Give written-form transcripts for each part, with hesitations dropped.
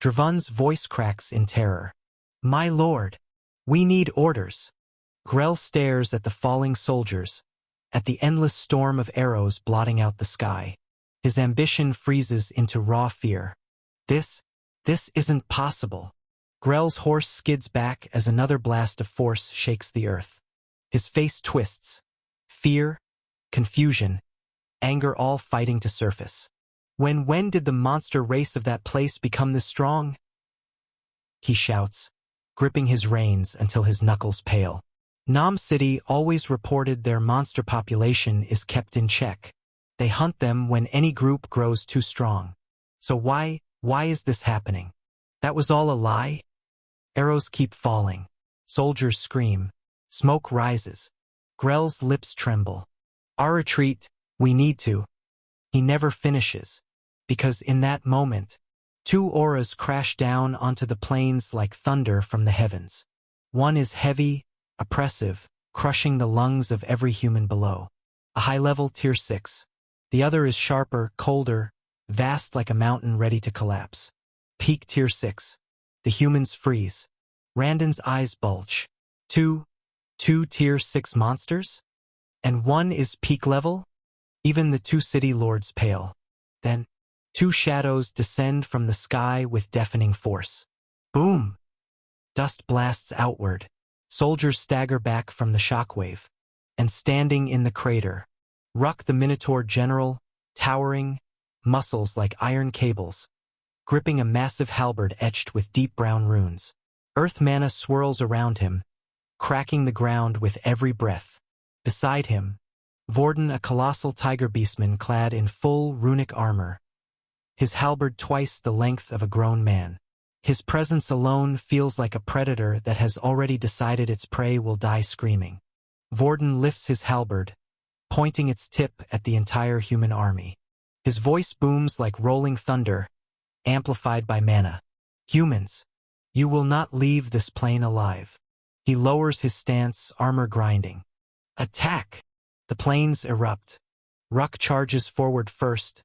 Dravan's voice cracks in terror. My lord, we need orders. Grell stares at the falling soldiers, at the endless storm of arrows blotting out the sky. His ambition freezes into raw fear. This isn't possible. Grell's horse skids back as another blast of force shakes the earth. His face twists. Fear, confusion, anger all fighting to surface. When did the monster race of that place become this strong? He shouts, gripping his reins until his knuckles pale. Nam City always reported their monster population is kept in check. They hunt them when any group grows too strong. So why is this happening? That was all a lie? Arrows keep falling. Soldiers scream. Smoke rises. Grell's lips tremble. Our retreat, we need to. He never finishes. Because in that moment, two auras crash down onto the plains like thunder from the heavens. One is heavy, oppressive, crushing the lungs of every human below. A high-level Tier 6. The other is sharper, colder, vast like a mountain ready to collapse. Peak Tier 6. The humans freeze. Randon's eyes bulge. Two Tier 6 monsters? And one is peak level? Even the two city lords pale. Then, two shadows descend from the sky with deafening force. Boom! Dust blasts outward. Soldiers stagger back from the shockwave. And standing in the crater, Ruck the Minotaur general, towering, muscles like iron cables, gripping a massive halberd etched with deep brown runes. Earth mana swirls around him, cracking the ground with every breath. Beside him, Vorden, a colossal tiger beastman clad in full runic armor, his halberd twice the length of a grown man. His presence alone feels like a predator that has already decided its prey will die screaming. Vorden lifts his halberd, pointing its tip at the entire human army. His voice booms like rolling thunder, amplified by mana. Humans, you will not leave this plane alive. He lowers his stance, armor grinding. Attack! The planes erupt. Ruck charges forward first,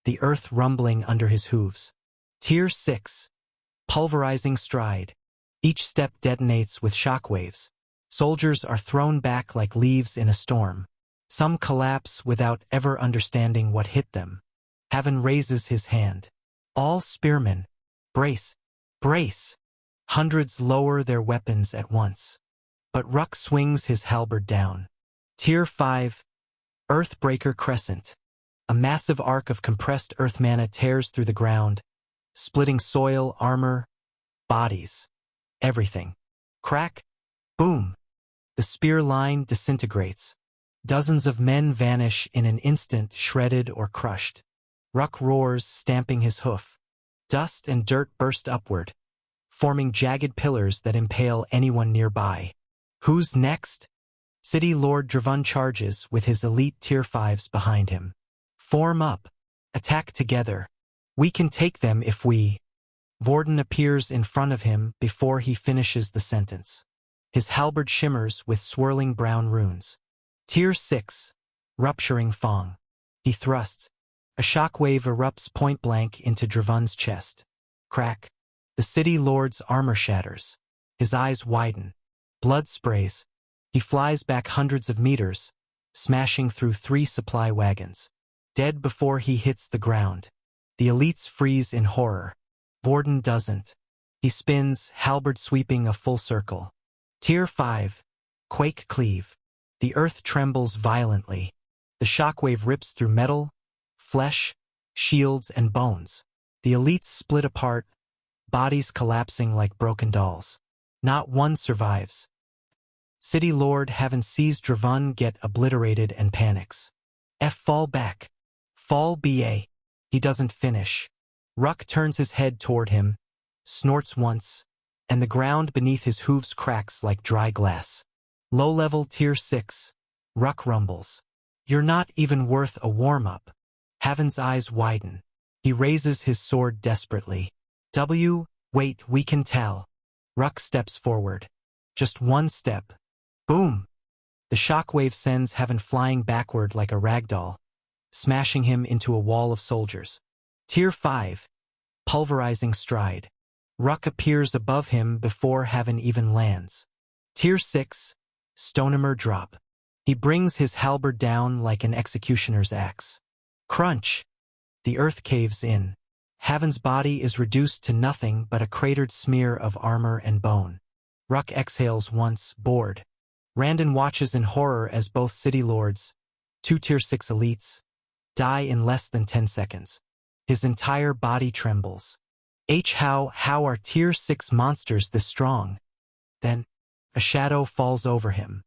the earth rumbling under his hooves. Tier 6. Pulverizing stride. Each step detonates with shockwaves. Soldiers are thrown back like leaves in a storm. Some collapse without ever understanding what hit them. Haven raises his hand. All spearmen. Brace! Brace! Hundreds lower their weapons at once. But Ruck swings his halberd down. Tier 5. Earthbreaker Crescent. A massive arc of compressed earth mana tears through the ground, splitting soil, armor, bodies, everything. Crack! Boom! The spear line disintegrates. Dozens of men vanish in an instant, shredded or crushed. Ruck roars, stamping his hoof. Dust and dirt burst upward, forming jagged pillars that impale anyone nearby. Who's next? City Lord Dravan charges with his elite Tier 5s behind him. Form up. Attack together. We can take them if we... Vorden appears in front of him before he finishes the sentence. His halberd shimmers with swirling brown runes. Tier 6. Rupturing Fong. He thrusts. A shockwave erupts point-blank into Dravan's chest. Crack. The city lord's armor shatters. His eyes widen. Blood sprays. He flies back hundreds of meters, smashing through 3 supply wagons. Dead before he hits the ground. The elites freeze in horror. Vorden doesn't. He spins, halberd sweeping a full circle. Tier 5. Quake Cleave. The earth trembles violently. The shockwave rips through metal, flesh, shields, and bones. The elites split apart, bodies collapsing like broken dolls. Not one survives. City Lord Haven sees Dravan get obliterated and panics. Fall back. Fall BA. He doesn't finish. Ruck turns his head toward him, snorts once, and the ground beneath his hooves cracks like dry glass. Low-level Tier 6. Ruck rumbles. You're not even worth a warm-up. Haven's eyes widen. He raises his sword desperately. Wait, we can tell. Ruck steps forward. Just one step. Boom! The shockwave sends Haven flying backward like a ragdoll, smashing him into a wall of soldiers. Tier 5. Pulverizing stride. Ruck appears above him before Haven even lands. Tier 6, Stonehammer drop. He brings his halberd down like an executioner's axe. Crunch! The earth caves in. Haven's body is reduced to nothing but a cratered smear of armor and bone. Ruck exhales once, bored. Randon watches in horror as both city lords, 2 Tier 6 elites, die in less than 10 seconds. His entire body trembles. How are Tier 6 monsters this strong? Then, a shadow falls over him.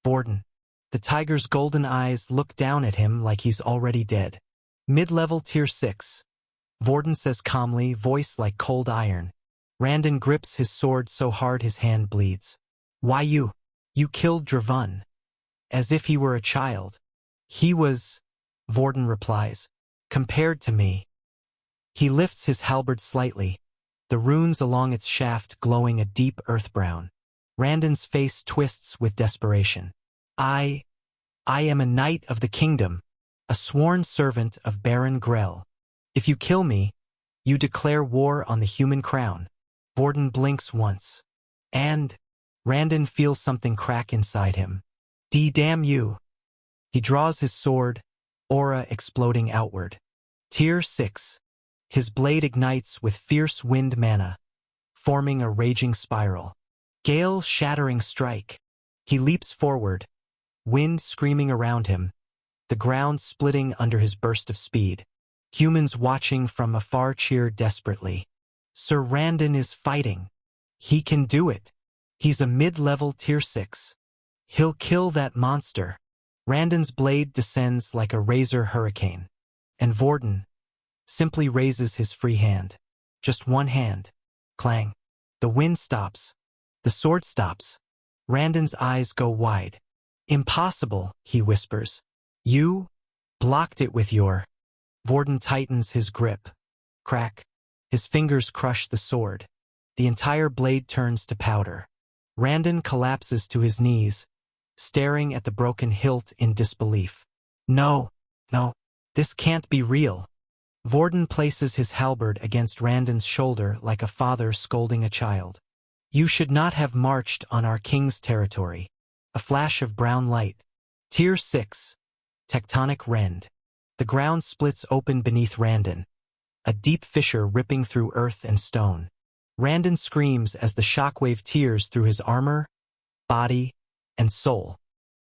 Vorden. The tiger's golden eyes look down at him like he's already dead. Mid-level Tier 6. Vorden says calmly, voice like cold iron. Randon grips his sword so hard his hand bleeds. Why you? You killed Dravun. As if he were a child. He was, Vorden replies, compared to me. He lifts his halberd slightly, the runes along its shaft glowing a deep earth brown. Randon's face twists with desperation. I am a knight of the kingdom, a sworn servant of Baron Grell. If you kill me, you declare war on the human crown. Vorden blinks once. And Randon feels something crack inside him. Damn you. He draws his sword, aura exploding outward. Tier 6. His blade ignites with fierce wind mana, forming a raging spiral. Gale-shattering strike. He leaps forward, wind screaming around him, the ground splitting under his burst of speed. Humans watching from afar cheer desperately. Sir Randon is fighting. He can do it. He's a mid-level Tier 6. He'll kill that monster. Randon's blade descends like a razor hurricane. And Vorden simply raises his free hand. Just one hand. Clang. The wind stops. The sword stops. Randon's eyes go wide. Impossible, he whispers. You blocked it with your... Vorden tightens his grip. Crack. His fingers crush the sword. The entire blade turns to powder. Randon collapses to his knees, staring at the broken hilt in disbelief. No, this can't be real. Vorden places his halberd against Randon's shoulder like a father scolding a child. You should not have marched on our king's territory. A flash of brown light. Tier 6. Tectonic rend. The ground splits open beneath Randon, a deep fissure ripping through earth and stone. Randon screams as the shockwave tears through his armor, body, and soul.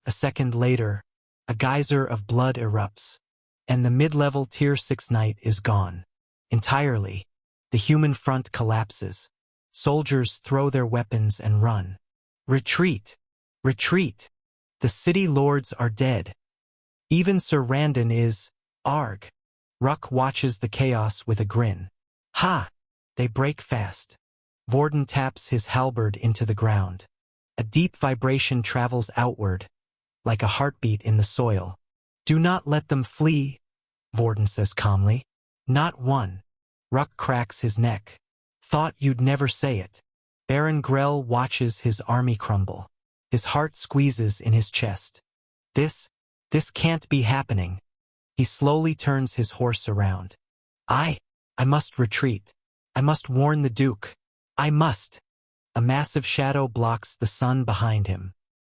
A second later, a geyser of blood erupts, and the mid-level Tier 6 knight is gone. Entirely, the human front collapses. Soldiers throw their weapons and run. Retreat! Retreat! The city lords are dead. Even Sir Randon is... Arg. Ruck watches the chaos with a grin. Ha! They break fast. Vorden taps his halberd into the ground. A deep vibration travels outward, like a heartbeat in the soil. Do not let them flee, Vorden says calmly. Not one. Ruck cracks his neck. Thought you'd never say it. Baron Grell watches his army crumble. His heart squeezes in his chest. This can't be happening. He slowly turns his horse around. I must retreat. I must warn the Duke. I must. A massive shadow blocks the sun behind him.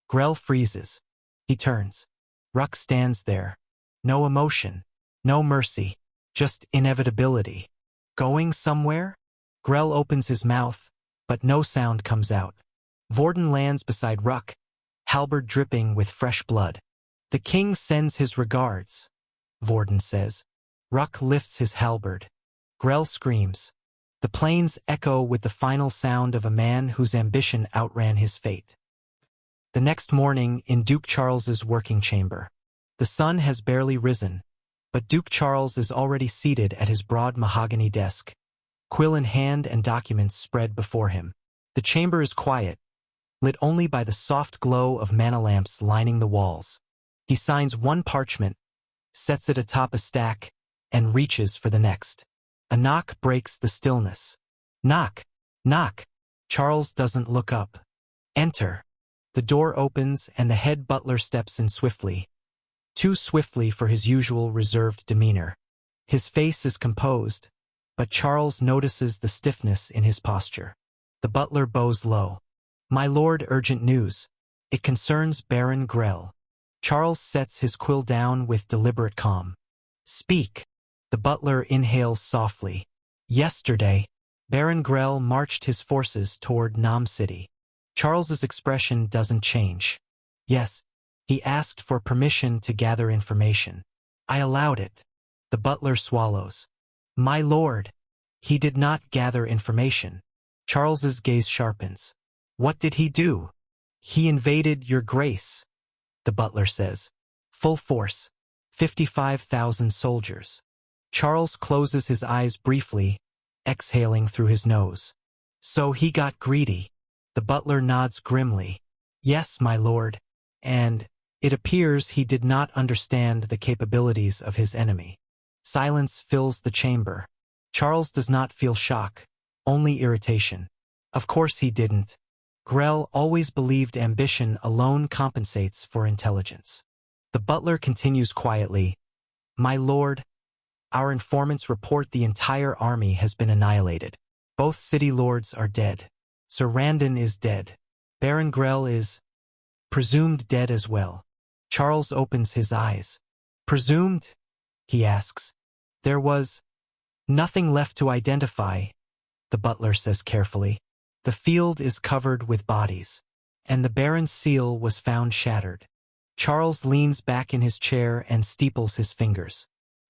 Grell freezes. He turns. Ruck stands there. No emotion. No mercy. Just inevitability. Going somewhere? Grell opens his mouth, but no sound comes out. Vorden lands beside Ruck, halberd dripping with fresh blood. The king sends his regards, Vorden says. Ruck lifts his halberd. Grell screams. The plains echo with the final sound of a man whose ambition outran his fate. The next morning, in Duke Charles's working chamber. The sun has barely risen, but Duke Charles is already seated at his broad mahogany desk, quill in hand and documents spread before him. The chamber is quiet, lit only by the soft glow of mana lamps lining the walls. He signs one parchment, sets it atop a stack, and reaches for the next. A knock breaks the stillness. Knock! Knock! Charles doesn't look up. Enter. The door opens and the head butler steps in swiftly. Too swiftly for his usual reserved demeanor. His face is composed, but Charles notices the stiffness in his posture. The butler bows low. "My lord, urgent news. It concerns Baron Grell." Charles sets his quill down with deliberate calm. "Speak." The butler inhales softly. "Yesterday, Baron Grell marched his forces toward Nam City." Charles's expression doesn't change. "Yes, he asked for permission to gather information. I allowed it." The butler swallows. "My lord, he did not gather information." Charles's gaze sharpens. "What did he do?" "He invaded your grace," the butler says. "Full force, 55,000 soldiers." Charles closes his eyes briefly, exhaling through his nose. "So he got greedy." The butler nods grimly. "Yes, my lord, and it appears he did not understand the capabilities of his enemy." Silence fills the chamber. Charles does not feel shock, only irritation. Of course he didn't. Grell always believed ambition alone compensates for intelligence. The butler continues quietly. "My lord, our informants report the entire army has been annihilated. Both city lords are dead. Sir Randon is dead. Baron Grell is presumed dead as well." Charles opens his eyes. "Presumed?" he asks. "There was nothing left to identify," the butler says carefully. "The field is covered with bodies, and the Baron's seal was found shattered." Charles leans back in his chair and steeples his fingers.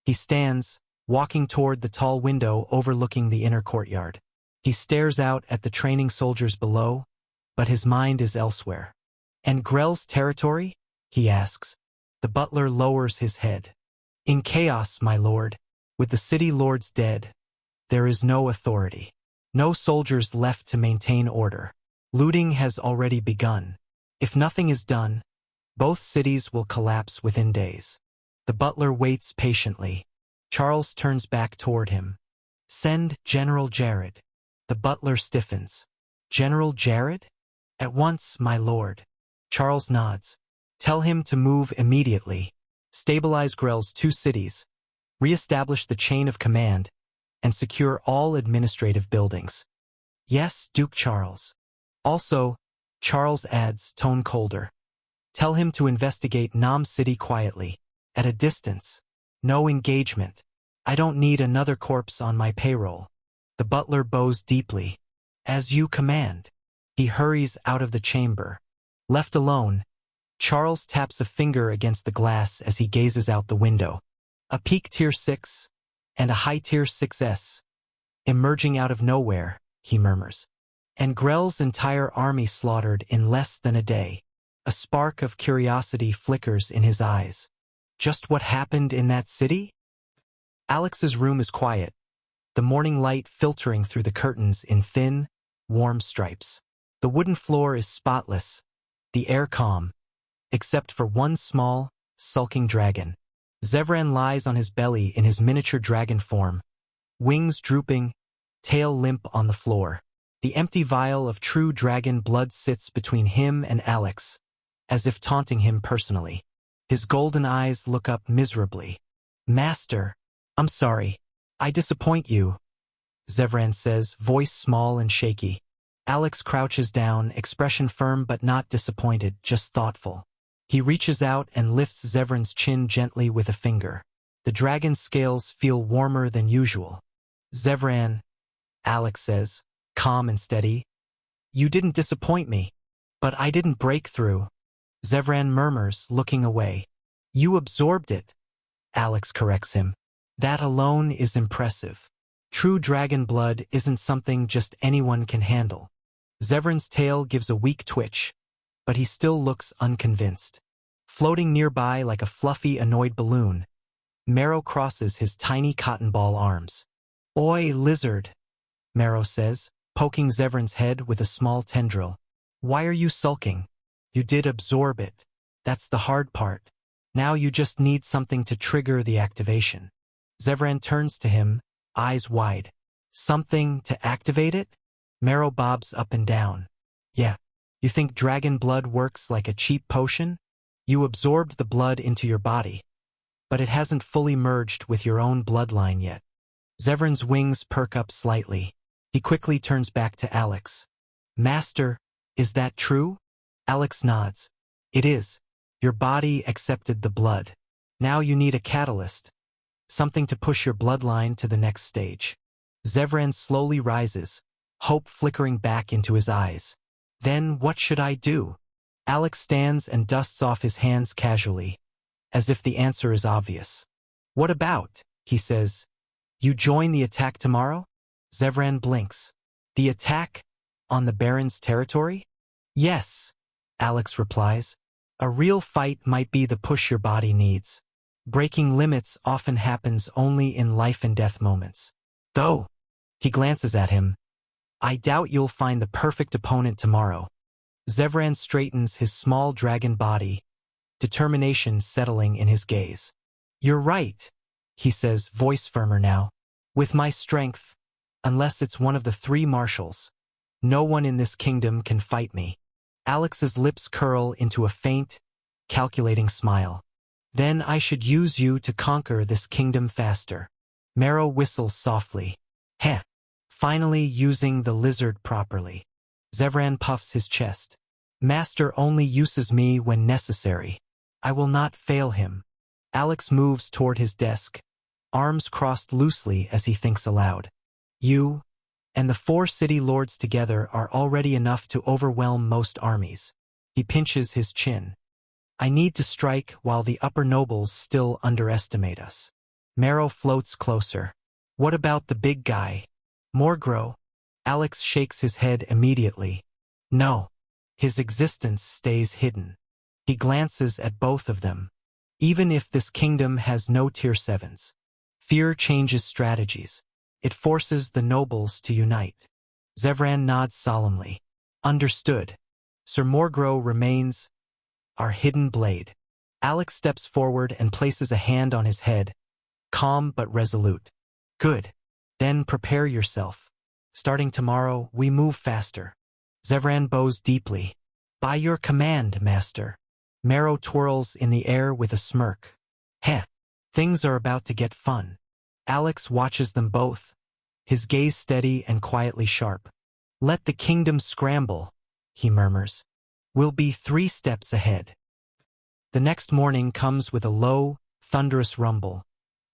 He stands, walking toward the tall window overlooking the inner courtyard. He stares out at the training soldiers below, but his mind is elsewhere. "And Grell's territory?" he asks. The butler lowers his head. "In chaos, my lord. With the city lords dead, there is no authority. No soldiers left to maintain order. Looting has already begun. If nothing is done, both cities will collapse within days." The butler waits patiently. Charles turns back toward him. "Send General Jared." The butler stiffens. "General Jared?" "At once, my lord." Charles nods. "Tell him to move immediately. Stabilize Grell's 2 cities, re-establish the chain of command, and secure all administrative buildings." "Yes, Duke Charles." "Also," Charles adds, tone colder, "tell him to investigate Nam City quietly, at a distance. No engagement. I don't need another corpse on my payroll." The butler bows deeply. "As you command." He hurries out of the chamber. Left alone, Charles taps a finger against the glass as he gazes out the window. A peak tier 6 and a high tier 6S. Emerging out of nowhere, he murmurs. And Grell's entire army slaughtered in less than a day. A spark of curiosity flickers in his eyes. Just what happened in that city? Alex's room is quiet, the morning light filtering through the curtains in thin, warm stripes. The wooden floor is spotless, the air calm, except for one small, sulking dragon. Zevran lies on his belly in his miniature dragon form, wings drooping, tail limp on the floor. The empty vial of true dragon blood sits between him and Alex, as if taunting him personally. His golden eyes look up miserably. "Master, I'm sorry. I disappoint you," Zevran says, voice small and shaky. Alex crouches down, expression firm but not disappointed, just thoughtful. He reaches out and lifts Zevran's chin gently with a finger. The dragon's scales feel warmer than usual. "Zevran," Alex says, calm and steady, "you didn't disappoint me, but I didn't break through." Zevran murmurs, looking away. "You absorbed it," Alex corrects him. "That alone is impressive. True dragon blood isn't something just anyone can handle." Zevran's tail gives a weak twitch, but he still looks unconvinced. Floating nearby like a fluffy, annoyed balloon, Marrow crosses his tiny cotton ball arms. "Oi, lizard," Marrow says, poking Zevran's head with a small tendril. "Why are you sulking? You did absorb it. That's the hard part. Now you just need something to trigger the activation." Zevran turns to him, eyes wide. "Something to activate it?" Marrow bobs up and down. "Yeah. You think dragon blood works like a cheap potion? You absorbed the blood into your body, but it hasn't fully merged with your own bloodline yet. Zevran's wings perk up slightly. He quickly turns back to Alex. Master, is that true? Alex nods. It is. Your body accepted the blood. Now you need a catalyst. Something to push your bloodline to the next stage. Zevran slowly rises, hope flickering back into his eyes. Then what should I do? Alex stands and dusts off his hands casually, as if the answer is obvious. What about, he says. You join the attack tomorrow? Zevran blinks. The attack? On the Baron's territory? Yes, Alex replies. A real fight might be the push your body needs. Breaking limits often happens only in life and death moments. Though, he glances at him, I doubt you'll find the perfect opponent tomorrow. Zevran straightens his small dragon body, determination settling in his gaze. You're right, he says, voice firmer now. With my strength, unless it's one of the three marshals, no one in this kingdom can fight me. Alex's lips curl into a faint, calculating smile. Then I should use you to conquer this kingdom faster. Marrow whistles softly. Heh. Finally using the lizard properly. Zevran puffs his chest. Master only uses me when necessary. I will not fail him. Alex moves toward his desk, arms crossed loosely as he thinks aloud. You and the 4 city lords together are already enough to overwhelm most armies. He pinches his chin. I need to strike while the upper nobles still underestimate us. Marrow floats closer. What about the big guy? Morgro? Alex shakes his head immediately. No. His existence stays hidden. He glances at both of them. Even if this kingdom has no tier 7s, fear changes strategies. It forces the nobles to unite. Zevran nods solemnly. Understood. Sir Morgro remains our hidden blade. Alex steps forward and places a hand on his head, calm but resolute. Good. Then prepare yourself. Starting tomorrow, we move faster. Zevran bows deeply. By your command, master. Marrow twirls in the air with a smirk. Heh. Things are about to get fun. Alex watches them both, his gaze steady and quietly sharp. Let the kingdom scramble, he murmurs. We'll be 3 steps ahead. The next morning comes with a low, thunderous rumble,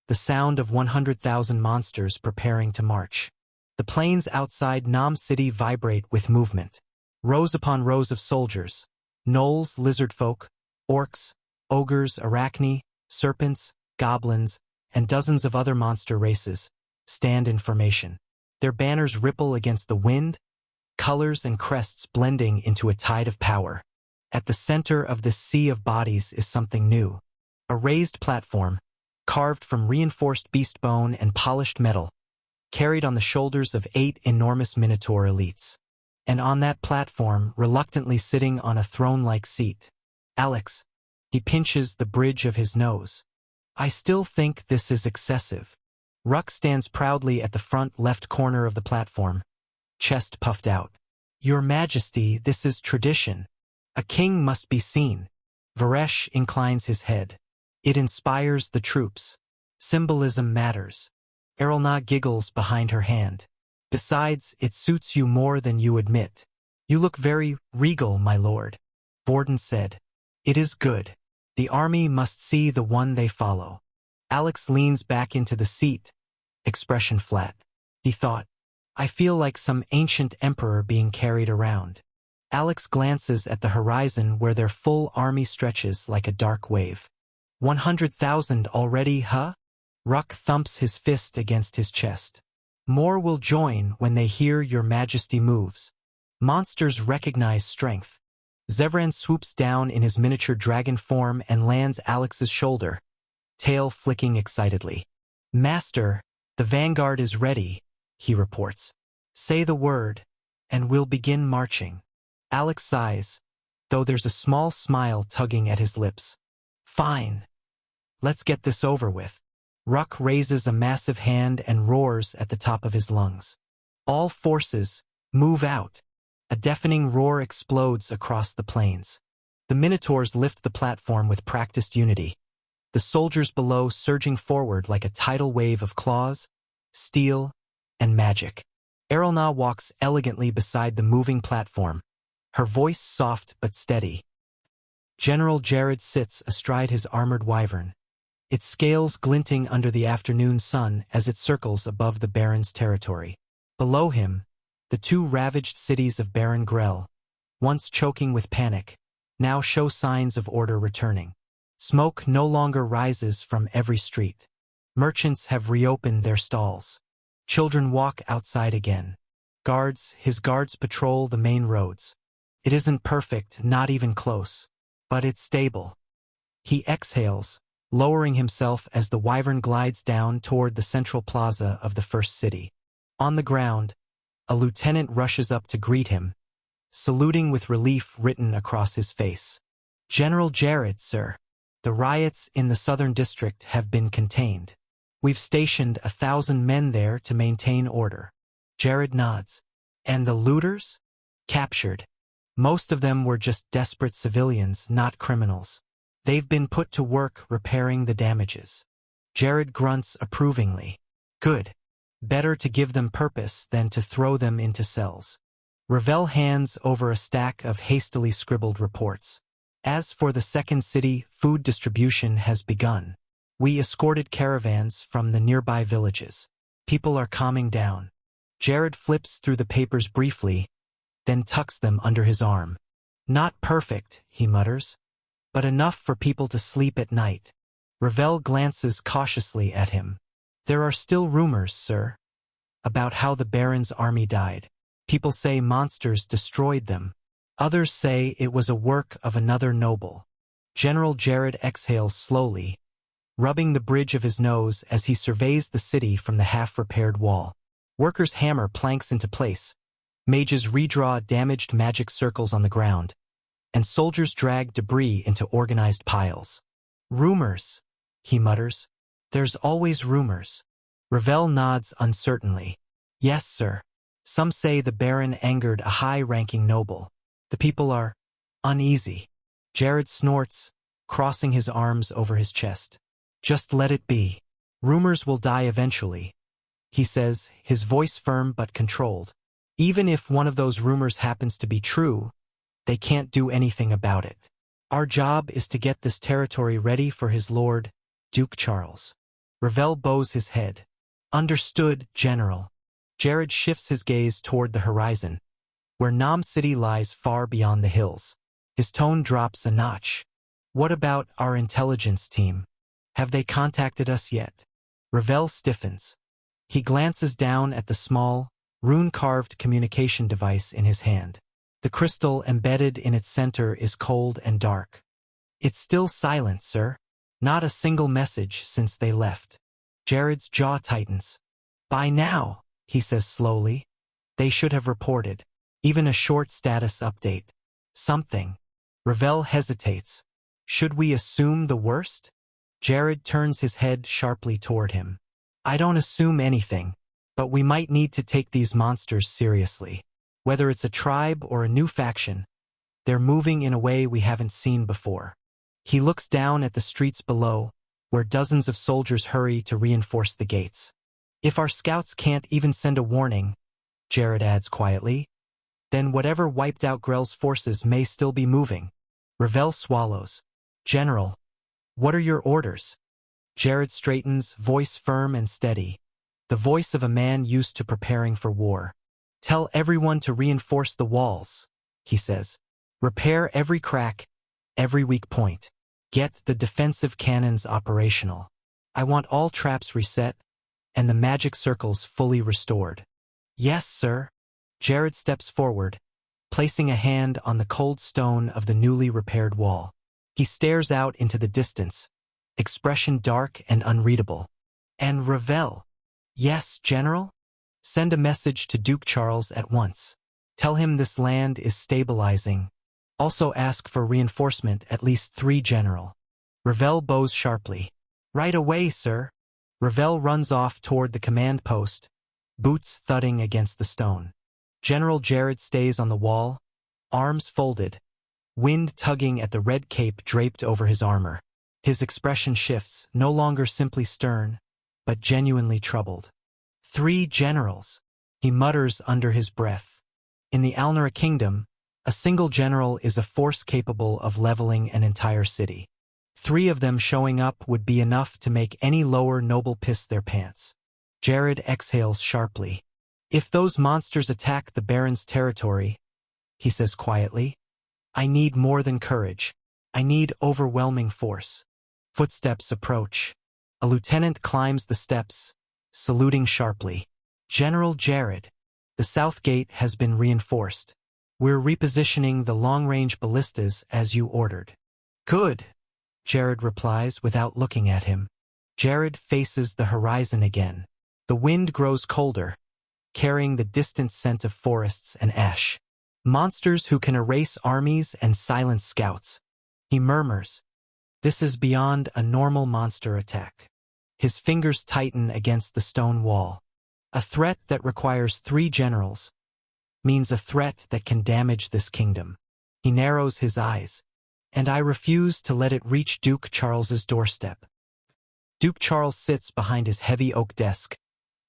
the sound of 100,000 monsters preparing to march. The plains outside Nam City vibrate with movement. Rows upon rows of soldiers, gnolls, lizardfolk, orcs, ogres, arachne, serpents, goblins, and dozens of other monster races stand in formation. Their banners ripple against the wind, colors and crests blending into a tide of power. At the center of this sea of bodies is something new. A raised platform, carved from reinforced beast bone and polished metal, carried on the shoulders of 8 enormous minotaur elites. And on that platform, reluctantly sitting on a throne-like seat, Alex. He pinches the bridge of his nose. I still think this is excessive. Ruck stands proudly at the front left corner of the platform, chest puffed out. Your Majesty, this is tradition. A king must be seen. Varesh inclines his head. It inspires the troops. Symbolism matters. Erelna giggles behind her hand. Besides, it suits you more than you admit. You look very regal, my lord. Vorden said. It is good. The army must see the one they follow. Alex leans back into the seat, expression flat. He thought, I feel like some ancient emperor being carried around. Alex glances at the horizon where their full army stretches like a dark wave. 100,000 already, huh? Ruck thumps his fist against his chest. More will join when they hear your Majesty moves. Monsters recognize strength. Zevran swoops down in his miniature dragon form and lands Alex's shoulder, tail flicking excitedly. Master, the vanguard is ready, he reports. Say the word, and we'll begin marching. Alex sighs, though there's a small smile tugging at his lips. Fine. Let's get this over with. Ruck raises a massive hand and roars at the top of his lungs. All forces, move out. A deafening roar explodes across the plains. The Minotaurs lift the platform with practiced unity. The soldiers below surging forward like a tidal wave of claws, steel, and magic. Erelna walks elegantly beside the moving platform, her voice soft but steady. General Jared sits astride his armored wyvern, its scales glinting under the afternoon sun as it circles above the Baron's territory. Below him, the two ravaged cities of Baron Grell, once choking with panic, now show signs of order returning. Smoke no longer rises from every street. Merchants have reopened their stalls. Children walk outside again. His guards patrol the main roads. It isn't perfect, not even close, but it's stable. He exhales, lowering himself as the wyvern glides down toward the central plaza of the first city. On the ground, a lieutenant rushes up to greet him, saluting with relief written across his face. "General Jared, sir. The riots in the southern district have been contained. We've stationed 1,000 men there to maintain order." Jared nods. "And the looters?" "Captured. Most of them were just desperate civilians, not criminals. They've been put to work repairing the damages." Jared grunts approvingly. "Good. Better to give them purpose than to throw them into cells." Ravel hands over a stack of hastily scribbled reports. "As for the second city, food distribution has begun. We escorted caravans from the nearby villages. People are calming down." Jared flips through the papers briefly, then tucks them under his arm. "Not perfect," he mutters, "but enough for people to sleep at night." Ravel glances cautiously at him. "There are still rumors, sir, about how the Baron's army died. People say monsters destroyed them. Others say it was a work of another noble." General Jared exhales slowly, rubbing the bridge of his nose as he surveys the city from the half-repaired wall. Workers hammer planks into place, mages redraw damaged magic circles on the ground, and soldiers drag debris into organized piles. "Rumors," he mutters. "There's always rumors." Ravel nods uncertainly. "Yes, sir. Some say the Baron angered a high-ranking noble. The people are uneasy." Jared snorts, crossing his arms over his chest. "Just let it be. Rumors will die eventually," he says, his voice firm but controlled. "Even if one of those rumors happens to be true, they can't do anything about it. Our job is to get this territory ready for his lord, Duke Charles." Ravel bows his head. "Understood, General." Jared shifts his gaze toward the horizon, where Nam City lies far beyond the hills. His tone drops a notch. "What about our intelligence team? Have they contacted us yet?" Ravel stiffens. He glances down at the small, rune-carved communication device in his hand. The crystal embedded in its center is cold and dark. "It's still silent, sir. Not a single message since they left." Jared's jaw tightens. "By now," he says slowly, "they should have reported. Even a short status update. Something." Ravel hesitates. "Should we assume the worst?" Jared turns his head sharply toward him. "I don't assume anything, but we might need to take these monsters seriously. Whether it's a tribe or a new faction, they're moving in a way we haven't seen before." He looks down at the streets below, where dozens of soldiers hurry to reinforce the gates. "If our scouts can't even send a warning," Jared adds quietly, "then whatever wiped out Grell's forces may still be moving." Ravel swallows. "General, what are your orders?" Jared straightens, voice firm and steady, the voice of a man used to preparing for war. "Tell everyone to reinforce the walls," he says. "Repair every crack, every weak point. Get the defensive cannons operational. I want all traps reset and the magic circles fully restored." "Yes, sir." Jared steps forward, placing a hand on the cold stone of the newly repaired wall. He stares out into the distance, expression dark and unreadable. "And Ravel?" "Yes, General? Send a message to Duke Charles at once. Tell him this land is stabilizing. Also ask for reinforcement, at least 3, General." Ravel bows sharply. "Right away, sir." Ravel runs off toward the command post, boots thudding against the stone. General Jared stays on the wall, arms folded, wind tugging at the red cape draped over his armor. His expression shifts, no longer simply stern, but genuinely troubled. 3 generals, he mutters under his breath. In the Alnara kingdom, a single general is a force capable of leveling an entire city. 3 of them showing up would be enough to make any lower noble piss their pants. Jared exhales sharply. If those monsters attack the Baron's territory, he says quietly, I need more than courage. I need overwhelming force. Footsteps approach. A lieutenant climbs the steps, saluting sharply. General Jared, the south gate has been reinforced. We're repositioning the long-range ballistas as you ordered. Good, Jared replies without looking at him. Jared faces the horizon again. The wind grows colder, carrying the distant scent of forests and ash. Monsters who can erase armies and silence scouts. He murmurs, this is beyond a normal monster attack. His fingers tighten against the stone wall. A threat that requires 3 generals means a threat that can damage this kingdom. He narrows his eyes, and I refuse to let it reach Duke Charles's doorstep. Duke Charles sits behind his heavy oak desk,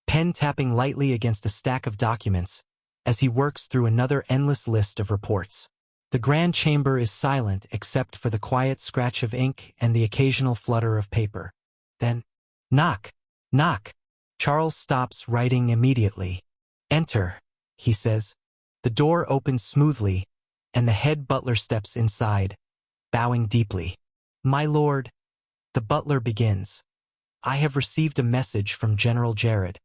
pen tapping lightly against a stack of documents as he works through another endless list of reports. The grand chamber is silent except for the quiet scratch of ink and the occasional flutter of paper. Then, knock, knock. Charles stops writing immediately. Enter, he says. The door opens smoothly, and the head butler steps inside, bowing deeply. My lord, the butler begins. I have received a message from General Jared.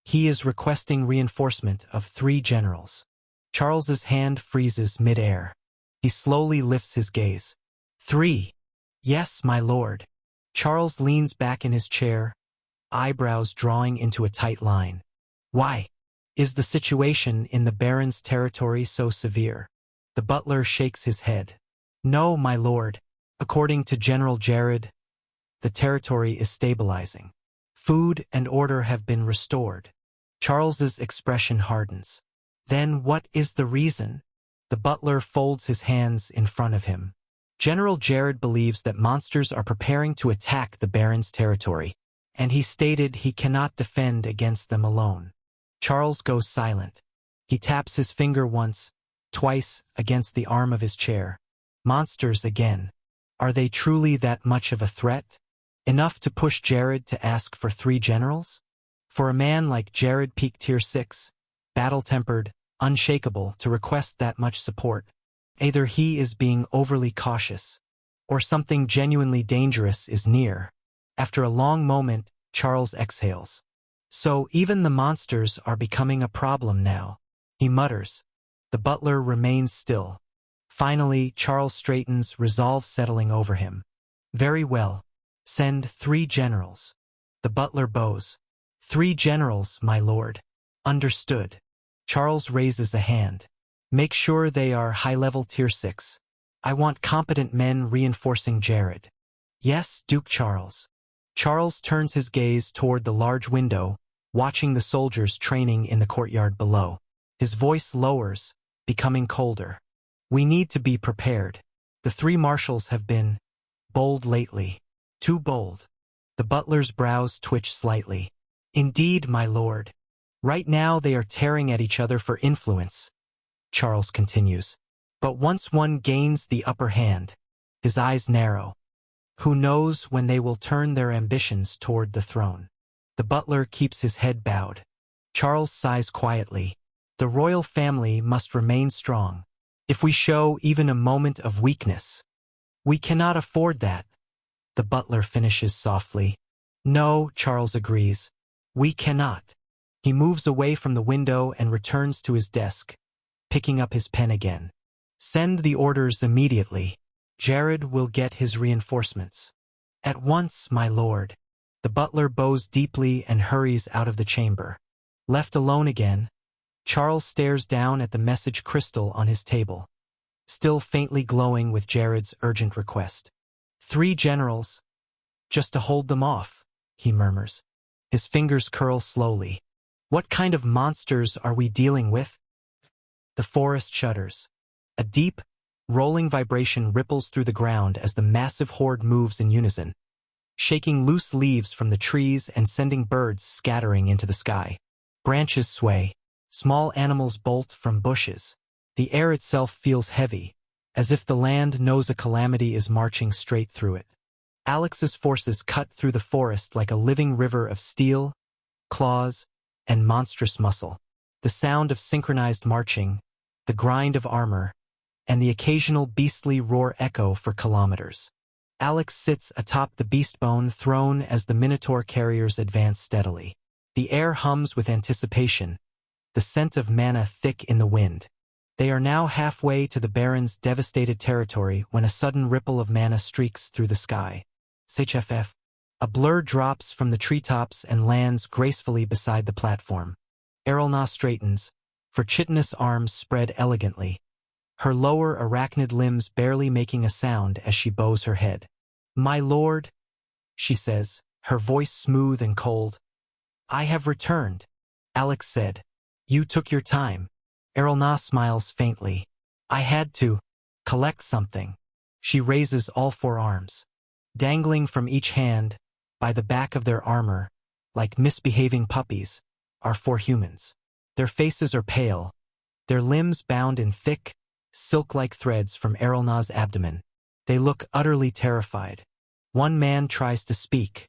He is requesting reinforcement of 3 generals. Charles's hand freezes mid-air. He slowly lifts his gaze. 3. Yes, my lord. Charles leans back in his chair, eyebrows drawing into a tight line. Why? Is the situation in the Baron's territory so severe? The butler shakes his head. No, my lord. According to General Jared, the territory is stabilizing. Food and order have been restored. Charles's expression hardens. Then what is the reason? The butler folds his hands in front of him. General Jared believes that monsters are preparing to attack the Baron's territory, and he stated he cannot defend against them alone. Charles goes silent. He taps his finger once, twice against the arm of his chair. Monsters again. Are they truly that much of a threat? Enough to push Jared to ask for 3 generals? For a man like Jared Peak Tier 6, battle-tempered, unshakable, to request that much support, either he is being overly cautious, or something genuinely dangerous is near. After a long moment, Charles exhales. So even the monsters are becoming a problem now, he mutters. The butler remains still. Finally, Charles straightens, resolve settling over him. Very well. Send 3 generals. The butler bows. 3 generals, my lord. Understood. Charles raises a hand. Make sure they are high-level Tier 6. I want competent men reinforcing Jared. Yes, Duke Charles. Charles turns his gaze toward the large window, watching the soldiers training in the courtyard below. His voice lowers, becoming colder. We need to be prepared. The 3 marshals have been bold lately. Too bold. The butler's brows twitch slightly. Indeed, my lord. Right now they are tearing at each other for influence, Charles continues. But once one gains the upper hand, his eyes narrow. Who knows when they will turn their ambitions toward the throne? The butler keeps his head bowed. Charles sighs quietly. The royal family must remain strong. If we show even a moment of weakness, we cannot afford that. The butler finishes softly. No, Charles agrees. We cannot. He moves away from the window and returns to his desk, picking up his pen again. Send the orders immediately. Jared will get his reinforcements. At once, my lord. The butler bows deeply and hurries out of the chamber. Left alone again, Charles stares down at the message crystal on his table, still faintly glowing with Jared's urgent request. 3 generals. Just to hold them off, he murmurs. His fingers curl slowly. What kind of monsters are we dealing with? The forest shudders. A deep, rolling vibration ripples through the ground as the massive horde moves in unison, shaking loose leaves from the trees and sending birds scattering into the sky. Branches sway. Small animals bolt from bushes. The air itself feels heavy, as if the land knows a calamity is marching straight through it. Alex's forces cut through the forest like a living river of steel, claws, and monstrous muscle. The sound of synchronized marching, the grind of armor, and the occasional beastly roar echo for kilometers. Alex sits atop the beastbone throne as the Minotaur carriers advance steadily. The air hums with anticipation, the scent of mana thick in the wind. They are now halfway to the Baron's devastated territory when a sudden ripple of mana streaks through the sky. CHFF. A blur drops from the treetops and lands gracefully beside the platform. Erelna straightens, her chitinous arms spread elegantly, her lower arachnid limbs barely making a sound as she bows her head. "My lord," she says, her voice smooth and cold. "I have returned," Alex said. "You took your time." Erelna smiles faintly. "I had to collect something." She raises all four arms. Dangling from each hand, by the back of their armor, like misbehaving puppies, are four humans. Their faces are pale, their limbs bound in thick, silk-like threads from Erelna's abdomen. They look utterly terrified. One man tries to speak.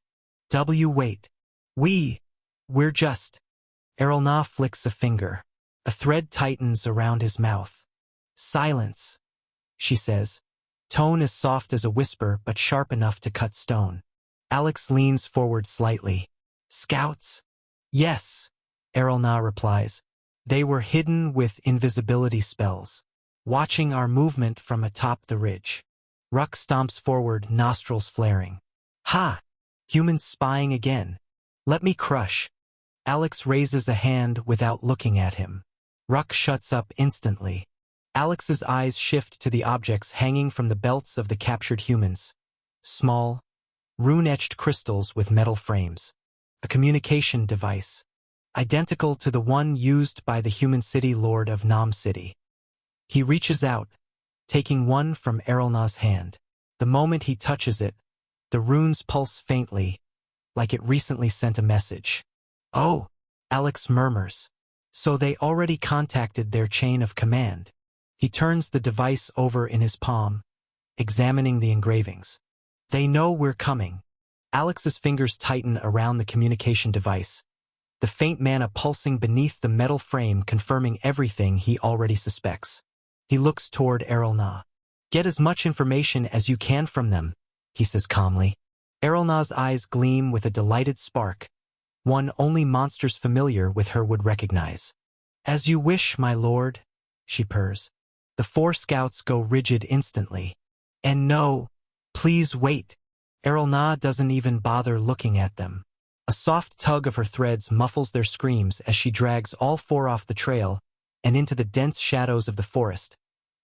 Wait. We're just... Erelna flicks a finger. A thread tightens around his mouth. "Silence," she says. Tone as soft as a whisper but sharp enough to cut stone. Alex leans forward slightly. "Scouts?" "Yes," Erelna replies. "They were hidden with invisibility spells, watching our movement from atop the ridge." Ruck stomps forward, nostrils flaring. "Ha! Humans spying again. Let me crush." Alex raises a hand without looking at him. Ruck shuts up instantly. Alex's eyes shift to the objects hanging from the belts of the captured humans. Small, rune-etched crystals with metal frames. A communication device, identical to the one used by the human city lord of Nam City. He reaches out, taking one from Erelna's hand. The moment he touches it, the runes pulse faintly, like it recently sent a message. "Oh," Alex murmurs. So they already contacted their chain of command. He turns the device over in his palm, examining the engravings. "They know we're coming." Alex's fingers tighten around the communication device, the faint mana pulsing beneath the metal frame confirming everything he already suspects. He looks toward Erelna. "Get as much information as you can from them," he says calmly. Erelna's eyes gleam with a delighted spark, one only monsters familiar with her would recognize. "As you wish, my lord," she purrs. The four scouts go rigid instantly. "And no, please wait." Erelna doesn't even bother looking at them. A soft tug of her threads muffles their screams as she drags all four off the trail and into the dense shadows of the forest,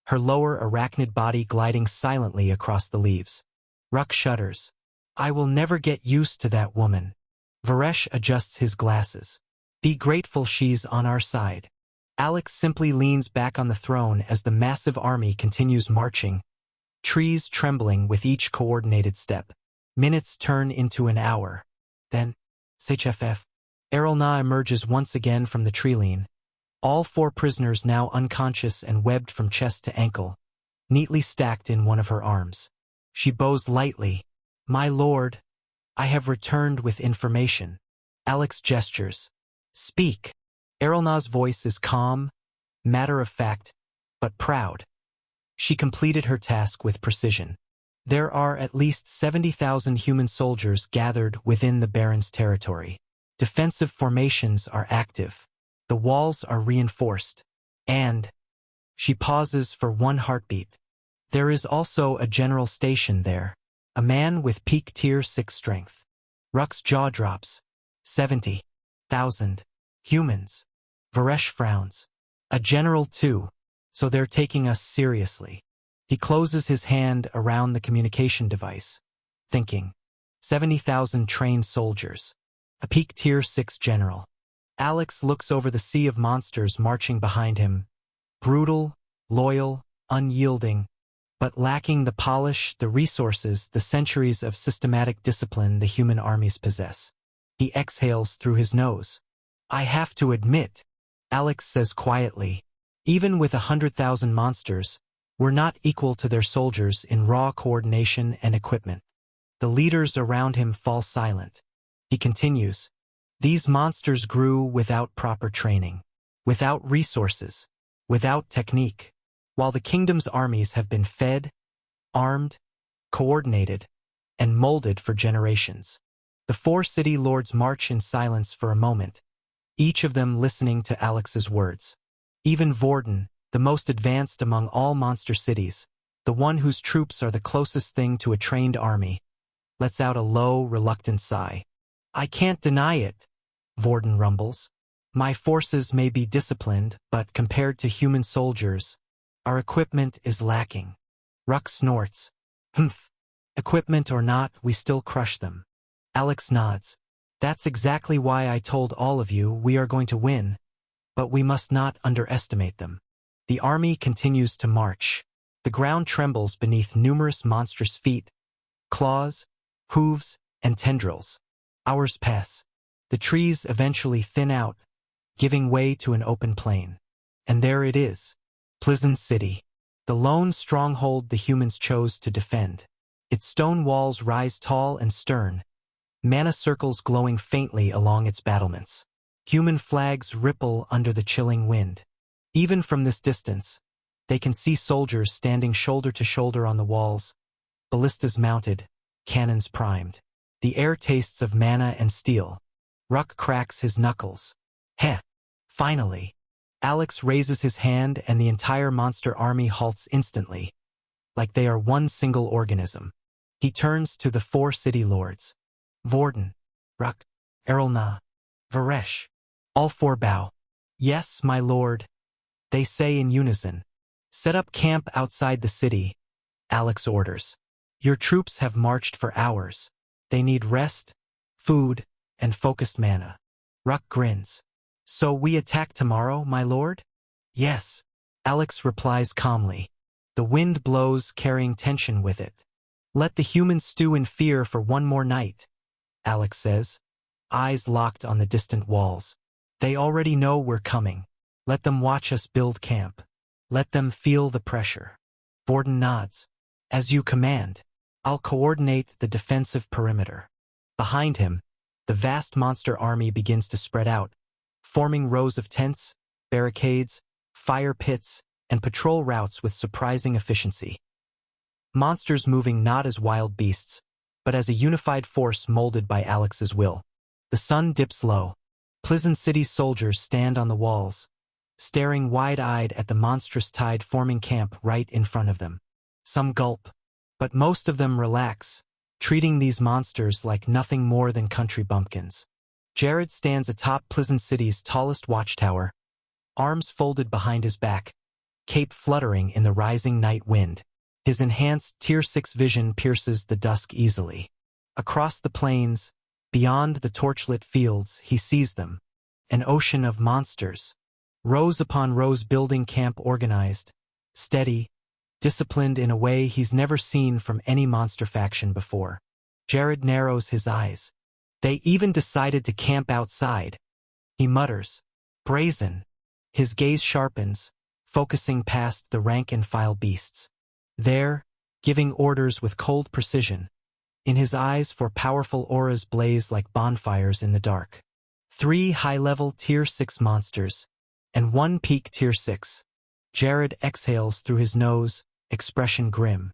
her lower arachnid body gliding silently across the leaves. Ruck shudders. "I will never get used to that woman." Varesh adjusts his glasses. "Be grateful she's on our side." Alex simply leans back on the throne as the massive army continues marching, trees trembling with each coordinated step. Minutes turn into an hour. Then, CHFF, Erelna emerges once again from the treeline. All four prisoners now unconscious and webbed from chest to ankle, neatly stacked in one of her arms. She bows lightly. "My lord, I have returned with information." Alex gestures. "Speak." Erelna's voice is calm, matter-of-fact, but proud. She completed her task with precision. There are at least 70,000 human soldiers gathered within the Baron's territory. Defensive formations are active. The walls are reinforced. And, she pauses for one heartbeat, there is also a general station there. A man with peak tier 6 strength. Ruck's jaw drops. 70,000 humans. Varesh frowns. A general too, so they're taking us seriously. He closes his hand around the communication device, thinking. 70,000 trained soldiers. A peak tier 6 general. Alex looks over the sea of monsters marching behind him. Brutal, loyal, unyielding, but lacking the polish, the resources, the centuries of systematic discipline the human armies possess. He exhales through his nose. I have to admit, Alex says quietly, even with 100,000 monsters, we're not equal to their soldiers in raw coordination and equipment. The leaders around him fall silent. He continues, these monsters grew without proper training, without resources, without technique, while the kingdom's armies have been fed, armed, coordinated, and molded for generations. The four city lords march in silence for a moment, each of them listening to Alex's words. Even Vorden, the most advanced among all monster cities, the one whose troops are the closest thing to a trained army, lets out a low, reluctant sigh. I can't deny it, Vorden rumbles. My forces may be disciplined, but compared to human soldiers, our equipment is lacking. Ruck snorts. Humph. Equipment or not, we still crush them. Alex nods. That's exactly why I told all of you we are going to win, but we must not underestimate them. The army continues to march. The ground trembles beneath numerous monstrous feet, claws, hooves, and tendrils. Hours pass. The trees eventually thin out, giving way to an open plain. And there it is, Pleasant City, the lone stronghold the humans chose to defend. Its stone walls rise tall and stern, mana circles glowing faintly along its battlements. Human flags ripple under the chilling wind. Even from this distance, they can see soldiers standing shoulder to shoulder on the walls, ballistas mounted, cannons primed. The air tastes of mana and steel. Ruck cracks his knuckles. Heh! Finally! Alex raises his hand and the entire monster army halts instantly, like they are one single organism. He turns to the four city lords. Vorden, Ruck, Erlna, Varesh. All four bow. Yes, my lord. They say in unison. Set up camp outside the city, Alex orders. Your troops have marched for hours. They need rest, food, and focused mana. Ruck grins. So we attack tomorrow, my lord? Yes, Alex replies calmly. The wind blows, carrying tension with it. Let the humans stew in fear for one more night, Alex says, eyes locked on the distant walls. They already know we're coming. Let them watch us build camp. Let them feel the pressure. Vorden nods. As you command. I'll coordinate the defensive perimeter. Behind him, the vast monster army begins to spread out, forming rows of tents, barricades, fire pits, and patrol routes with surprising efficiency. Monsters moving not as wild beasts, but as a unified force molded by Alex's will. The sun dips low. Pleasant City's soldiers stand on the walls, staring wide-eyed at the monstrous tide forming camp right in front of them. Some gulp, but most of them relax, treating these monsters like nothing more than country bumpkins. Jared stands atop Pleasant City's tallest watchtower, arms folded behind his back, cape fluttering in the rising night wind. His enhanced Tier 6 vision pierces the dusk easily. Across the plains, beyond the torchlit fields, he sees them. An ocean of monsters. Rows upon rows building camp organized, steady, disciplined in a way he's never seen from any monster faction before. Jared narrows his eyes. They even decided to camp outside. He mutters, brazen. His gaze sharpens, focusing past the rank-and-file beasts. There, giving orders with cold precision. In his eyes, four powerful auras blaze like bonfires in the dark. 3 high-level Tier 6 monsters, and 1 peak Tier 6. Jared exhales through his nose, expression grim.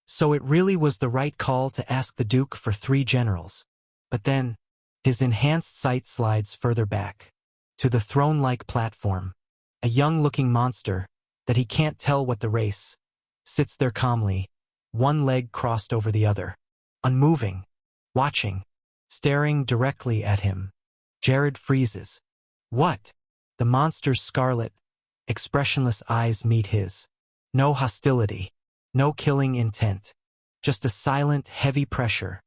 So it really was the right call to ask the Duke for 3 generals. But then, his enhanced sight slides further back, to the throne-like platform. A young-looking monster, that he can't tell what the race, sits there calmly, one leg crossed over the other, unmoving, watching, staring directly at him. Jared freezes. What? The monster's scarlet, expressionless eyes meet his. No hostility, no killing intent, just a silent, heavy pressure,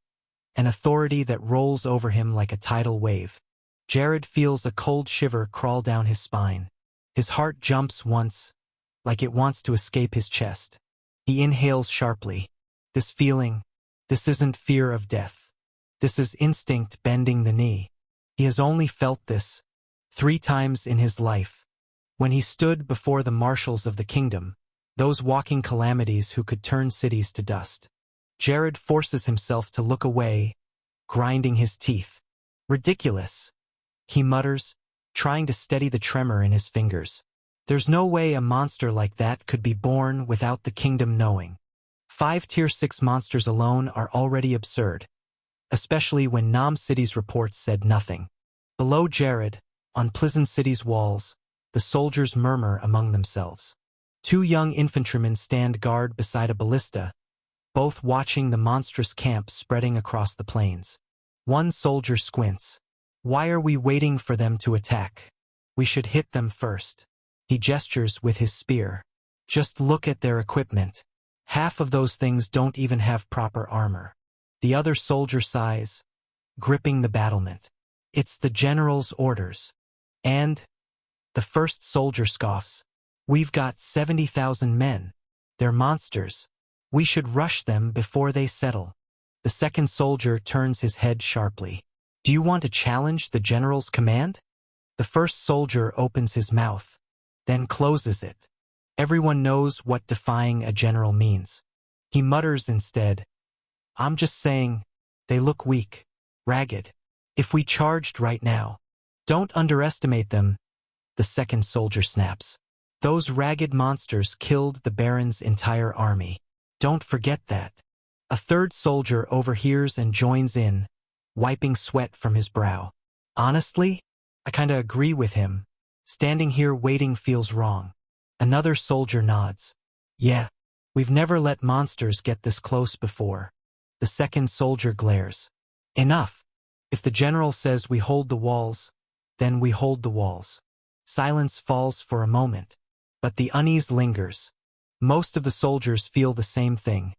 an authority that rolls over him like a tidal wave. Jared feels a cold shiver crawl down his spine. His heart jumps once, like it wants to escape his chest. He inhales sharply. This feeling, this isn't fear of death. This is instinct bending the knee. He has only felt this, 3 times in his life. When he stood before the marshals of the kingdom, those walking calamities who could turn cities to dust, Jared forces himself to look away, grinding his teeth. Ridiculous, he mutters, trying to steady the tremor in his fingers. There's no way a monster like that could be born without the kingdom knowing. 5 Tier 6 monsters alone are already absurd, especially when Nam City's reports said nothing. Below Jared, on Pleasant City's walls, the soldiers murmur among themselves. 2 young infantrymen stand guard beside a ballista, both watching the monstrous camp spreading across the plains. One soldier squints. Why are we waiting for them to attack? We should hit them first. He gestures with his spear. Just look at their equipment. Half of those things don't even have proper armor. The other soldier sighs, gripping the battlement. It's the general's orders. And the first soldier scoffs. We've got 70,000 men. They're monsters. We should rush them before they settle. The second soldier turns his head sharply. Do you want to challenge the general's command? The first soldier opens his mouth, then closes it. Everyone knows what defying a general means. He mutters instead, I'm just saying, they look weak, ragged. If we charged right now, don't underestimate them, the second soldier snaps. Those ragged monsters killed the Baron's entire army. Don't forget that. A third soldier overhears and joins in, wiping sweat from his brow. Honestly, I kinda agree with him. Standing here waiting feels wrong. Another soldier nods. Yeah, we've never let monsters get this close before. The second soldier glares. Enough. If the general says we hold the walls, then we hold the walls. Silence falls for a moment, but the unease lingers. Most of the soldiers feel the same thing.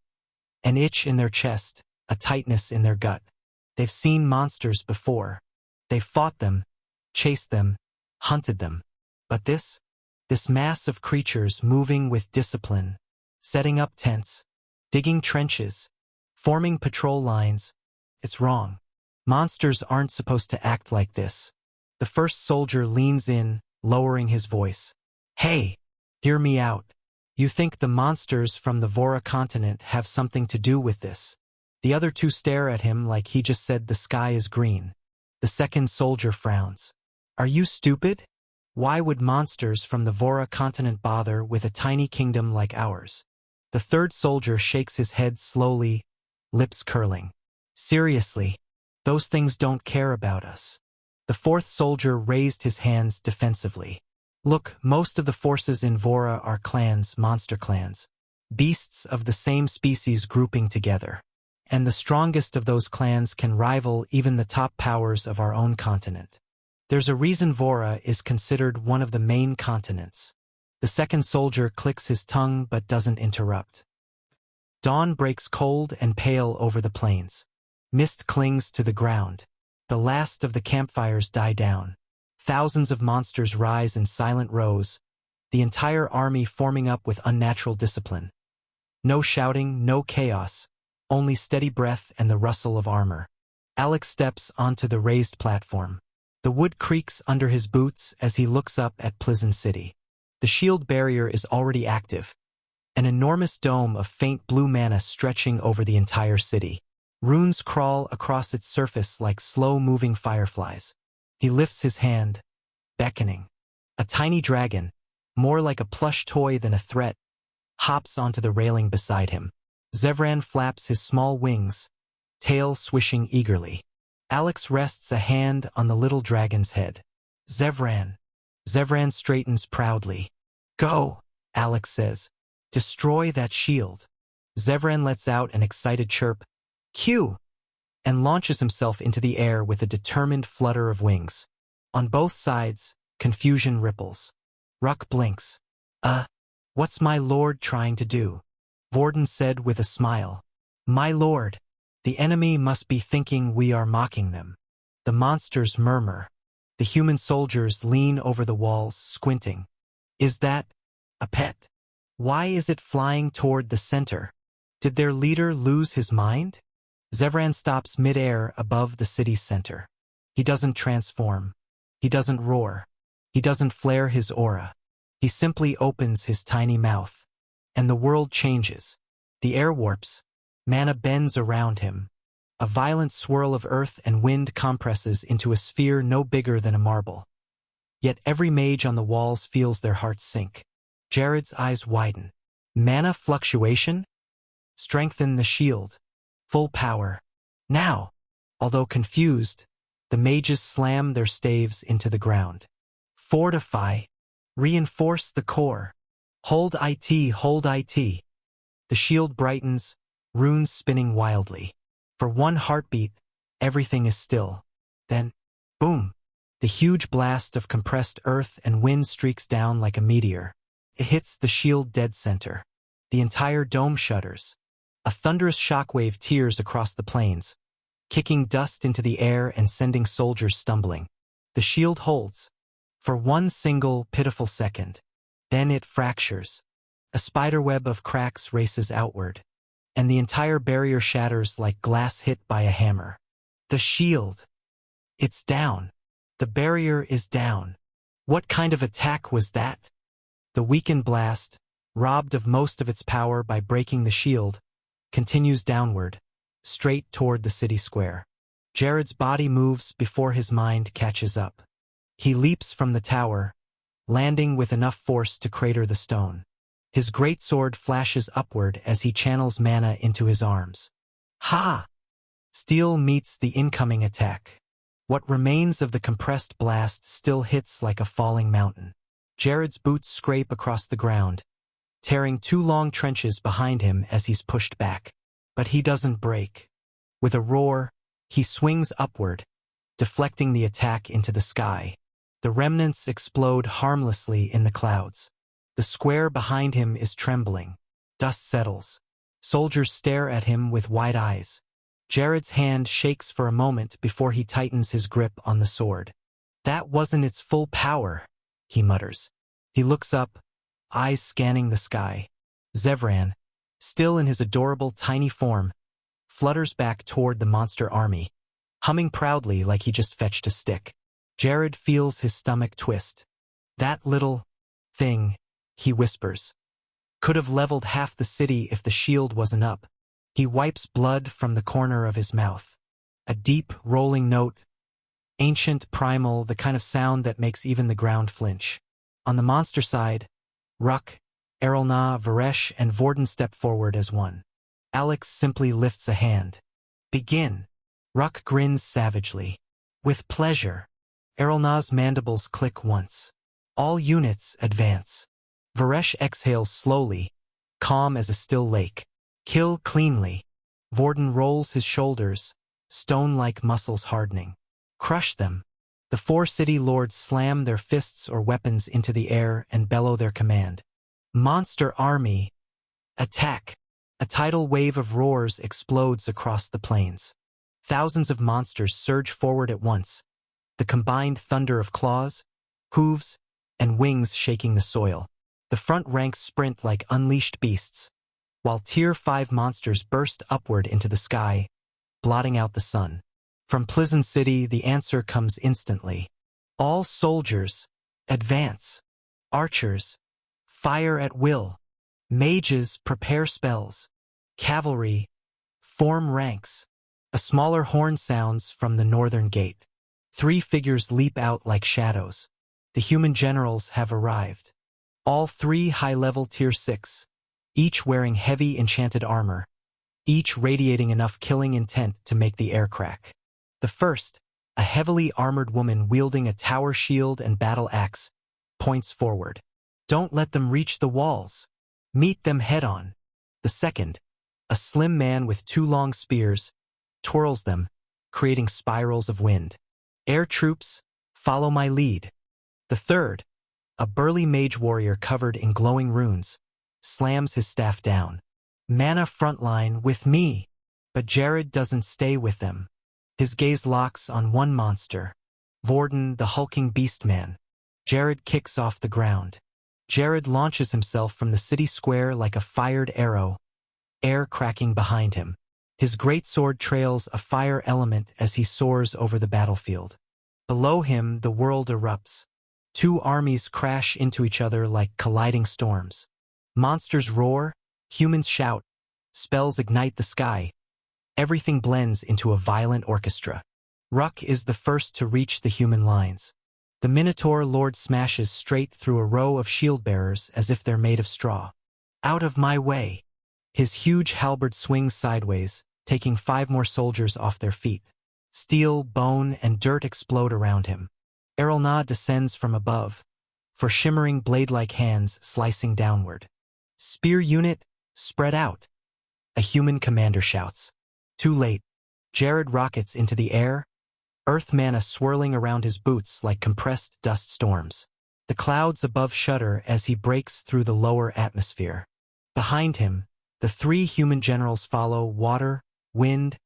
An itch in their chest, a tightness in their gut. They've seen monsters before. They've fought them, chased them, hunted them. But this mass of creatures moving with discipline, setting up tents, digging trenches, forming patrol lines, it's wrong. Monsters aren't supposed to act like this. The first soldier leans in, lowering his voice. Hey, hear me out. You think the monsters from the Vora continent have something to do with this? The other 2 stare at him like he just said the sky is green. The second soldier frowns. Are you stupid? Why would monsters from the Vora continent bother with a tiny kingdom like ours? The third soldier shakes his head slowly, lips curling. Seriously, those things don't care about us. The fourth soldier raised his hands defensively. Look, most of the forces in Vora are clans, monster clans. Beasts of the same species grouping together. And the strongest of those clans can rival even the top powers of our own continent. There's a reason Vora is considered one of the main continents. The second soldier clicks his tongue but doesn't interrupt. Dawn breaks cold and pale over the plains. Mist clings to the ground. The last of the campfires die down. Thousands of monsters rise in silent rows, the entire army forming up with unnatural discipline. No shouting, no chaos, only steady breath and the rustle of armor. Alex steps onto the raised platform. The wood creaks under his boots as he looks up at Pleasant City. The shield barrier is already active, an enormous dome of faint blue mana stretching over the entire city. Runes crawl across its surface like slow-moving fireflies. He lifts his hand, beckoning. A tiny dragon, more like a plush toy than a threat, hops onto the railing beside him. Zevran flaps his small wings, tail swishing eagerly. Alex rests a hand on the little dragon's head. Zevran. Zevran straightens proudly. Go, Alex says. Destroy that shield. Zevran lets out an excited chirp. Q! And launches himself into the air with a determined flutter of wings. On both sides, confusion ripples. Ruck blinks. What's my lord trying to do? Vorden said with a smile. My lord, the enemy must be thinking we are mocking them. The monsters murmur. The human soldiers lean over the walls, squinting. Is that a pet? Why is it flying toward the center? Did their leader lose his mind? Zevran stops mid-air above the city's center. He doesn't transform. He doesn't roar. He doesn't flare his aura. He simply opens his tiny mouth. And the world changes. The air warps. Mana bends around him. A violent swirl of earth and wind compresses into a sphere no bigger than a marble. Yet every mage on the walls feels their hearts sink. Jared's eyes widen. Mana fluctuation? Strengthen the shield. Full power. Now, although confused, the mages slam their staves into the ground. Fortify. Reinforce the core. Hold IT, hold IT. The shield brightens, runes spinning wildly. For one heartbeat, everything is still. Then, boom! The huge blast of compressed earth and wind streaks down like a meteor. It hits the shield dead center. The entire dome shudders. A thunderous shockwave tears across the plains, kicking dust into the air and sending soldiers stumbling. The shield holds, for one single, pitiful second. Then it fractures. A spiderweb of cracks races outward, and the entire barrier shatters like glass hit by a hammer. The shield. It's down. The barrier is down. What kind of attack was that? The weakened blast, robbed of most of its power by breaking the shield, continues downward, straight toward the city square. Jared's body moves before his mind catches up. He leaps from the tower, landing with enough force to crater the stone. His greatsword flashes upward as he channels mana into his arms. Ha! Steel meets the incoming attack. What remains of the compressed blast still hits like a falling mountain. Jared's boots scrape across the ground, tearing 2 long trenches behind him as he's pushed back. But he doesn't break. With a roar, he swings upward, deflecting the attack into the sky. The remnants explode harmlessly in the clouds. The square behind him is trembling. Dust settles. Soldiers stare at him with wide eyes. Jared's hand shakes for a moment before he tightens his grip on the sword. That wasn't its full power, he mutters. He looks up, eyes scanning the sky. Zevran, still in his adorable tiny form, flutters back toward the monster army, humming proudly like he just fetched a stick. Jared feels his stomach twist. That little thing, he whispers, could have leveled half the city if the shield wasn't up. He wipes blood from the corner of his mouth. A deep, rolling note, ancient, primal, the kind of sound that makes even the ground flinch. On the monster side, Ruck, Errolna, Varesh, and Vorden step forward as one. Alex simply lifts a hand. Begin. Ruck grins savagely. With pleasure. Errolna's mandibles click once. All units advance. Varesh exhales slowly, calm as a still lake. Kill cleanly. Vorden rolls his shoulders, stone-like muscles hardening. Crush them. The 4 city lords slam their fists or weapons into the air and bellow their command. Monster army. Attack. A tidal wave of roars explodes across the plains. Thousands of monsters surge forward at once, the combined thunder of claws, hooves, and wings shaking the soil. The front ranks sprint like unleashed beasts, while Tier 5 monsters burst upward into the sky, blotting out the sun. From Pleasant City, the answer comes instantly. All soldiers, advance. Archers, fire at will. Mages, prepare spells. Cavalry, form ranks. A smaller horn sounds from the northern gate. 3 figures leap out like shadows. The human generals have arrived. All 3 high-level Tier 6, each wearing heavy enchanted armor, each radiating enough killing intent to make the air crack. The first, a heavily armored woman wielding a tower shield and battle axe, points forward. Don't let them reach the walls. Meet them head-on. The second, a slim man with 2 long spears, twirls them, creating spirals of wind. Air troops, follow my lead. The third, a burly mage warrior covered in glowing runes, slams his staff down. Mana frontline with me. But Jared doesn't stay with them. His gaze locks on one monster, Vorden, the hulking beastman. Jared kicks off the ground. Jared launches himself from the city square like a fired arrow, air cracking behind him. His greatsword trails a fire element as he soars over the battlefield. Below him, the world erupts. Two armies crash into each other like colliding storms. Monsters roar, humans shout, spells ignite the sky. Everything blends into a violent orchestra. Ruck is the first to reach the human lines. The Minotaur Lord smashes straight through a row of shield-bearers as if they're made of straw. Out of my way! His huge halberd swings sideways, taking 5 more soldiers off their feet. Steel, bone, and dirt explode around him. Errolna descends from above, for shimmering blade-like hands slicing downward. Spear unit, spread out! A human commander shouts. Too late. Jared rockets into the air, earth mana swirling around his boots like compressed dust storms. The clouds above shudder as he breaks through the lower atmosphere. Behind him, the 3 human generals follow, water, wind,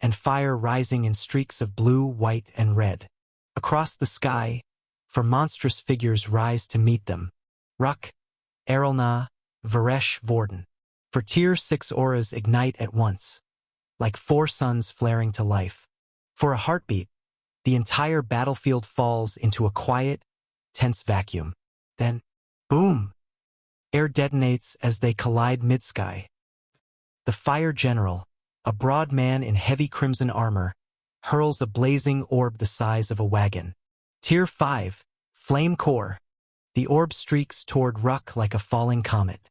and fire rising in streaks of blue, white, and red. Across the sky, 4 monstrous figures rise to meet them. Ruck, Errolna, Varesh, Vorden. For Tier 6 auras ignite at once, like 4 suns flaring to life. For a heartbeat, the entire battlefield falls into a quiet, tense vacuum. Then, boom! Air detonates as they collide mid-sky. The Fire General, a broad man in heavy crimson armor, hurls a blazing orb the size of a wagon. Tier 5, Flame Core. The orb streaks toward Ruck like a falling comet.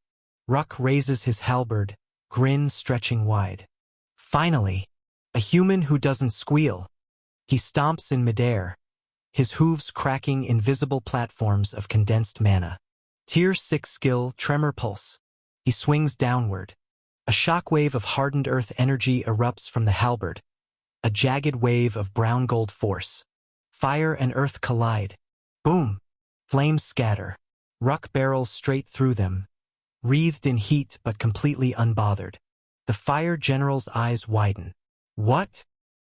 Ruck raises his halberd, grin stretching wide. Finally, a human who doesn't squeal. He stomps in midair, his hooves cracking invisible platforms of condensed mana. Tier 6 skill, Tremor Pulse. He swings downward. A shockwave of hardened earth energy erupts from the halberd, a jagged wave of brown-gold force. Fire and earth collide. Boom! Flames scatter. Ruck barrels straight through them, wreathed in heat but completely unbothered. The Fire General's eyes widen. What?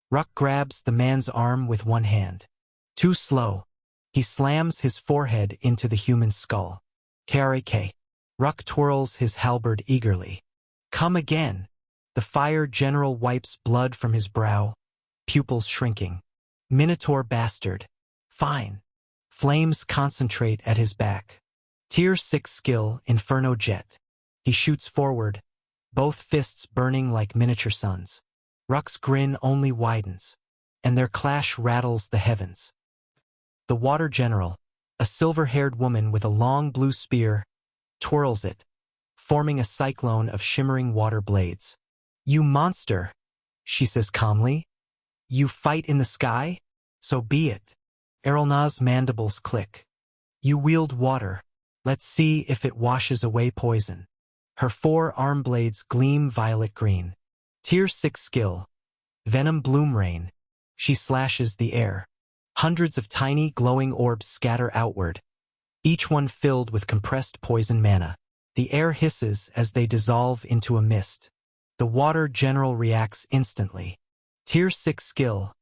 Ruck grabs the man's arm with one hand. Too slow. He slams his forehead into the human's skull. Karike. Ruck twirls his halberd eagerly. Come again. The Fire General wipes blood from his brow, pupils shrinking. Minotaur bastard. Fine. Flames concentrate at his back. Tier 6 skill, Inferno Jet. He shoots forward, both fists burning like miniature suns. Ruck's grin only widens, and their clash rattles the heavens. The Water General, a silver-haired woman with a long blue spear, twirls it, forming a cyclone of shimmering water blades. You monster, she says calmly. You fight in the sky? So be it. Errolna's mandibles click. You wield water. Let's see if it washes away poison. Her 4 arm blades gleam violet green. Tier 6 skill, Venom Bloom Rain. She slashes the air. Hundreds of tiny glowing orbs scatter outward, each one filled with compressed poison mana. The air hisses as they dissolve into a mist. The Water General reacts instantly. Tier 6 skill,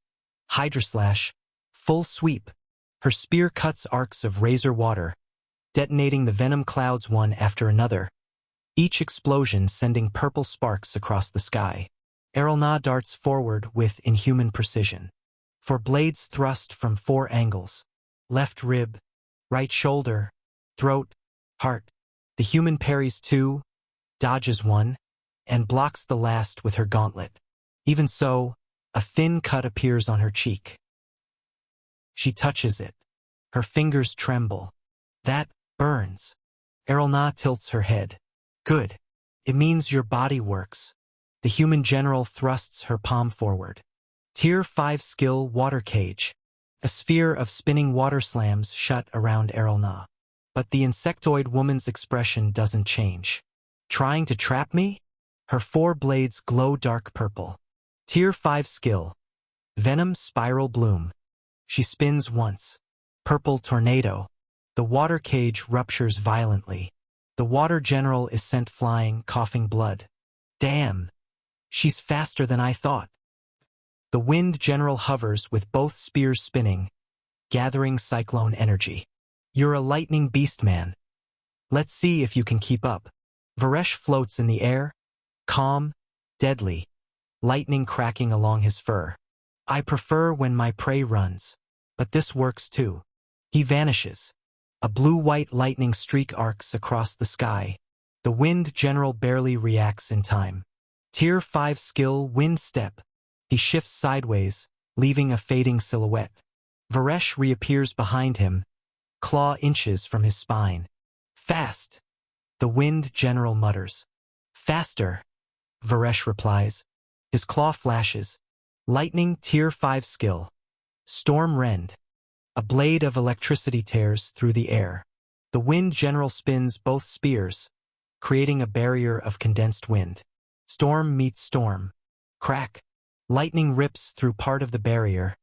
Hydra Slash. Full sweep. Her spear cuts arcs of razor water, detonating the venom clouds one after another, each explosion sending purple sparks across the sky. Errolna darts forward with inhuman precision. 4 blades thrust from 4 angles. Left rib, right shoulder, throat, heart. The human parries 2, dodges 1, and blocks the last with her gauntlet. Even so, a thin cut appears on her cheek. She touches it. Her fingers tremble. That burns. Errolna tilts her head. Good. It means your body works. The human general thrusts her palm forward. Tier 5 skill, Water Cage. A sphere of spinning water slams shut around Errolna. But the insectoid woman's expression doesn't change. Trying to trap me? Her 4 blades glow dark purple. Tier 5 skill, Venom Spiral Bloom. She spins once. Purple tornado. The water cage ruptures violently. The Water General is sent flying, coughing blood. Damn! She's faster than I thought. The Wind General hovers with both spears spinning, gathering cyclone energy. You're a lightning beast, man. Let's see if you can keep up. Varesh floats in the air, calm, deadly, lightning cracking along his fur. I prefer when my prey runs. But this works too. He vanishes. A blue-white lightning streak arcs across the sky. The Wind General barely reacts in time. Tier 5 skill Wind Step. He shifts sideways, leaving a fading silhouette. Varesh reappears behind him, claw inches from his spine. Fast! The Wind General mutters. Faster! Varesh replies. His claw flashes. Lightning Tier 5 skill. Storm Rend. A blade of electricity tears through the air. The Wind General spins both spears, creating a barrier of condensed wind. Storm meets storm. Crack! Lightning rips through part of the barrier,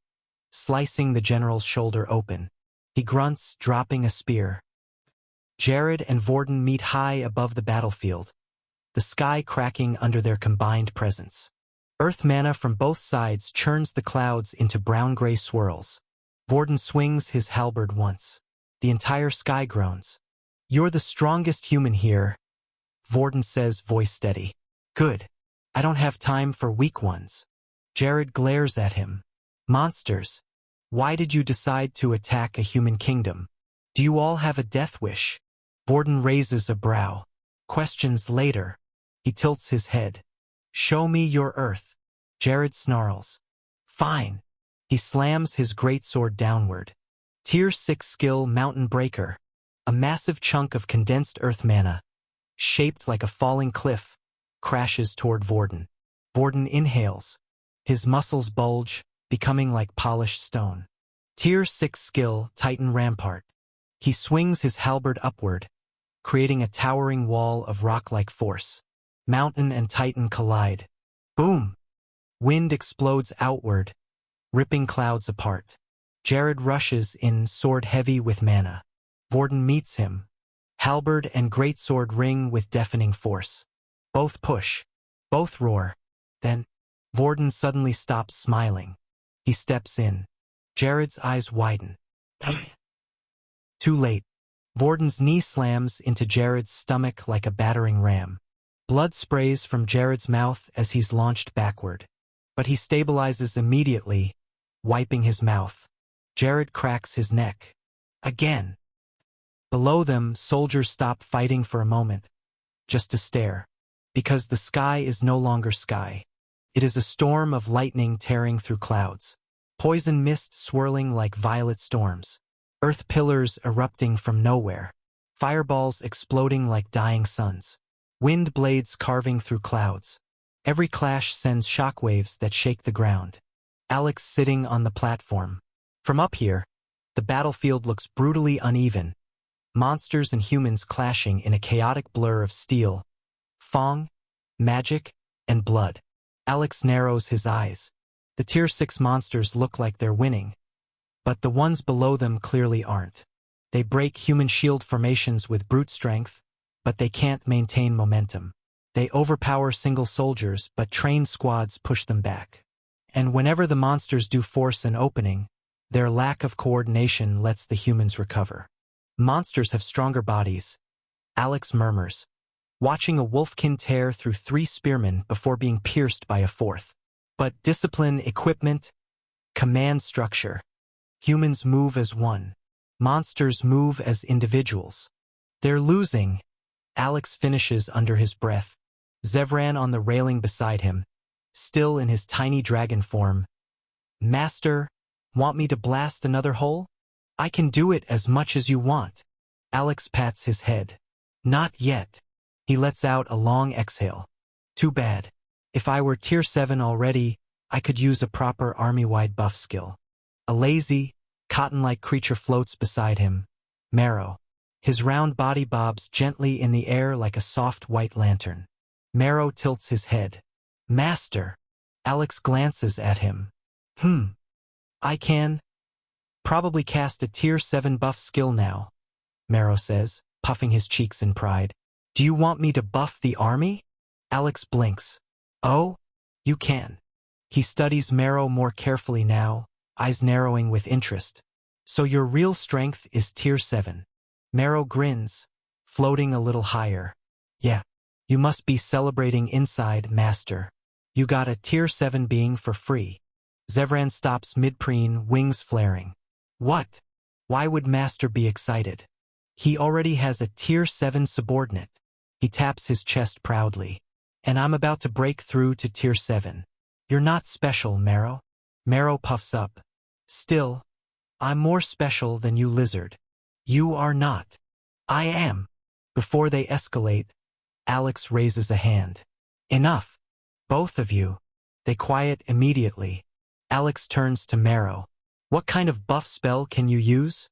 slicing the general's shoulder open. He grunts, dropping a spear. Jared and Vorden meet high above the battlefield, the sky cracking under their combined presence. Earth mana from both sides churns the clouds into brown-gray swirls. Vorden swings his halberd once. The entire sky groans. You're the strongest human here, Vorden says, voice steady. Good. I don't have time for weak ones. Jared glares at him. Monsters. Why did you decide to attack a human kingdom? Do you all have a death wish? Vorden raises a brow. Questions later. He tilts his head. Show me your earth. Jared snarls. Fine. He slams his greatsword downward. Tier 6 skill Mountain Breaker. A massive chunk of condensed earth mana, shaped like a falling cliff, crashes toward Vorden. Vorden inhales. His muscles bulge, becoming like polished stone. Tier 6 skill Titan Rampart. He swings his halberd upward, creating a towering wall of rock-like force. Mountain and Titan collide. Boom! Wind explodes outward, ripping clouds apart. Jared rushes in, sword heavy with mana. Vorden meets him. Halberd and greatsword ring with deafening force. Both push. Both roar. Then, Vorden suddenly stops smiling. He steps in. Jared's eyes widen. Too late. Vorden's knee slams into Jared's stomach like a battering ram. Blood sprays from Jared's mouth as he's launched backward. But he stabilizes immediately, wiping his mouth. Jared cracks his neck. Again. Below them, soldiers stop fighting for a moment, just to stare. Because the sky is no longer sky. It is a storm of lightning tearing through clouds. Poison mist swirling like violet storms. Earth pillars erupting from nowhere. Fireballs exploding like dying suns. Wind blades carving through clouds. Every clash sends shockwaves that shake the ground. Alex sitting on the platform. From up here, the battlefield looks brutally uneven. Monsters and humans clashing in a chaotic blur of steel, fong, magic, and blood. Alex narrows his eyes. The Tier 6 monsters look like they're winning, but the ones below them clearly aren't. They break human shield formations with brute strength, but they can't maintain momentum. They overpower single soldiers, but trained squads push them back. And whenever the monsters do force an opening, their lack of coordination lets the humans recover. Monsters have stronger bodies, Alex murmurs, watching a wolfkin tear through 3 spearmen before being pierced by a 4th. But discipline, equipment, command structure. Humans move as one. Monsters move as individuals. They're losing, Alex finishes under his breath. Zevran on the railing beside him, still in his tiny dragon form. Master, want me to blast another hole? I can do it as much as you want. Alex pats his head. Not yet. He lets out a long exhale. Too bad. If I were Tier 7 already, I could use a proper army-wide buff skill. A lazy, cotton-like creature floats beside him. Marrow. His round body bobs gently in the air like a soft white lantern. Marrow tilts his head. Master. Alex glances at him. I can probably cast a Tier 7 buff skill now, Marrow says, puffing his cheeks in pride. Do you want me to buff the army? Alex blinks. Oh, you can. He studies Marrow more carefully now, eyes narrowing with interest. So your real strength is Tier 7. Marrow grins, floating a little higher. Yeah, you must be celebrating inside, Master. You got a Tier 7 being for free. Zevran stops mid-preen, wings flaring. What? Why would Master be excited? He already has a Tier 7 subordinate. He taps his chest proudly. And I'm about to break through to Tier 7. You're not special, Marrow. Marrow puffs up. Still, I'm more special than you, Lizard. You are not. I am. Before they escalate, Alex raises a hand. Enough. Both of you. They quiet immediately. Alex turns to Marrow. What kind of buff spell can you use?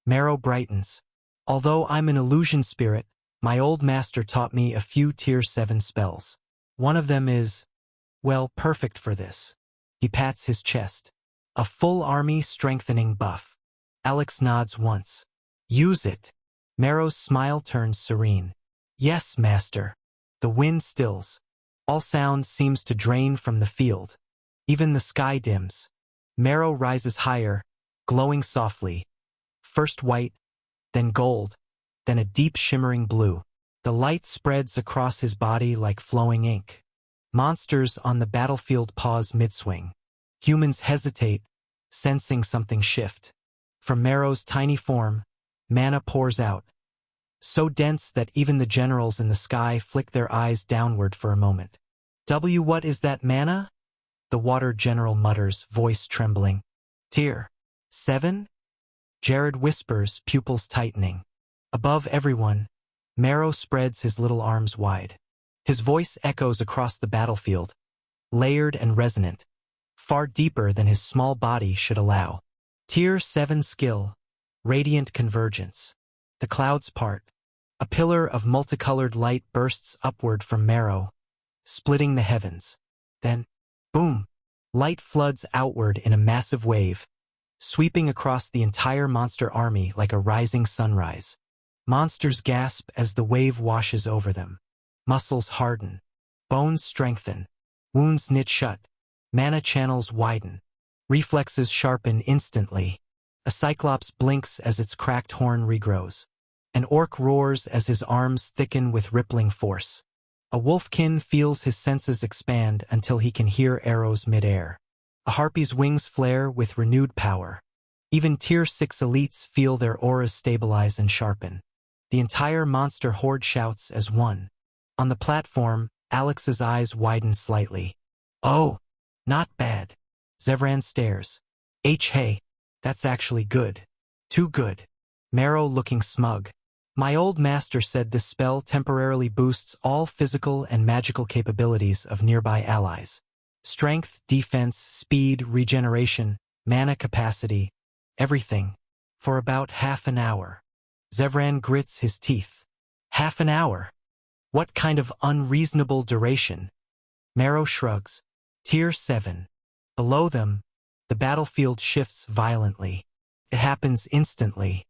Marrow brightens. Although I'm an illusion spirit, my old master taught me a few Tier 7 spells. One of them is, well, perfect for this. He pats his chest. A full army strengthening buff. Alex nods once. Use it. Marrow's smile turns serene. Yes, master. The wind stills. All sound seems to drain from the field. Even the sky dims. Marrow rises higher, glowing softly. First white, then gold, then a deep shimmering blue. The light spreads across his body like flowing ink. Monsters on the battlefield pause mid-swing. Humans hesitate, sensing something shift. From Marrow's tiny form, mana pours out. So dense that even the generals in the sky flick their eyes downward for a moment. What is that mana? The water general mutters, voice trembling. Tier 7? Jared whispers, pupils tightening. Above everyone, Marrow spreads his little arms wide. His voice echoes across the battlefield, layered and resonant, far deeper than his small body should allow. Tier 7 skill, radiant convergence. The clouds part. A pillar of multicolored light bursts upward from Marrow, splitting the heavens. Then, boom! Light floods outward in a massive wave, sweeping across the entire monster army like a rising sunrise. Monsters gasp as the wave washes over them. Muscles harden. Bones strengthen. Wounds knit shut. Mana channels widen. Reflexes sharpen instantly. A cyclops blinks as its cracked horn regrows. An orc roars as his arms thicken with rippling force. A wolfkin feels his senses expand until he can hear arrows mid-air. A harpy's wings flare with renewed power. Even Tier 6 elites feel their auras stabilize and sharpen. The entire monster horde shouts as one. On the platform, Alex's eyes widen slightly. Oh, not bad. Zevran stares. Hey, that's actually good. Too good. Marrow looking smug. My old master said this spell temporarily boosts all physical and magical capabilities of nearby allies. Strength, defense, speed, regeneration, mana capacity, everything. For about half an hour. Zevran grits his teeth. Half an hour? What kind of unreasonable duration? Marrow shrugs. Tier 7. Below them, the battlefield shifts violently. It happens instantly.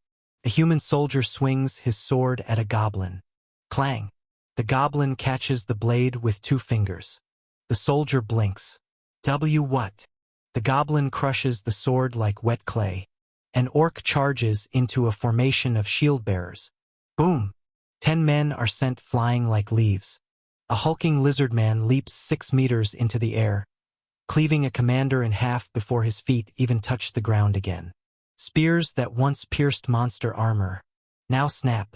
A human soldier swings his sword at a goblin. Clang. The goblin catches the blade with 2 fingers. The soldier blinks. What? The goblin crushes the sword like wet clay. An orc charges into a formation of shield-bearers. Boom! 10 men are sent flying like leaves. A hulking lizard man leaps 6 meters into the air, cleaving a commander in half before his feet even touch the ground again. Spears that once pierced monster armor, now snap.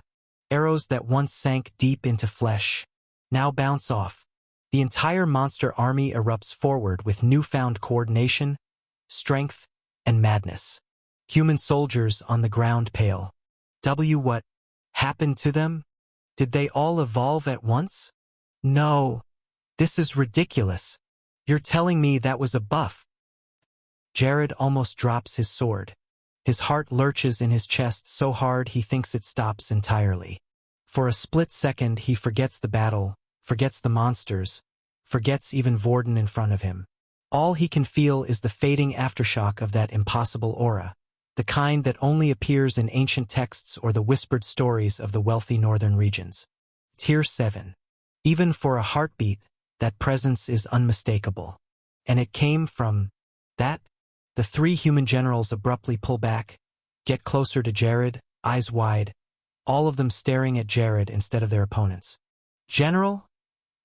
Arrows that once sank deep into flesh, now bounce off. The entire monster army erupts forward with newfound coordination, strength, and madness. Human soldiers on the ground pale. What happened to them? Did they all evolve at once? No. This is ridiculous. You're telling me that was a buff? Jared almost drops his sword. His heart lurches in his chest so hard he thinks it stops entirely. For a split second he forgets the battle, forgets the monsters, forgets even Vorden in front of him. All he can feel is the fading aftershock of that impossible aura, the kind that only appears in ancient texts or the whispered stories of the wealthy northern regions. Tier 7. Even for a heartbeat, that presence is unmistakable. And it came from that? The 3 human generals abruptly pull back, get closer to Jared, eyes wide, all of them staring at Jared instead of their opponents. General?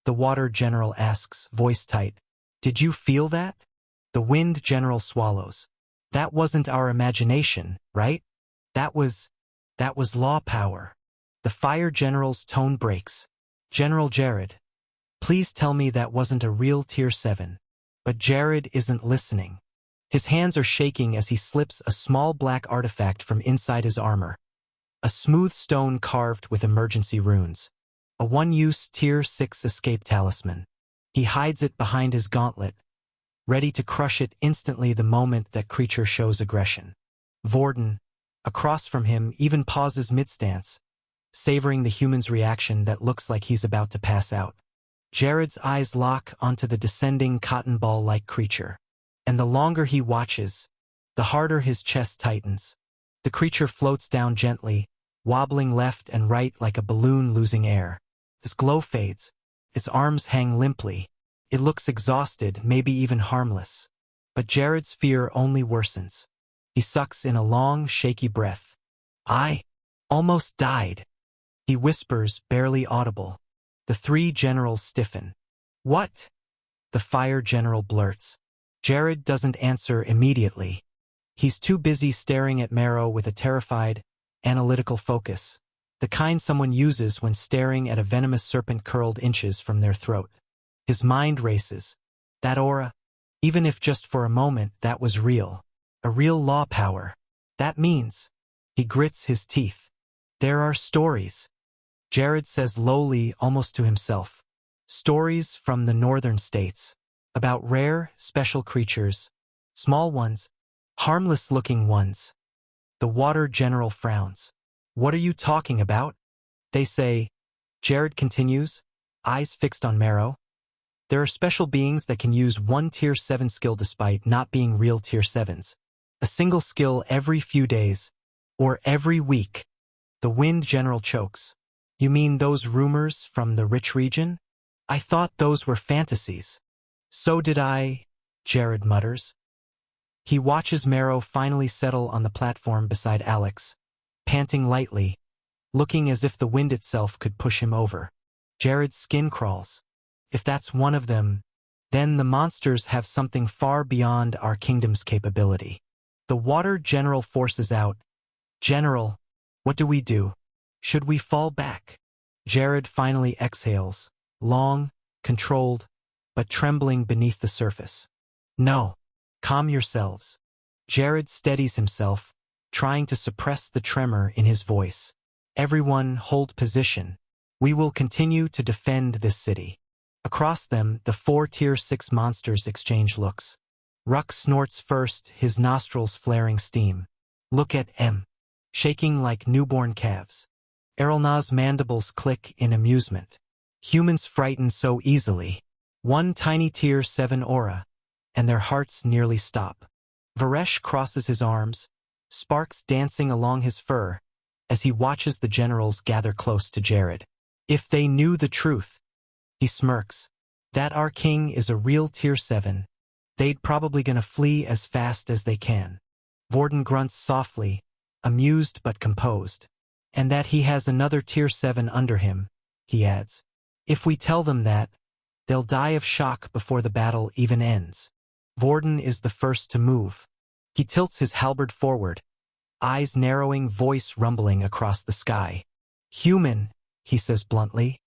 The water general asks, voice tight. Did you feel that? The wind general swallows. That wasn't our imagination, right? That was law power. The fire general's tone breaks. General Jared, please tell me that wasn't a real Tier 7. But Jared isn't listening. His hands are shaking as he slips a small black artifact from inside his armor. A smooth stone carved with emergency runes. A one-use Tier 6 escape talisman. He hides it behind his gauntlet, ready to crush it instantly the moment that creature shows aggression. Vorden, across from him, even pauses mid-stance, savoring the human's reaction that looks like he's about to pass out. Jared's eyes lock onto the descending cotton ball-like creature. And the longer he watches, the harder his chest tightens. The creature floats down gently, wobbling left and right like a balloon losing air. Its glow fades. Its arms hang limply. It looks exhausted, maybe even harmless. But Jared's fear only worsens. He sucks in a long, shaky breath. I almost died. He whispers, barely audible. The three generals stiffen. What? The fire general blurts. Jared doesn't answer immediately. He's too busy staring at Marrow with a terrified, analytical focus, the kind someone uses when staring at a venomous serpent curled inches from their throat. His mind races. That aura, even if just for a moment, that was real. A real law power. That means, he grits his teeth. There are stories. Jared says lowly, almost to himself. Stories from the northern states. About rare, special creatures. Small ones. Harmless-looking ones. The water general frowns. What are you talking about? They say. Jared continues, eyes fixed on Marrow. There are special beings that can use one Tier 7 skill despite not being real Tier 7s. A single skill every few days. Or every week. The wind general chokes. You mean those rumors from the rich region? I thought those were fantasies. So did I, Jared mutters. He watches Marrow finally settle on the platform beside Alex, panting lightly, looking as if the wind itself could push him over. Jared's skin crawls. If that's one of them, then the monsters have something far beyond our kingdom's capability. The water general forces out. General, what do we do? Should we fall back? Jared finally exhales, long, controlled, but trembling beneath the surface. No. Calm yourselves. Jared steadies himself, trying to suppress the tremor in his voice. Everyone hold position. We will continue to defend this city. Across them, the 4 Tier 6 monsters exchange looks. Ruck snorts first, his nostrils flaring steam. Look at M. Shaking like newborn calves. Erelna's mandibles click in amusement. Humans frighten so easily. One tiny Tier 7 aura, and their hearts nearly stop. Varesh crosses his arms, sparks dancing along his fur, as he watches the generals gather close to Jared. If they knew the truth, he smirks, that our king is a real Tier 7, they'd probably gonna flee as fast as they can. Vorden grunts softly, amused but composed. And that he has another Tier 7 under him, he adds. If we tell them that, they'll die of shock before the battle even ends. Vorden is the first to move. He tilts his halberd forward, eyes narrowing, voice rumbling across the sky. Human, he says bluntly.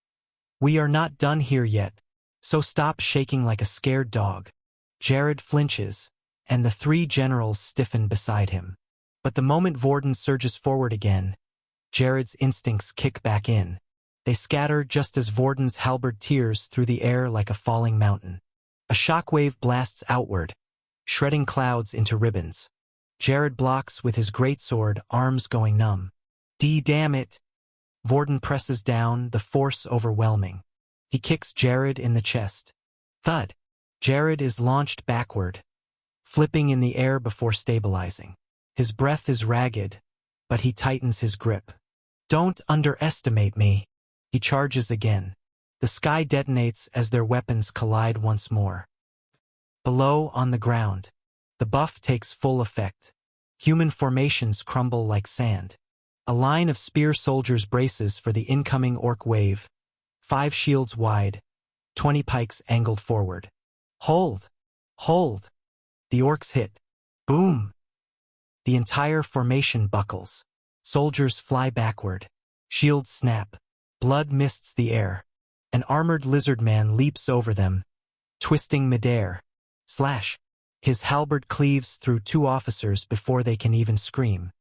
We are not done here yet, so stop shaking like a scared dog. Jared flinches, and the 3 generals stiffen beside him. But the moment Vorden surges forward again, Jared's instincts kick back in. They scatter just as Vorden's halberd tears through the air like a falling mountain. A shockwave blasts outward, shredding clouds into ribbons. Jared blocks with his greatsword, arms going numb. Damn it! Vorden presses down, the force overwhelming. He kicks Jared in the chest. Thud! Jared is launched backward, flipping in the air before stabilizing. His breath is ragged, but he tightens his grip. Don't underestimate me. He charges again. The sky detonates as their weapons collide once more. Below, on the ground, the buff takes full effect. Human formations crumble like sand. A line of spear soldiers braces for the incoming orc wave, 5 shields wide, 20 pikes angled forward. Hold! Hold! The orcs hit. Boom! The entire formation buckles. Soldiers fly backward. Shields snap. Blood mists the air. An armored lizard man leaps over them, twisting midair. Slash. His halberd cleaves through two officers before they can even scream.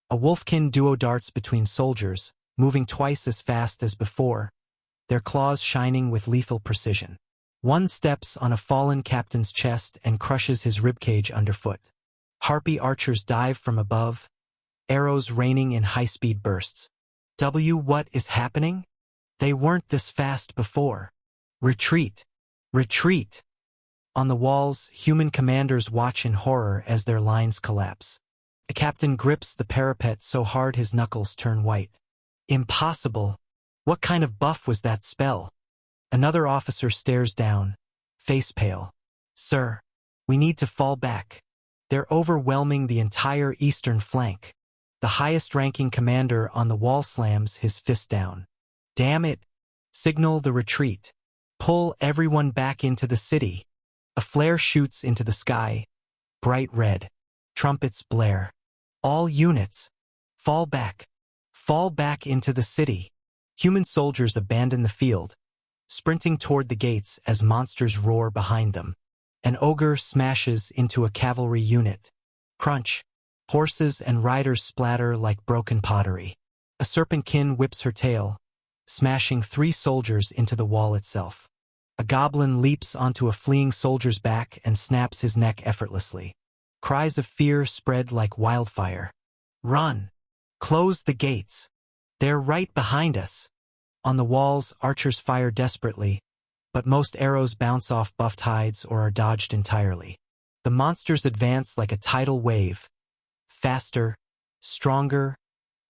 A wolfkin duo darts between soldiers, moving twice as fast as before, their claws shining with lethal precision. One steps on a fallen captain's chest and crushes his ribcage underfoot. Harpy archers dive from above, arrows raining in high-speed bursts. What is happening? They weren't this fast before. Retreat! Retreat! On the walls, human commanders watch in horror as their lines collapse. A captain grips the parapet so hard his knuckles turn white. Impossible! What kind of buff was that spell? Another officer stares down, face pale. Sir, we need to fall back. They're overwhelming the entire eastern flank. The highest-ranking commander on the wall slams his fist down. Damn it! Signal the retreat. Pull everyone back into the city. A flare shoots into the sky, bright red. Trumpets blare. All units, fall back. Fall back into the city. Human soldiers abandon the field, sprinting toward the gates as monsters roar behind them. An ogre smashes into a cavalry unit. Crunch. Horses and riders splatter like broken pottery. A serpentkin whips her tail, smashing 3 soldiers into the wall itself. A goblin leaps onto a fleeing soldier's back and snaps his neck effortlessly. Cries of fear spread like wildfire. Run! Close the gates! They're right behind us! On the walls, archers fire desperately, but most arrows bounce off buffed hides or are dodged entirely. The monsters advance like a tidal wave. Faster, stronger,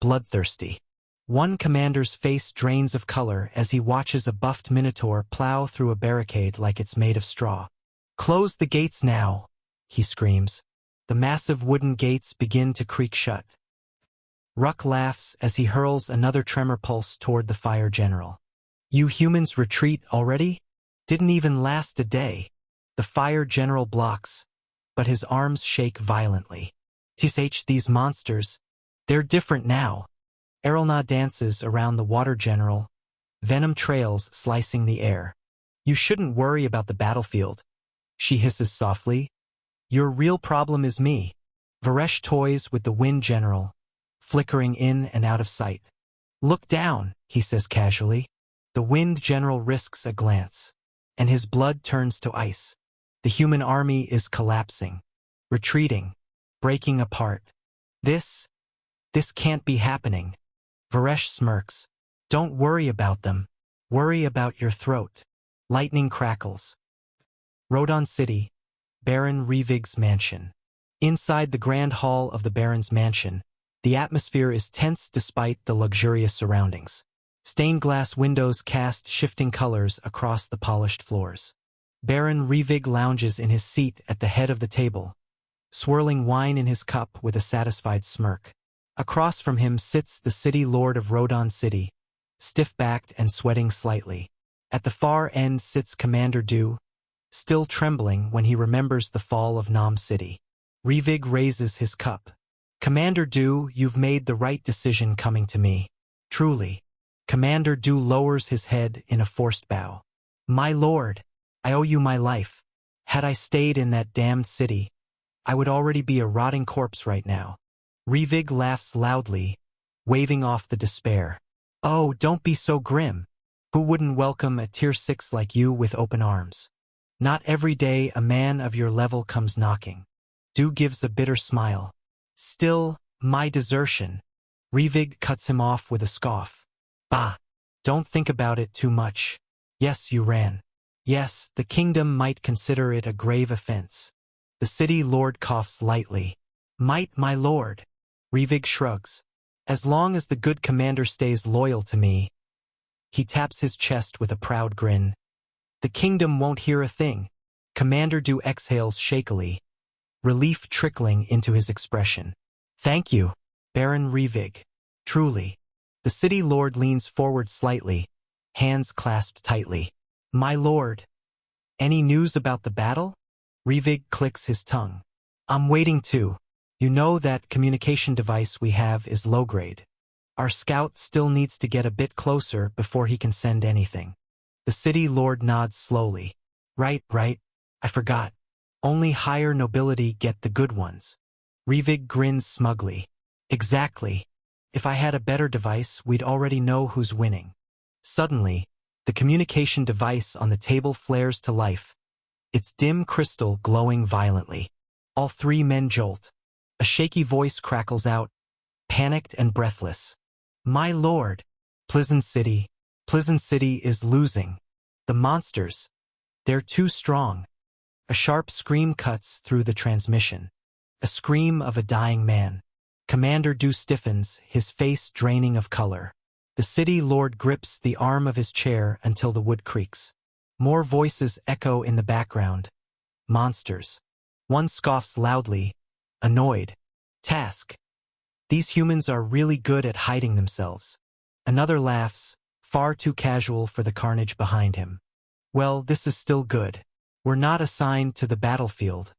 bloodthirsty. One commander's face drains of color as he watches a buffed minotaur plow through a barricade like it's made of straw. Close the gates now, he screams. The massive wooden gates begin to creak shut. Ruck laughs as he hurls another tremor pulse toward the fire general. You humans retreat already? Didn't even last a day. The fire general blocks, but his arms shake violently. These monsters, they're different now. Erelna dances around the water general, venom trails slicing the air. You shouldn't worry about the battlefield, she hisses softly. Your real problem is me. Varesh toys with the wind general, flickering in and out of sight. Look down, he says casually. The wind general risks a glance, and his blood turns to ice. The human army is collapsing, retreating, breaking apart. This can't be happening. Varesh smirks. Don't worry about them. Worry about your throat. Lightning crackles. Rodon City, Baron Revig's mansion. Inside the grand hall of the Baron's mansion, the atmosphere is tense despite the luxurious surroundings. Stained glass windows cast shifting colors across the polished floors. Baron Revig lounges in his seat at the head of the table, swirling wine in his cup with a satisfied smirk. Across from him sits the city lord of Rodon City, stiff-backed and sweating slightly. At the far end sits Commander Du, still trembling when he remembers the fall of Nam City. Revig raises his cup. Commander Du, you've made the right decision coming to me. Truly. Commander Du lowers his head in a forced bow. My lord, I owe you my life. Had I stayed in that damned city, I would already be a rotting corpse right now. Revig laughs loudly, waving off the despair. Oh, don't be so grim. Who wouldn't welcome a tier 6 like you with open arms? Not every day a man of your level comes knocking. Du gives a bitter smile. Still, my desertion. Revig cuts him off with a scoff. Bah! Don't think about it too much. Yes, you ran. Yes, the kingdom might consider it a grave offense. The city lord coughs lightly. Might, my lord. Revig shrugs. As long as the good commander stays loyal to me. He taps his chest with a proud grin. The kingdom won't hear a thing. Commander Du exhales shakily, relief trickling into his expression. Thank you, Baron Revig. Truly. The city lord leans forward slightly, hands clasped tightly. My lord. Any news about the battle? Revig clicks his tongue. I'm waiting too. You know that communication device we have is low grade. Our scout still needs to get a bit closer before he can send anything. The city lord nods slowly. Right. I forgot. Only higher nobility get the good ones. Revig grins smugly. Exactly. If I had a better device, we'd already know who's winning. Suddenly, the communication device on the table flares to life, its dim crystal glowing violently. All three men jolt. A shaky voice crackles out, panicked and breathless. My lord! Pleasant City is losing. The monsters. They're too strong. A sharp scream cuts through the transmission. A scream of a dying man. Commander Du stiffens, his face draining of color. The city lord grips the arm of his chair until the wood creaks. More voices echo in the background. Monsters. One scoffs loudly, annoyed. Task. These humans are really good at hiding themselves. Another laughs, far too casual for the carnage behind him. Well, this is still good. We're not assigned to the battlefield.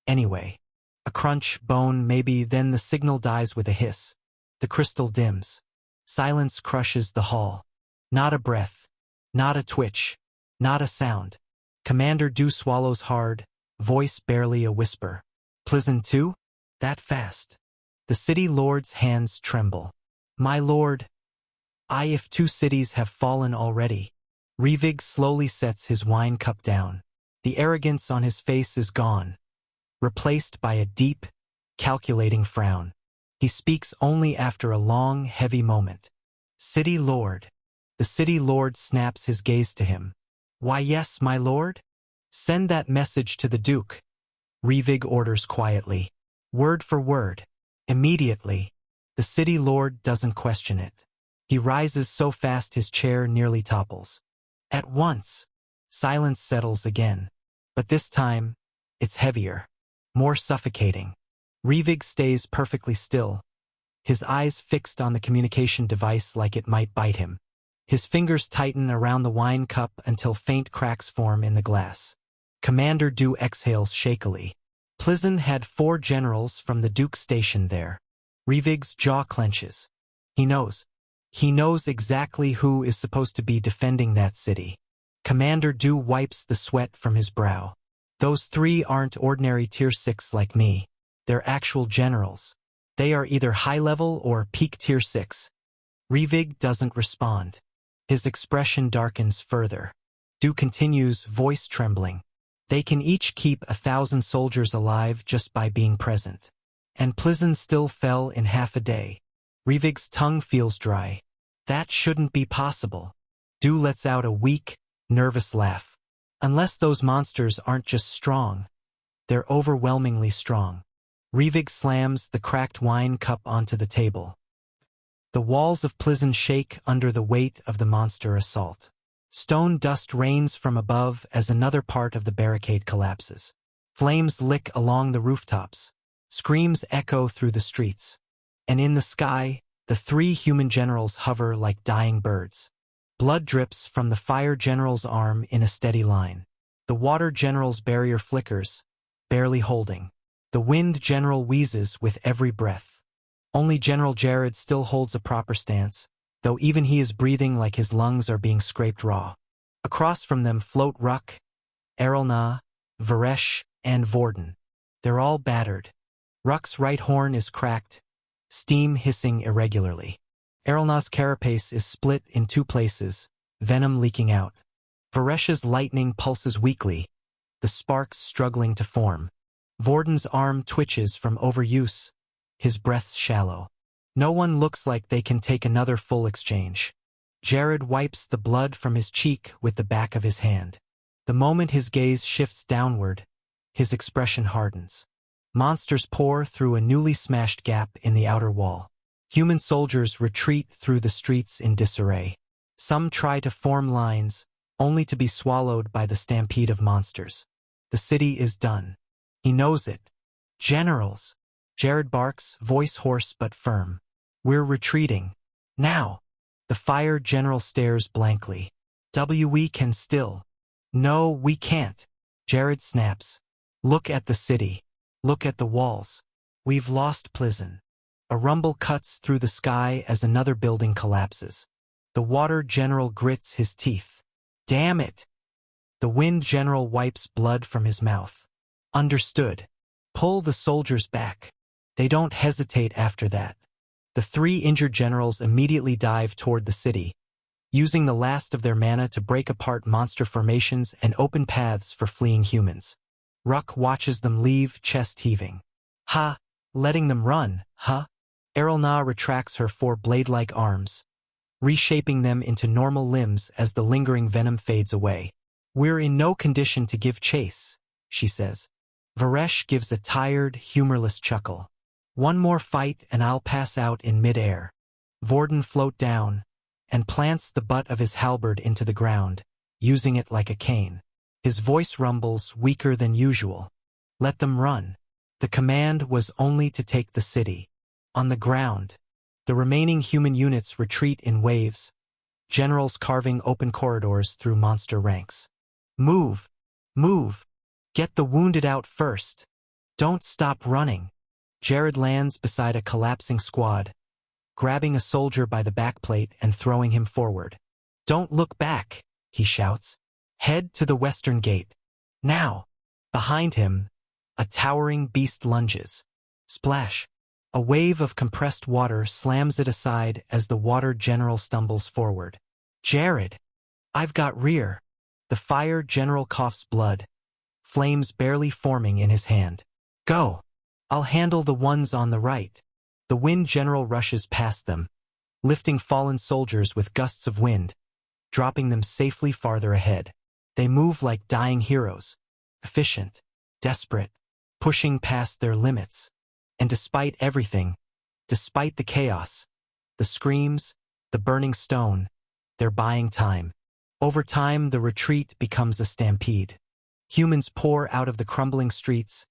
Anyway. A crunch, bone, maybe, then the signal dies with a hiss. The crystal dims. Silence crushes the hall. Not a breath. Not a twitch. Not a sound. Commander Du swallows hard, voice barely a whisper. Pleasant too? That fast. The city lord's hands tremble. My lord. If 2 cities have fallen already. Revig slowly sets his wine cup down. The arrogance on his face is gone, replaced by a deep, calculating frown. He speaks only after a long, heavy moment. City lord. The city lord snaps his gaze to him. Why yes, my lord? Send that message to the Duke. Revig orders quietly. Word for word. Immediately. The city lord doesn't question it. He rises so fast his chair nearly topples. At once. Silence settles again. But this time, it's heavier. More suffocating. Revig stays perfectly still, his eyes fixed on the communication device like it might bite him. His fingers tighten around the wine cup until faint cracks form in the glass. Commander Du exhales shakily. Plizen had 4 generals from the Duke stationed there. Revig's jaw clenches. He knows. He knows exactly who is supposed to be defending that city. Commander Du wipes the sweat from his brow. Those 3 aren't ordinary tier 6 like me. They're actual generals. They are either high-level or peak tier 6. Revig doesn't respond. His expression darkens further. Du continues, voice trembling. They can each keep 1,000 soldiers alive just by being present. And Plizen still fell in half a day. Revig's tongue feels dry. That shouldn't be possible. Du lets out a weak, nervous laugh. Unless those monsters aren't just strong. They're overwhelmingly strong. Revig slams the cracked wine cup onto the table. The walls of Plizen shake under the weight of the monster assault. Stone dust rains from above as another part of the barricade collapses. Flames lick along the rooftops. Screams echo through the streets. And in the sky, the 3 human generals hover like dying birds. Blood drips from the fire general's arm in a steady line. The water general's barrier flickers, barely holding. The wind general wheezes with every breath. Only General Jared still holds a proper stance, though even he is breathing like his lungs are being scraped raw. Across from them float Ruck, Erelna, Varesh, and Vorden. They're all battered. Ruck's right horn is cracked, steam hissing irregularly. Erelna's carapace is split in 2 places, venom leaking out. Varesh's lightning pulses weakly, the sparks struggling to form. Vorden's arm twitches from overuse, his breath shallow. No one looks like they can take another full exchange. Jared wipes the blood from his cheek with the back of his hand. The moment his gaze shifts downward, his expression hardens. Monsters pour through a newly smashed gap in the outer wall. Human soldiers retreat through the streets in disarray. Some try to form lines, only to be swallowed by the stampede of monsters. The city is done. He knows it. Generals. Jared barks, voice hoarse but firm. We're retreating. Now. The fire general stares blankly. We can still. No, we can't. Jared snaps. Look at the city. Look at the walls. We've lost Plizen. A rumble cuts through the sky as another building collapses. The water general grits his teeth. Damn it! The wind general wipes blood from his mouth. Understood. Pull the soldiers back. They don't hesitate after that. The 3 injured generals immediately dive toward the city, using the last of their mana to break apart monster formations and open paths for fleeing humans. Ruck watches them leave, chest heaving. Ha! Letting them run, huh? Errolna retracts her 4 blade-like arms, reshaping them into normal limbs as the lingering venom fades away. We're in no condition to give chase, she says. Varesh gives a tired, humorless chuckle. One more fight and I'll pass out in mid-air. Vorden float down and plants the butt of his halberd into the ground, using it like a cane. His voice rumbles, weaker than usual. Let them run. The command was only to take the city. On the ground, the remaining human units retreat in waves, generals carving open corridors through monster ranks. Move! Move! Get the wounded out first. Don't stop running. Jared lands beside a collapsing squad, grabbing a soldier by the backplate and throwing him forward. Don't look back, he shouts. Head to the western gate. Now! Behind him, a towering beast lunges. Splash! A wave of compressed water slams it aside as the water general stumbles forward. Jared! I've got rear. The fire general coughs blood, flames barely forming in his hand. Go! I'll handle the ones on the right. The wind general rushes past them, lifting fallen soldiers with gusts of wind, dropping them safely farther ahead. They move like dying heroes, efficient, desperate, pushing past their limits. And despite everything, despite the chaos, the screams, the burning stone, they're buying time. Over time, the retreat becomes a stampede. Humans pour out of the crumbling streets,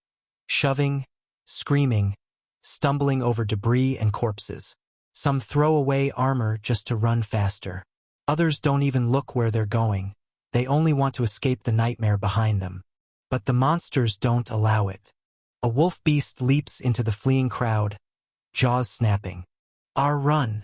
shoving, screaming, stumbling over debris and corpses. Some throw away armor just to run faster. Others don't even look where they're going. They only want to escape the nightmare behind them. But the monsters don't allow it. A wolf beast leaps into the fleeing crowd, jaws snapping. Our run!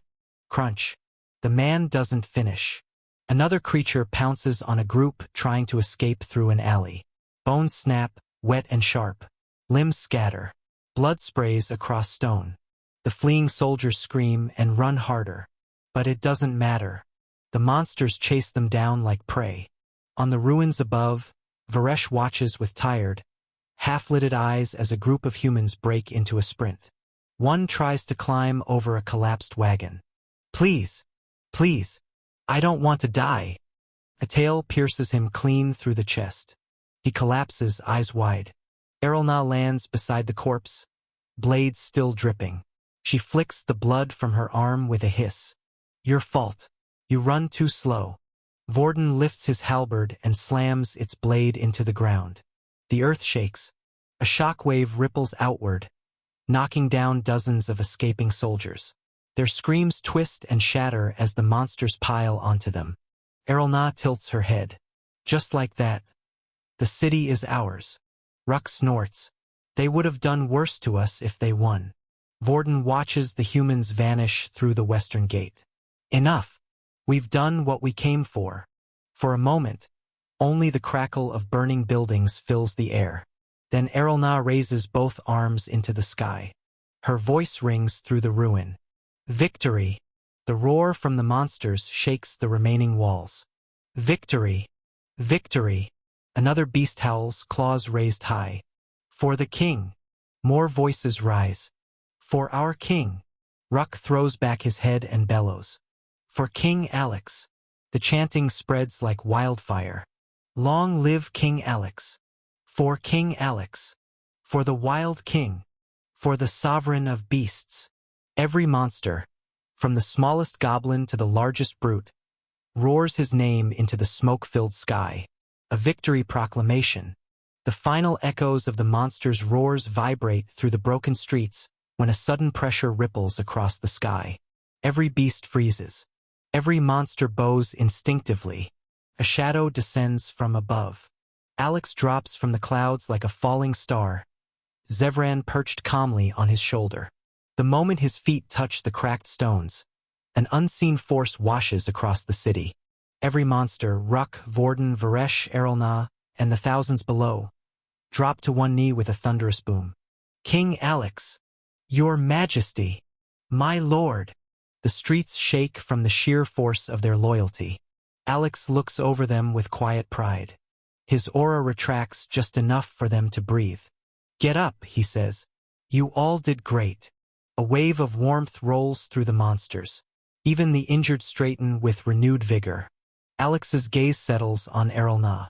Crunch. The man doesn't finish. Another creature pounces on a group trying to escape through an alley. Bones snap, wet and sharp. Limbs scatter. Blood sprays across stone. The fleeing soldiers scream and run harder. But it doesn't matter. The monsters chase them down like prey. On the ruins above, Varesh watches with tired, half-lidded eyes as a group of humans break into a sprint. One tries to climb over a collapsed wagon. Please! Please! I don't want to die. A tail pierces him clean through the chest. He collapses, eyes wide. Errolna lands beside the corpse, blades still dripping. She flicks the blood from her arm with a hiss. Your fault. You run too slow. Vorden lifts his halberd and slams its blade into the ground. The earth shakes. A shockwave ripples outward, knocking down dozens of escaping soldiers. Their screams twist and shatter as the monsters pile onto them. Errolna tilts her head. Just like that. The city is ours. Ruck snorts. They would have done worse to us if they won. Vorden watches the humans vanish through the western gate. Enough. We've done what we came for. For a moment, only the crackle of burning buildings fills the air. Then Errolna raises both arms into the sky. Her voice rings through the ruin. Victory! The roar from the monsters shakes the remaining walls. Victory! Victory! Another beast howls, claws raised high. For the king! More voices rise. For our king! Ruck throws back his head and bellows. For King Alex! The chanting spreads like wildfire. Long live King Alex! For King Alex! For the wild king! For the sovereign of beasts! Every monster, from the smallest goblin to the largest brute, roars his name into the smoke-filled sky. A victory proclamation. The final echoes of the monster's roars vibrate through the broken streets when a sudden pressure ripples across the sky. Every beast freezes. Every monster bows instinctively. A shadow descends from above. Alex drops from the clouds like a falling star, Zevran perched calmly on his shoulder. The moment his feet touch the cracked stones, an unseen force washes across the city. Every monster, Ruck, Vorden, Varesh, Erelna, and the thousands below, drop to one knee with a thunderous boom. King Alex, your majesty, my lord. The streets shake from the sheer force of their loyalty. Alex looks over them with quiet pride. His aura retracts just enough for them to breathe. Get up, he says. You all did great. A wave of warmth rolls through the monsters. Even the injured straighten with renewed vigor. Alex's gaze settles on Erelna.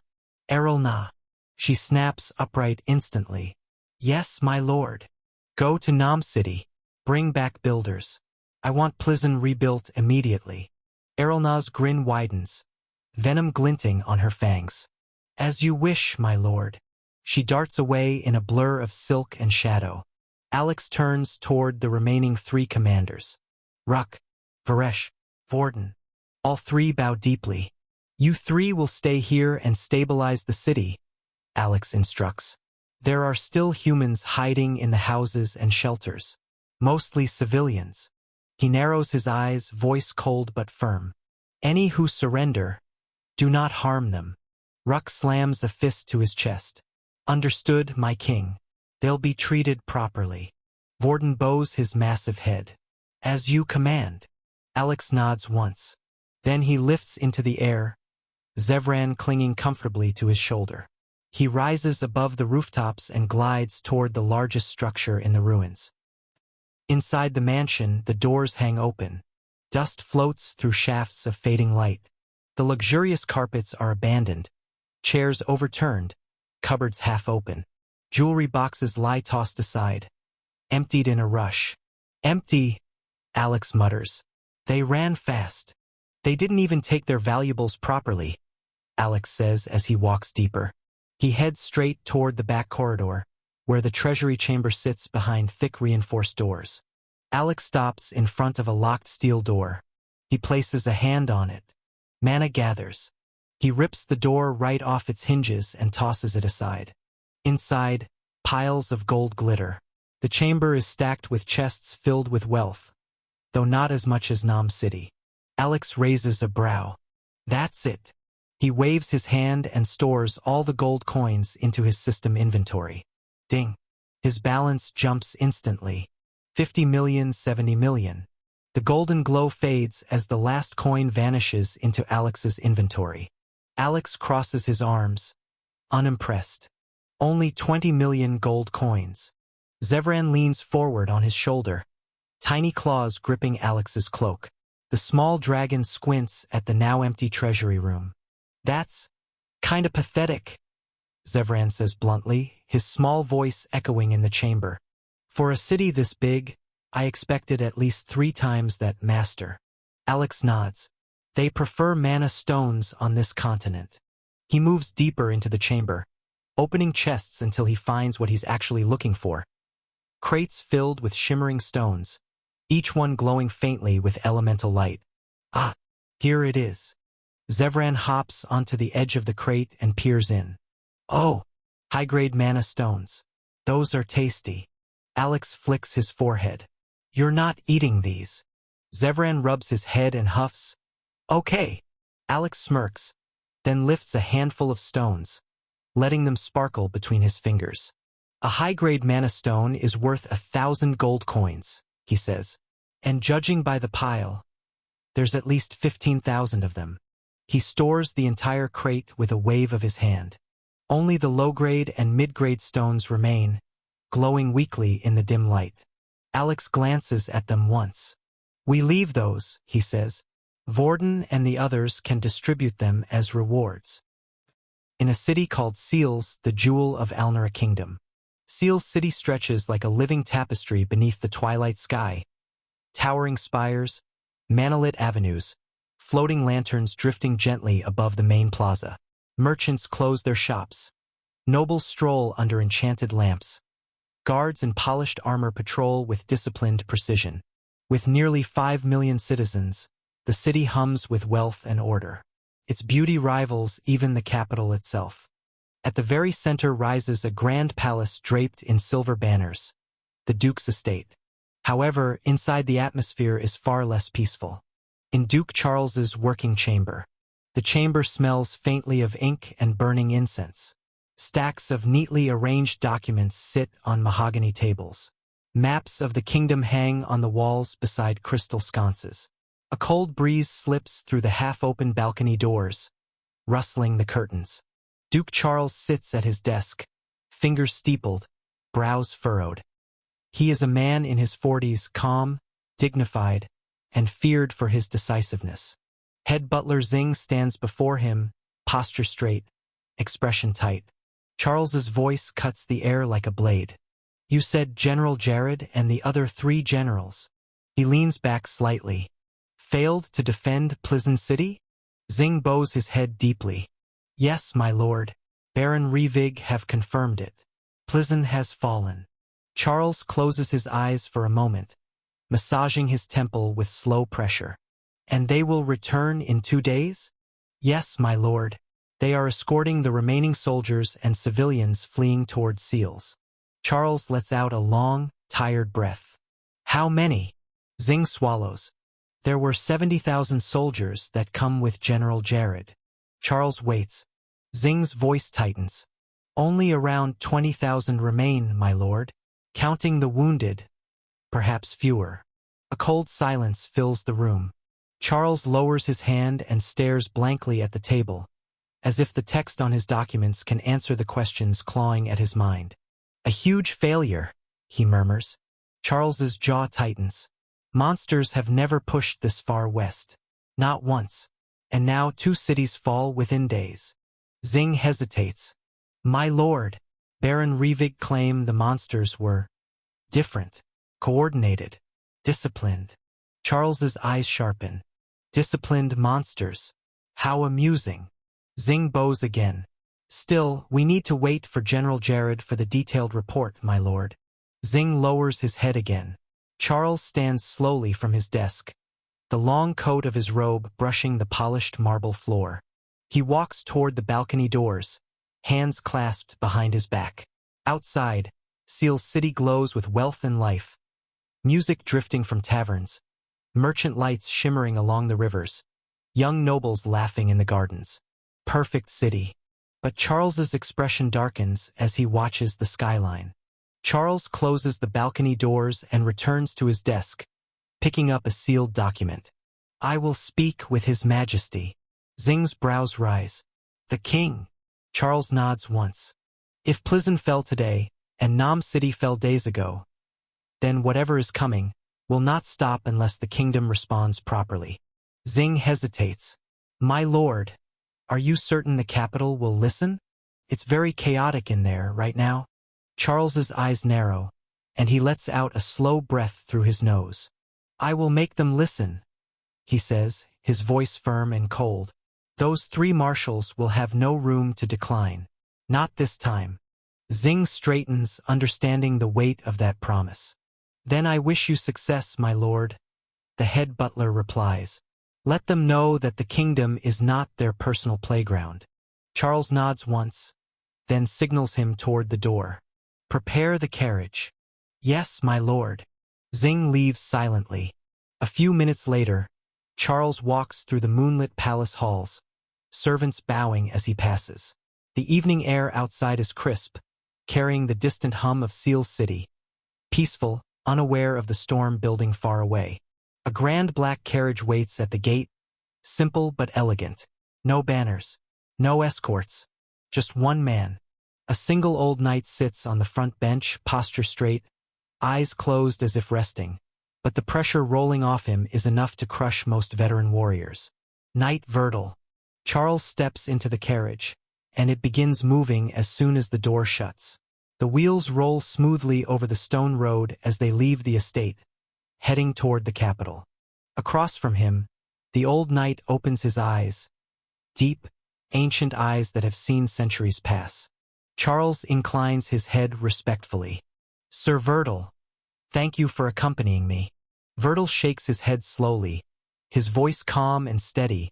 Erelna. She snaps upright instantly. Yes, my lord. Go to Nam City. Bring back builders. I want Plizen rebuilt immediately. Erelna's grin widens, venom glinting on her fangs. As you wish, my lord. She darts away in a blur of silk and shadow. Alex turns toward the remaining 3 commanders. Ruck, Varesh, Vorden. All 3 bow deeply. You 3 will stay here and stabilize the city, Alex instructs. There are still humans hiding in the houses and shelters, mostly civilians. He narrows his eyes, voice cold but firm. Any who surrender, do not harm them. Ruck slams a fist to his chest. Understood, my king. They'll be treated properly. Vorden bows his massive head. As you command. Alex nods once. Then he lifts into the air, Zevran clinging comfortably to his shoulder. He rises above the rooftops and glides toward the largest structure in the ruins. Inside the mansion, the doors hang open. Dust floats through shafts of fading light. The luxurious carpets are abandoned, chairs overturned, cupboards half open. Jewelry boxes lie tossed aside, emptied in a rush. Empty, Alex mutters. They ran fast. They didn't even take their valuables properly, Alex says as he walks deeper. He heads straight toward the back corridor, where the treasury chamber sits behind thick reinforced doors. Alex stops in front of a locked steel door. He places a hand on it. Mana gathers. He rips the door right off its hinges and tosses it aside. Inside, piles of gold glitter. The chamber is stacked with chests filled with wealth, though not as much as Nam City. Alex raises a brow. That's it. He waves his hand and stores all the gold coins into his system inventory. Ding. His balance jumps instantly. 50 million, 70 million. The golden glow fades as the last coin vanishes into Alex's inventory. Alex crosses his arms, unimpressed. Only 20 million gold coins. Zevran leans forward on his shoulder, tiny claws gripping Alex's cloak. The small dragon squints at the now empty treasury room. That's kinda pathetic, Zevran says bluntly, his small voice echoing in the chamber. For a city this big, I expected at least 3 times that, master. Alex nods. They prefer mana stones on this continent. He moves deeper into the chamber, opening chests until he finds what he's actually looking for. Crates filled with shimmering stones, each one glowing faintly with elemental light. Ah, here it is. Zevran hops onto the edge of the crate and peers in. Oh, high-grade mana stones. Those are tasty. Alex flicks his forehead. You're not eating these. Zevran rubs his head and huffs. Okay. Alex smirks, then lifts a handful of stones, letting them sparkle between his fingers. A high-grade mana stone is worth 1,000 gold coins, he says. And judging by the pile, there's at least 15,000 of them. He stores the entire crate with a wave of his hand. Only the low-grade and mid-grade stones remain, glowing weakly in the dim light. Alex glances at them once. We leave those, he says. Vorden and the others can distribute them as rewards. In a city called Seals, the jewel of Alnera Kingdom. Seals City stretches like a living tapestry beneath the twilight sky. Towering spires, mana-lit avenues, floating lanterns drifting gently above the main plaza. Merchants close their shops. Nobles stroll under enchanted lamps. Guards in polished armor patrol with disciplined precision. With nearly 5 million citizens, the city hums with wealth and order. Its beauty rivals even the capital itself. At the very center rises a grand palace draped in silver banners, the Duke's estate. However, inside the atmosphere is far less peaceful. In Duke Charles's working chamber, the chamber smells faintly of ink and burning incense. Stacks of neatly arranged documents sit on mahogany tables. Maps of the kingdom hang on the walls beside crystal sconces. A cold breeze slips through the half-open balcony doors, rustling the curtains. Duke Charles sits at his desk, fingers steepled, brows furrowed. He is a man in his 40s, calm, dignified, and feared for his decisiveness. Head butler Zing stands before him, posture straight, expression tight. Charles's voice cuts the air like a blade. "You said General Jared and the other 3 generals." He leans back slightly. "Failed to defend Pleasant City?" Zing bows his head deeply. "Yes, my lord. Baron Revig have confirmed it. Pleasant has fallen." Charles closes his eyes for a moment, massaging his temple with slow pressure. "And they will return in 2 days?" "Yes, my lord. They are escorting the remaining soldiers and civilians fleeing toward Seals." Charles lets out a long, tired breath. "How many?" Zing swallows. "There were 70,000 soldiers that come with General Jared." Charles waits. Zing's voice tightens. "Only around 20,000 remain, my lord. Counting the wounded, perhaps fewer." A cold silence fills the room. Charles lowers his hand and stares blankly at the table, as if the text on his documents can answer the questions clawing at his mind. "A huge failure," he murmurs. Charles's jaw tightens. "Monsters have never pushed this far west. Not once. And now 2 cities fall within days." Zing hesitates. "My lord, Baron Revig claimed the monsters were different, coordinated, disciplined." Charles's eyes sharpen. "Disciplined monsters. How amusing." Zing bows again. "Still, we need to wait for General Jared for the detailed report, my lord." Zing lowers his head again. Charles stands slowly from his desk, the long coat of his robe brushing the polished marble floor. He walks toward the balcony doors, hands clasped behind his back. Outside, Seal's city glows with wealth and life. Music drifting from taverns, merchant lights shimmering along the rivers, young nobles laughing in the gardens. Perfect city. But Charles's expression darkens as he watches the skyline. Charles closes the balcony doors and returns to his desk, picking up a sealed document. "I will speak with His Majesty." Zing's brows rise. "The king?" Charles nods once. "If Pleasant fell today, and Nam City fell days ago, then whatever is coming will not stop unless the kingdom responds properly." Zing hesitates. "My lord, are you certain the capital will listen? It's very chaotic in there right now." Charles's eyes narrow, and he lets out a slow breath through his nose. "I will make them listen," he says, his voice firm and cold. "Those 3 marshals will have no room to decline. Not this time." Zing straightens, understanding the weight of that promise. "Then I wish you success, my lord," the head butler replies. "Let them know that the kingdom is not their personal playground." Charles nods once, then signals him toward the door. "Prepare the carriage." "Yes, my lord." Zing leaves silently. A few minutes later, Charles walks through the moonlit palace halls, servants bowing as he passes. The evening air outside is crisp, carrying the distant hum of Seal's city. Peaceful, unaware of the storm building far away. A grand black carriage waits at the gate, simple but elegant. No banners, no escorts, just one man. A single old knight sits on the front bench, posture straight, eyes closed as if resting, but the pressure rolling off him is enough to crush most veteran warriors. Knight Verdal. Charles steps into the carriage, and it begins moving as soon as the door shuts. The wheels roll smoothly over the stone road as they leave the estate, heading toward the capital. Across from him, the old knight opens his eyes, deep, ancient eyes that have seen centuries pass. Charles inclines his head respectfully. "Sir Verdal, thank you for accompanying me." Verdal shakes his head slowly, his voice calm and steady,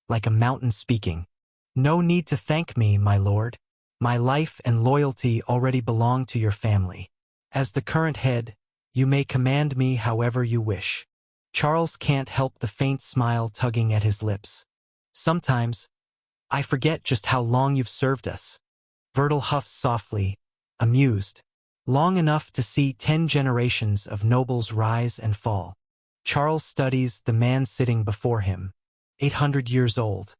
like a mountain speaking. "No need to thank me, my lord. My life and loyalty already belong to your family. As the current head, you may command me however you wish. Charles can't help the faint smile tugging at his lips. Sometimes, I forget just how long you've served us. Vertil huffs softly, amused. Long enough to see 10 generations of nobles rise and fall. Charles studies the man sitting before him, 800 years old,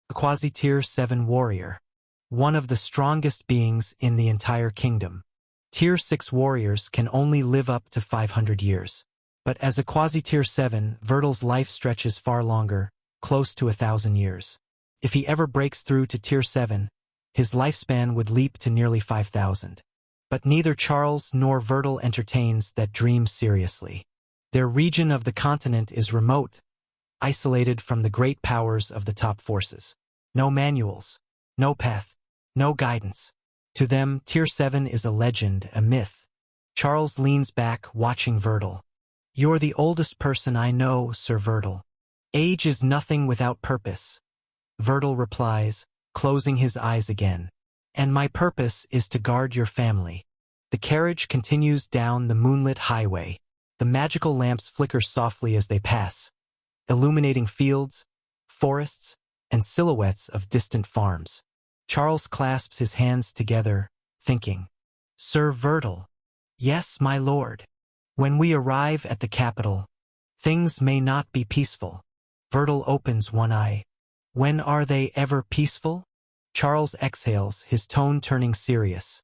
a quasi-tier 7 warrior, one of the strongest beings in the entire kingdom. Tier 6 warriors can only live up to 500 years. But as a quasi-tier 7, Vertil's life stretches far longer, close to 1,000 years. If he ever breaks through to tier 7, his lifespan would leap to nearly 5,000. But neither Charles nor Vertil entertains that dream seriously. Their region of the continent is remote, isolated from the great powers of the top forces. No manuals, no path, no guidance. To them, Tier 7 is a legend, a myth. Charles leans back, watching Vertil. You're the oldest person I know, Sir Vertil. Age is nothing without purpose. Vertil replies, closing his eyes again. And my purpose is to guard your family. The carriage continues down the moonlit highway. The magical lamps flicker softly as they pass, illuminating fields, forests, and silhouettes of distant farms. Charles clasps his hands together, thinking, Sir Vertil. Yes, my lord. When we arrive at the capital, things may not be peaceful. Vertil opens one eye. When are they ever peaceful? Charles exhales, his tone turning serious.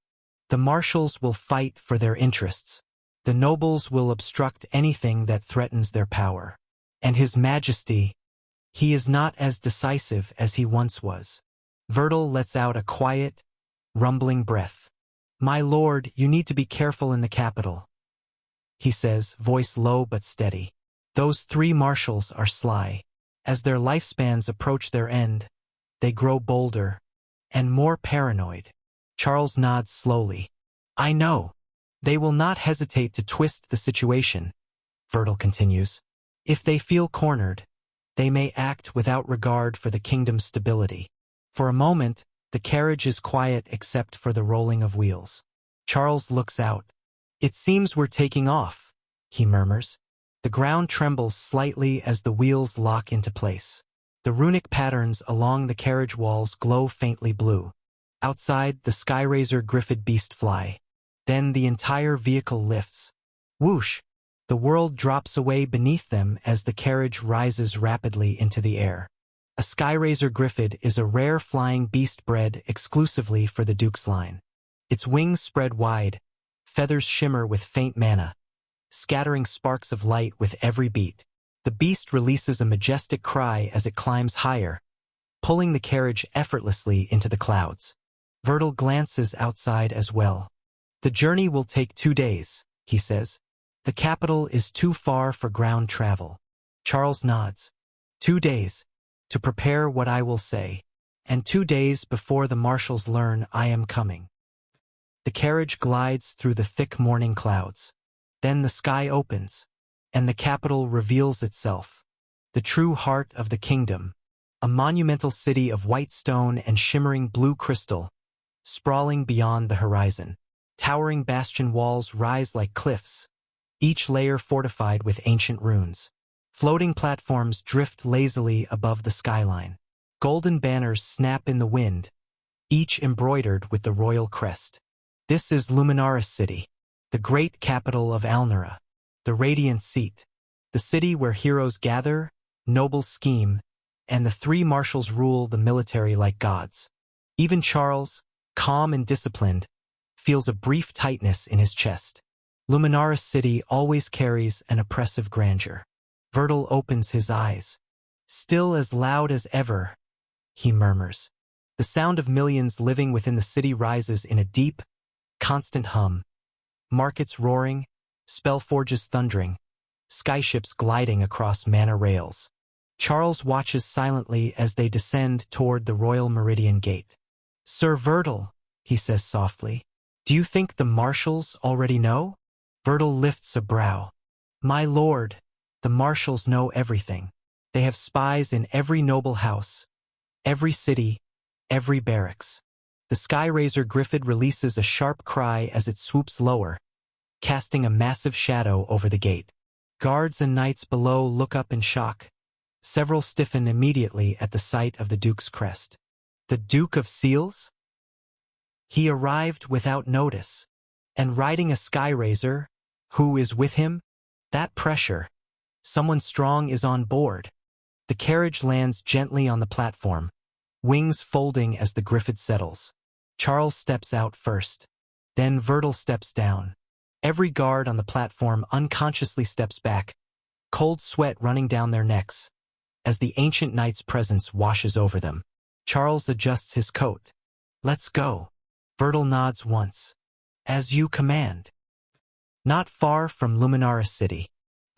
The marshals will fight for their interests. The nobles will obstruct anything that threatens their power. And His Majesty, he is not as decisive as he once was. Vertil lets out a quiet, rumbling breath. My lord, you need to be careful in the capital, he says, voice low but steady. Those 3 marshals are sly. As their lifespans approach their end, they grow bolder and more paranoid. Charles nods slowly. I know. They will not hesitate to twist the situation, Vertil continues. If they feel cornered, they may act without regard for the kingdom's stability. For a moment, the carriage is quiet except for the rolling of wheels. Charles looks out. It seems we're taking off, he murmurs. The ground trembles slightly as the wheels lock into place. The runic patterns along the carriage walls glow faintly blue. Outside, the Skyraiser Griffid beast fly. Then the entire vehicle lifts. Whoosh! The world drops away beneath them as the carriage rises rapidly into the air. A Skyraiser Griffid is a rare flying beast bred exclusively for the Duke's line. Its wings spread wide, feathers shimmer with faint mana, scattering sparks of light with every beat. The beast releases a majestic cry as it climbs higher, pulling the carriage effortlessly into the clouds. Vertil glances outside as well. The journey will take 2 days, he says. The capital is too far for ground travel. Charles nods. 2 days, to prepare what I will say, and 2 days before the marshals learn I am coming. The carriage glides through the thick morning clouds. Then the sky opens, and the capital reveals itself. The true heart of the kingdom, a monumental city of white stone and shimmering blue crystal, sprawling beyond the horizon. Towering bastion walls rise like cliffs, each layer fortified with ancient runes. Floating platforms drift lazily above the skyline. Golden banners snap in the wind, each embroidered with the royal crest. This is Luminaris City, the great capital of Alnera, the radiant seat, the city where heroes gather, nobles scheme, and the 3 marshals rule the military like gods. Even Charles, calm and disciplined, feels a brief tightness in his chest. Luminaris City always carries an oppressive grandeur. Vertil opens his eyes. Still as loud as ever, he murmurs. The sound of millions living within the city rises in a deep, constant hum. Markets roaring, spellforges thundering, skyships gliding across mana rails. Charles watches silently as they descend toward the Royal Meridian Gate. Sir Vertil, he says softly, do you think the marshals already know? Vertil lifts a brow. My lord, the marshals know everything. They have spies in every noble house, every city, every barracks. The The Skyraiser Griffid releases a sharp cry as it swoops lower, casting a massive shadow over the gate. Guards and knights below look up in shock. Several stiffen immediately at the sight of the Duke's crest. The Duke of Seals? He arrived without notice. And riding a Skyraiser, who is with him? That pressure. Someone strong is on board. The carriage lands gently on the platform, wings folding as the Griffid settles. Charles steps out first. Then Vertil steps down. Every guard on the platform unconsciously steps back, cold sweat running down their necks, as the ancient knight's presence washes over them. Charles adjusts his coat. Let's go. Vertil nods once. As you command. Not far from Luminaris City,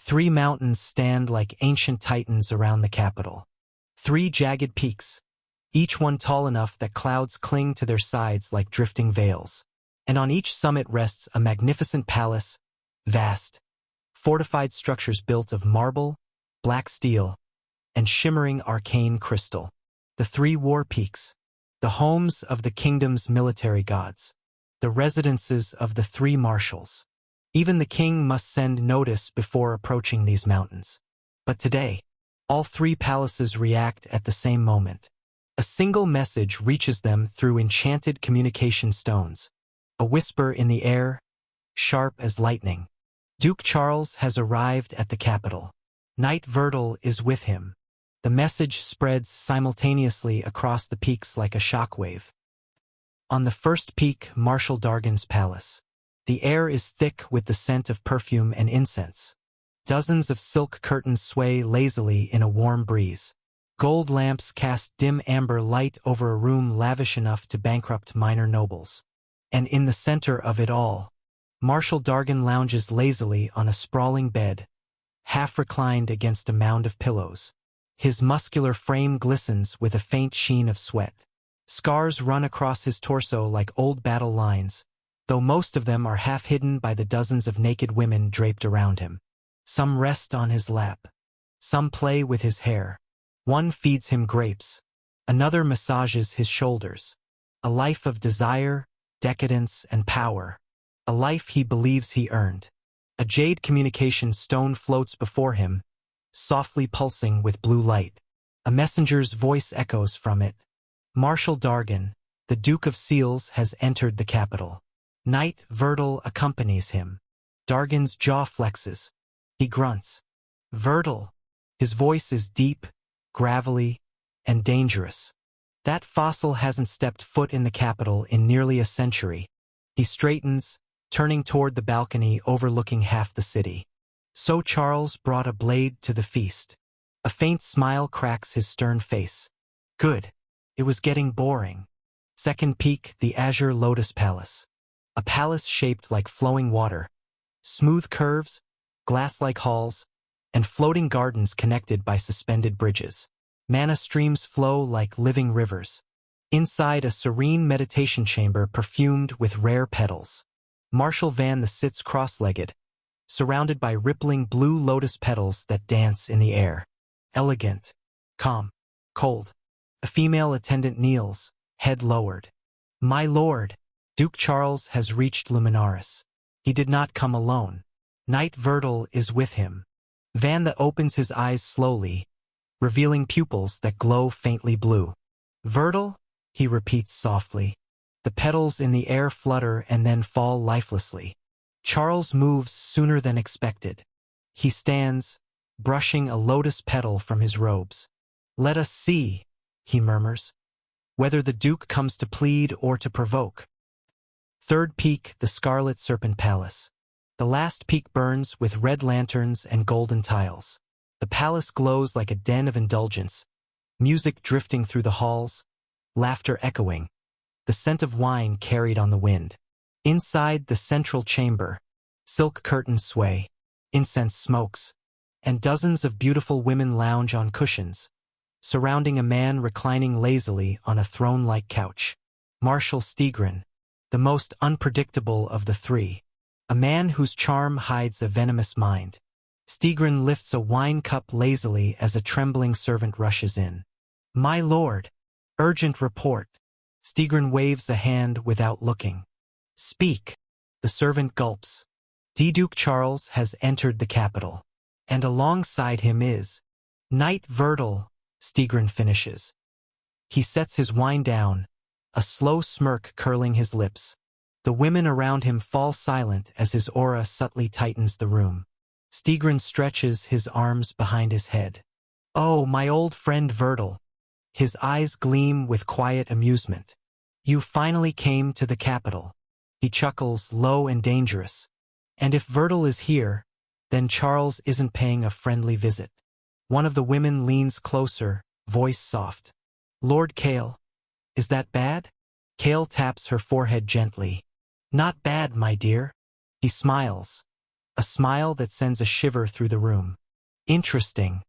3 mountains stand like ancient titans around the capital. 3 jagged peaks, each one tall enough that clouds cling to their sides like drifting veils. And on each summit rests a magnificent palace, vast, fortified structures built of marble, black steel, and shimmering arcane crystal. The 3 war peaks, the homes of the kingdom's military gods, the residences of the 3 marshals. Even the king must send notice before approaching these mountains. But today, all 3 palaces react at the same moment. A single message reaches them through enchanted communication stones. A whisper in the air, sharp as lightning. Duke Charles has arrived at the capital. Knight Vertil is with him. The message spreads simultaneously across the peaks like a shockwave. On the first peak, Marshal Dargan's palace. The air is thick with the scent of perfume and incense. Dozens of silk curtains sway lazily in a warm breeze. Gold lamps cast dim amber light over a room lavish enough to bankrupt minor nobles. And in the center of it all, Marshal Dargan lounges lazily on a sprawling bed, half reclined against a mound of pillows. His muscular frame glistens with a faint sheen of sweat. Scars run across his torso like old battle lines, though most of them are half hidden by the dozens of naked women draped around him. Some rest on his lap. Some play with his hair. One feeds him grapes. Another massages his shoulders. A life of desire, decadence, and power. A life he believes he earned. A jade communication stone floats before him, softly pulsing with blue light. A messenger's voice echoes from it. Marshal Dargan, the Duke of Seals, has entered the capital. Knight Vertil accompanies him. Dargan's jaw flexes. He grunts. Vertil. His voice is deep, gravelly, and dangerous. That fossil hasn't stepped foot in the capital in nearly a century. He straightens, turning toward the balcony overlooking half the city. So Charles brought a blade to the feast. A faint smile cracks his stern face. Good. It was getting boring. Second peak, the Azure Lotus Palace. A palace shaped like flowing water. Smooth curves, glass-like halls, and floating gardens connected by suspended bridges. Mana streams flow like living rivers. Inside a serene meditation chamber perfumed with rare petals. Marshal Van sits cross-legged, surrounded by rippling blue lotus petals that dance in the air. Elegant, calm, cold. A female attendant kneels, head lowered. My lord, Duke Charles has reached Luminaris. He did not come alone. Knight Vertil is with him. Van opens his eyes slowly, revealing pupils that glow faintly blue. Vertil? He repeats softly. The petals in the air flutter and then fall lifelessly. Charles moves sooner than expected. He stands, brushing a lotus petal from his robes. Let us see, he murmurs, whether the Duke comes to plead or to provoke. Third peak, the Scarlet Serpent Palace. The last peak burns with red lanterns and golden tiles. The palace glows like a den of indulgence, music drifting through the halls, laughter echoing, the scent of wine carried on the wind. Inside the central chamber, silk curtains sway, incense smokes, and dozens of beautiful women lounge on cushions, surrounding a man reclining lazily on a throne-like couch. Marshal Stigrin, the most unpredictable of the 3. A man whose charm hides a venomous mind. Stigrin lifts a wine cup lazily as a trembling servant rushes in. My lord, urgent report. Stigrin waves a hand without looking. Speak. The servant gulps. Duke Charles has entered the capital. And alongside him is Knight Verdal, Stigrin finishes. He sets his wine down, a slow smirk curling his lips. The women around him fall silent as his aura subtly tightens the room. Stigrin stretches his arms behind his head. Oh, my old friend Verdal. His eyes gleam with quiet amusement. You finally came to the capital. He chuckles, low and dangerous. And if Verdal is here, then Charles isn't paying a friendly visit. One of the women leans closer, voice soft. Lord Kale, is that bad? Kale taps her forehead gently. Not bad, my dear. He smiles. A smile that sends a shiver through the room. Interesting.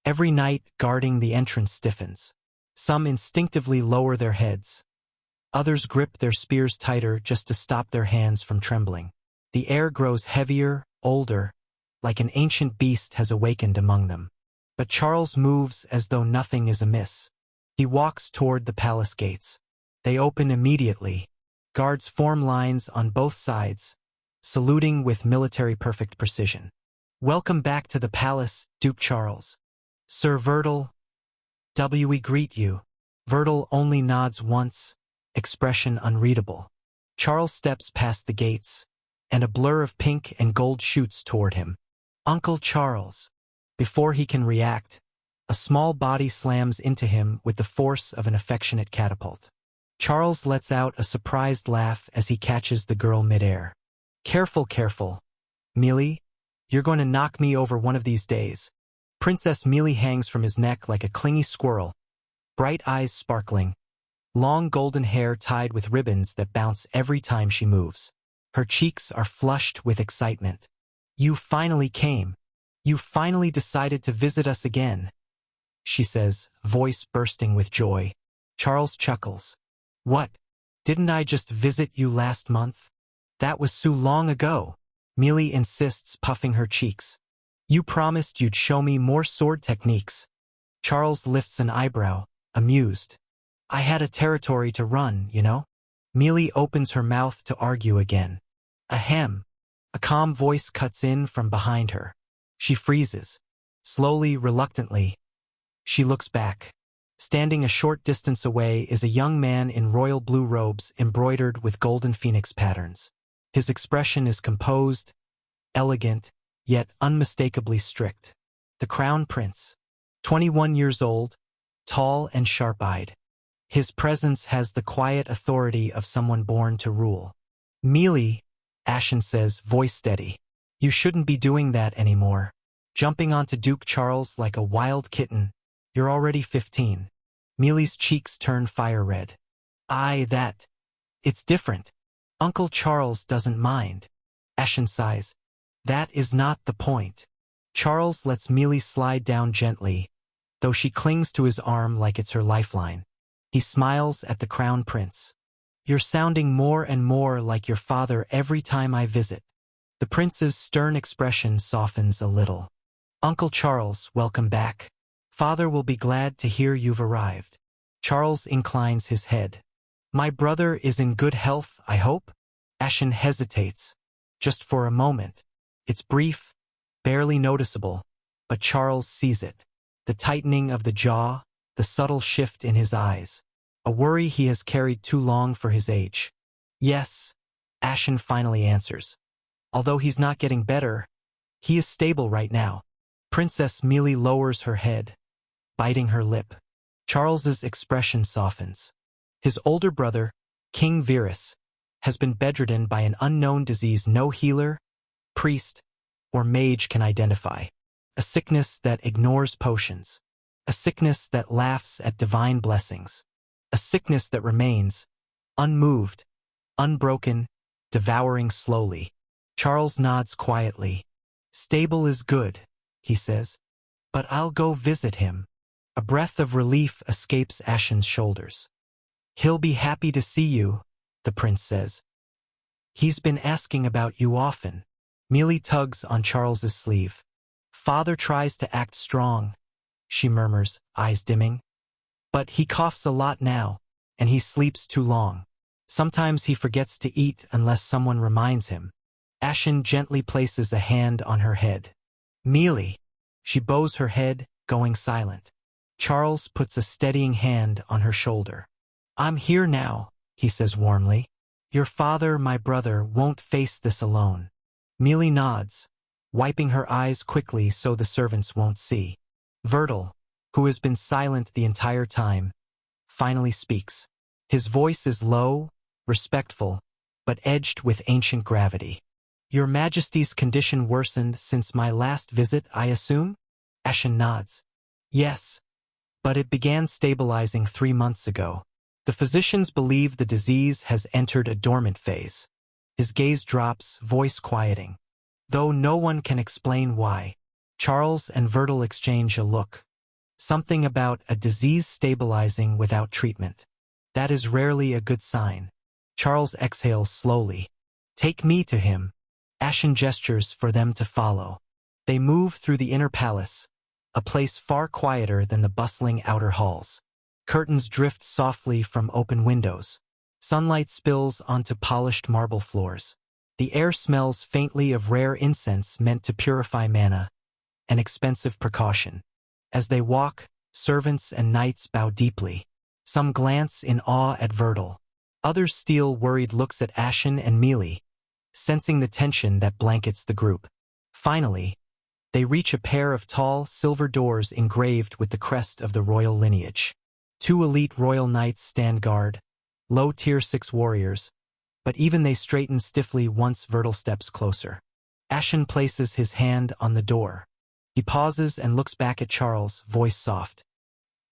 Every knight guarding the entrance stiffens. Some instinctively lower their heads. Others grip their spears tighter just to stop their hands from trembling. The air grows heavier, older, like an ancient beast has awakened among them. But Charles moves as though nothing is amiss. He walks toward the palace gates. They open immediately. Guards form lines on both sides, saluting with military-perfect precision. Welcome back to the palace, Duke Charles. Sir Verdal, we greet you. Verdal only nods once, expression unreadable. Charles steps past the gates, and a blur of pink and gold shoots toward him. Uncle Charles. Before he can react, a small body slams into him with the force of an affectionate catapult. Charles lets out a surprised laugh as he catches the girl midair. Careful, careful. Mealy, you're going to knock me over one of these days. Princess Mealy hangs from his neck like a clingy squirrel, bright eyes sparkling, long golden hair tied with ribbons that bounce every time she moves. Her cheeks are flushed with excitement. You finally came. You finally decided to visit us again, she says, voice bursting with joy. Charles chuckles. What? Didn't I just visit you last month? That was so long ago. Mealy insists, puffing her cheeks. You promised you'd show me more sword techniques. Charles lifts an eyebrow, amused. I had a territory to run, you know? Mealy opens her mouth to argue again. Ahem. A calm voice cuts in from behind her. She freezes. Slowly, reluctantly. She looks back. Standing a short distance away is a young man in royal blue robes embroidered with golden phoenix patterns. His expression is composed, elegant, yet unmistakably strict. The Crown Prince. 21 years old, tall and sharp-eyed. His presence has the quiet authority of someone born to rule. Mealy, Ashen says, voice steady. You shouldn't be doing that anymore. Jumping onto Duke Charles like a wild kitten. You're already 15. Mealy's cheeks turn fire red. It's different. Uncle Charles doesn't mind. Ashen sighs. That is not the point. Charles lets Mealy slide down gently, though she clings to his arm like it's her lifeline. He smiles at the Crown Prince. You're sounding more and more like your father every time I visit. The prince's stern expression softens a little. Uncle Charles, welcome back. Father will be glad to hear you've arrived. Charles inclines his head. My brother is in good health, I hope? Ashen hesitates. Just for a moment. It's brief, barely noticeable, but Charles sees it. The tightening of the jaw, the subtle shift in his eyes. A worry he has carried too long for his age. Yes, Ashen finally answers. Although he's not getting better, he is stable right now. Princess Mealy lowers her head, biting her lip. Charles's expression softens. His older brother, King Virus, has been bedridden by an unknown disease no healer, priest, or mage can identify. A sickness that ignores potions. A sickness that laughs at divine blessings. A sickness that remains, unmoved, unbroken, devouring slowly. Charles nods quietly. Stable is good, he says. But I'll go visit him. A breath of relief escapes Ashen's shoulders. He'll be happy to see you, the prince says. He's been asking about you often. Mealy tugs on Charles's sleeve. Father tries to act strong, she murmurs, eyes dimming. But he coughs a lot now, and he sleeps too long. Sometimes he forgets to eat unless someone reminds him. Ashen gently places a hand on her head. Mealy. She bows her head, going silent. Charles puts a steadying hand on her shoulder. I'm here now, he says warmly. Your father, my brother, won't face this alone. Mealy nods, wiping her eyes quickly so the servants won't see. Verdal, who has been silent the entire time, finally speaks. His voice is low, respectful, but edged with ancient gravity. Your Majesty's condition worsened since my last visit, I assume? Ashen nods. Yes, but it began stabilizing 3 months ago. The physicians believe the disease has entered a dormant phase. His gaze drops, voice quieting. Though no one can explain why. Charles and Verdal exchange a look. Something about a disease stabilizing without treatment. That is rarely a good sign. Charles exhales slowly. Take me to him. Ashen gestures for them to follow. They move through the inner palace, a place far quieter than the bustling outer halls. Curtains drift softly from open windows. Sunlight spills onto polished marble floors. The air smells faintly of rare incense meant to purify mana, an expensive precaution. As they walk, servants and knights bow deeply. Some glance in awe at Verdal. Others steal worried looks at Ashen and Mealy, sensing the tension that blankets the group. Finally, they reach a pair of tall, silver doors engraved with the crest of the royal lineage. 2 elite royal knights stand guard, low tier 6 warriors, but even they straighten stiffly once Verdal steps closer. Ashen places his hand on the door. He pauses and looks back at Charles, voice soft.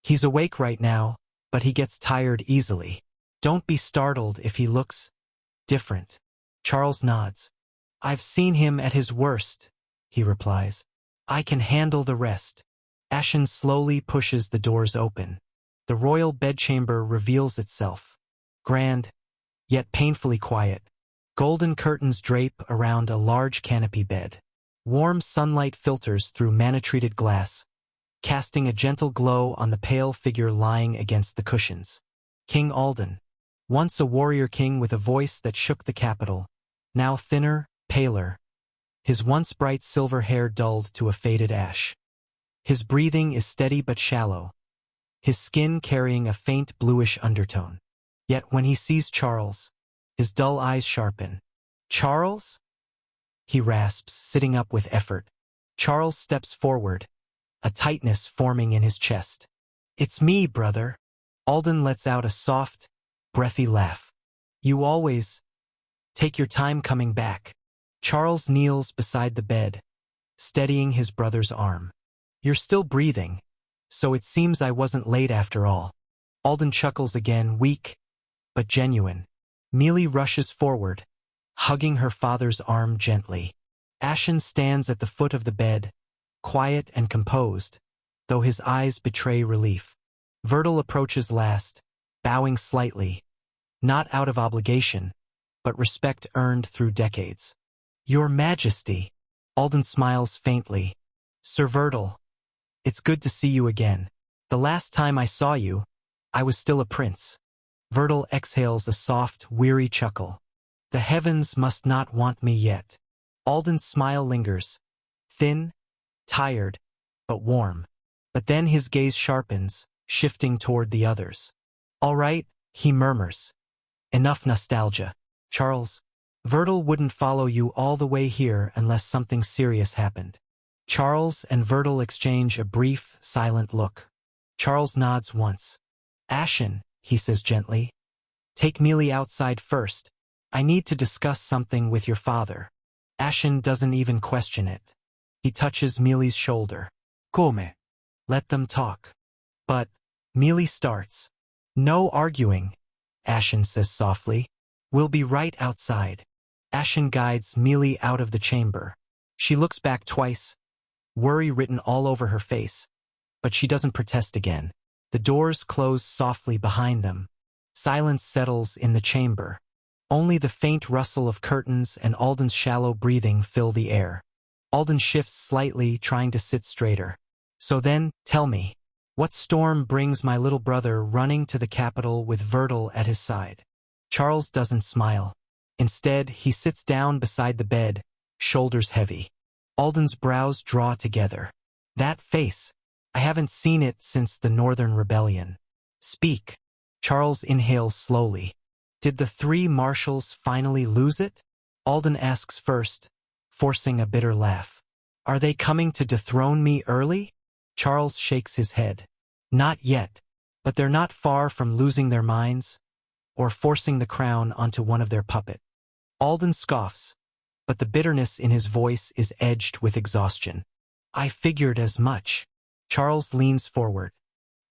He's awake right now, but he gets tired easily. Don't be startled if he looks different. Charles nods. I've seen him at his worst, he replies. I can handle the rest. Ashen slowly pushes the doors open. The royal bedchamber reveals itself. Grand, yet painfully quiet. Golden curtains drape around a large canopy bed. Warm sunlight filters through mana-treated glass, casting a gentle glow on the pale figure lying against the cushions. King Alden, once a warrior king with a voice that shook the capital, now thinner, paler, his once bright silver hair dulled to a faded ash. His breathing is steady but shallow, his skin carrying a faint bluish undertone. Yet when he sees Charles, his dull eyes sharpen. Charles? He rasps, sitting up with effort. Charles steps forward, a tightness forming in his chest. It's me, brother. Alden lets out a soft, breathy laugh. You always take your time coming back. Charles kneels beside the bed, steadying his brother's arm. You're still breathing, so it seems I wasn't late after all. Alden chuckles again, weak, but genuine. Mealy rushes forward, hugging her father's arm gently. Ashen stands at the foot of the bed, quiet and composed, though his eyes betray relief. Verdal approaches last, bowing slightly, not out of obligation, but respect earned through decades. Your Majesty. Alden smiles faintly. Sir Verdal, it's good to see you again. The last time I saw you, I was still a prince. Verdal exhales a soft, weary chuckle. The heavens must not want me yet. Alden's smile lingers, thin, tired, but warm. But then his gaze sharpens, shifting toward the others. All right, he murmurs. Enough nostalgia. Charles, Verdal wouldn't follow you all the way here unless something serious happened. Charles and Verdal exchange a brief, silent look. Charles nods once. Ashen, he says gently. Take Mealy outside first. I need to discuss something with your father. Ashen doesn't even question it. He touches Mealy's shoulder. Come. Let them talk. But, Mealy starts. No arguing, Ashen says softly. We'll be right outside. Ashen guides Mealy out of the chamber. She looks back twice, worry written all over her face, but she doesn't protest again. The doors close softly behind them. Silence settles in the chamber. Only the faint rustle of curtains and Alden's shallow breathing fill the air. Alden shifts slightly, trying to sit straighter. So then, tell me, What storm brings my little brother running to the capital with Vertil at his side? Charles doesn't smile. Instead, he sits down beside the bed, shoulders heavy. Alden's brows draw together. That face. I haven't seen it since the Northern Rebellion. Speak. Charles inhales slowly. Did the three marshals finally lose it? Alden asks first, forcing a bitter laugh. Are they coming to dethrone me early? Charles shakes his head. Not yet, but they're not far from losing their minds, or forcing the crown onto one of their puppets. Alden scoffs, but the bitterness in his voice is edged with exhaustion. I figured as much. Charles leans forward.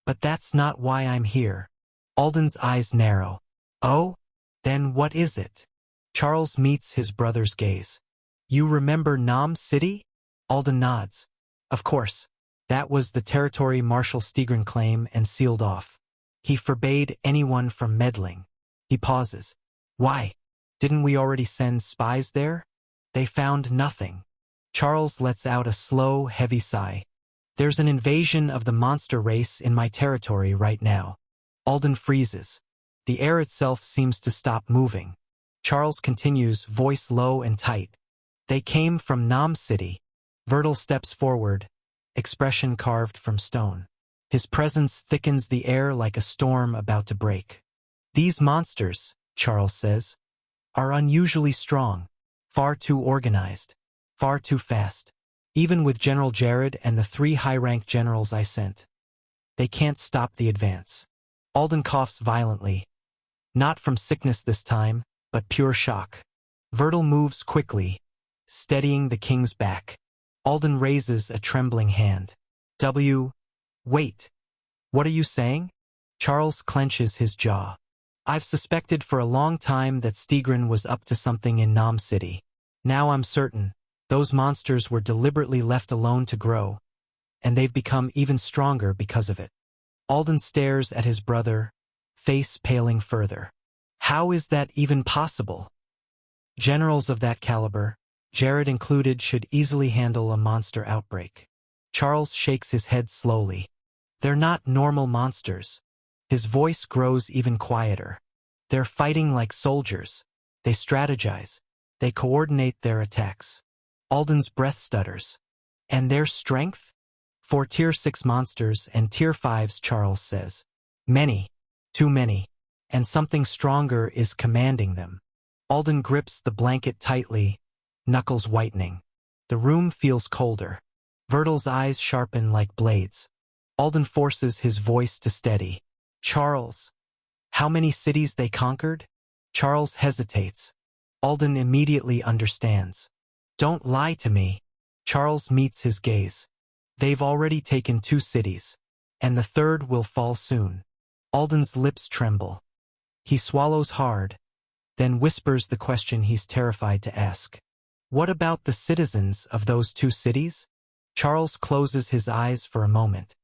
But that's not why I'm here. Alden's eyes narrow. Oh? Then what is it? Charles meets his brother's gaze. You remember Nam City? Alden nods. Of course. That was the territory Marshal Stigrin claimed and sealed off. He forbade anyone from meddling. He pauses. Why? Didn't we already send spies there? They found nothing. Charles lets out a slow, heavy sigh. There's an invasion of the monster race in my territory right now. Alden freezes. The air itself seems to stop moving. Charles continues, voice low and tight. They came from Nam City. Vertil steps forward, expression carved from stone. His presence thickens the air like a storm about to break. These monsters, Charles says, are unusually strong, far too organized, far too fast. Even with General Jared and the 3 high-ranked generals I sent, they can't stop the advance. Alden coughs violently. Not from sickness this time, but pure shock. Vertil moves quickly, steadying the king's back. Alden raises a trembling hand. Wait. What are you saying? Charles clenches his jaw. I've suspected for a long time that Stigrin was up to something in Nam City. Now I'm certain. Those monsters were deliberately left alone to grow, and they've become even stronger because of it. Alden stares at his brother, face paling further. How is that even possible? Generals of that caliber, Jared included, should easily handle a monster outbreak. Charles shakes his head slowly. They're not normal monsters. His voice grows even quieter. They're fighting like soldiers. They strategize. They coordinate their attacks. Alden's breath stutters. And their strength? For Tier 6 monsters and Tier 5s, Charles says. Many. Too many. And something stronger is commanding them. Alden grips the blanket tightly, knuckles whitening. The room feels colder. Vertil's eyes sharpen like blades. Alden forces his voice to steady. Charles. How many cities they conquered? Charles hesitates. Alden immediately understands. Don't lie to me. Charles meets his gaze. They've already taken 2 cities, and the 3rd will fall soon. Alden's lips tremble. He swallows hard, then whispers the question he's terrified to ask. What about the citizens of those 2 cities? Charles closes his eyes for a moment.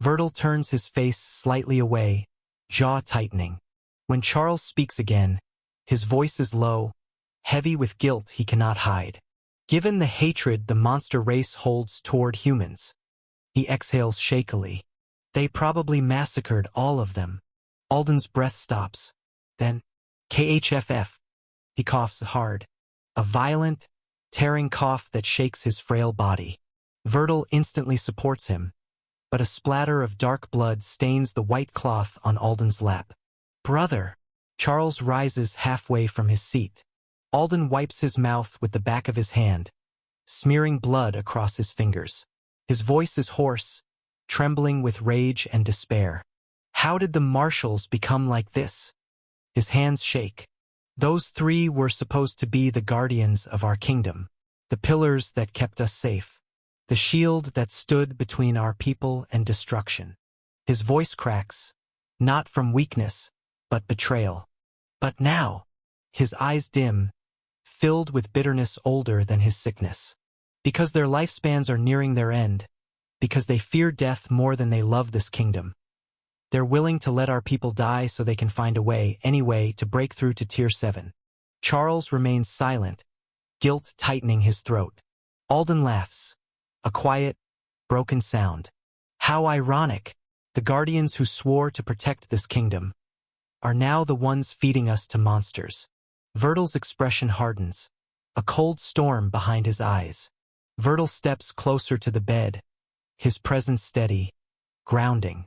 Vertil turns his face slightly away, jaw tightening. When Charles speaks again, his voice is low, heavy with guilt he cannot hide. Given the hatred the monster race holds toward humans, he exhales shakily. They probably massacred all of them. Alden's breath stops. Then, KHFF. He coughs hard. A violent, tearing cough that shakes his frail body. Vertil instantly supports him, but a splatter of dark blood stains the white cloth on Alden's lap. Brother! Charles rises halfway from his seat. Alden wipes his mouth with the back of his hand, smearing blood across his fingers. His voice is hoarse, trembling with rage and despair. How did the marshals become like this? His hands shake. Those 3 were supposed to be the guardians of our kingdom, the pillars that kept us safe, the shield that stood between our people and destruction. His voice cracks, not from weakness, but betrayal. But now, his eyes dim, filled with bitterness older than his sickness. Because their lifespans are nearing their end, because they fear death more than they love this kingdom. They're willing to let our people die so they can find a way, anyway, to break through to Tier 7. Charles remains silent, guilt tightening his throat. Alden laughs. A quiet, broken sound. How ironic. The guardians who swore to protect this kingdom are now the ones feeding us to monsters. Vertil's expression hardens, a cold storm behind his eyes. Vertil steps closer to the bed, his presence steady, grounding.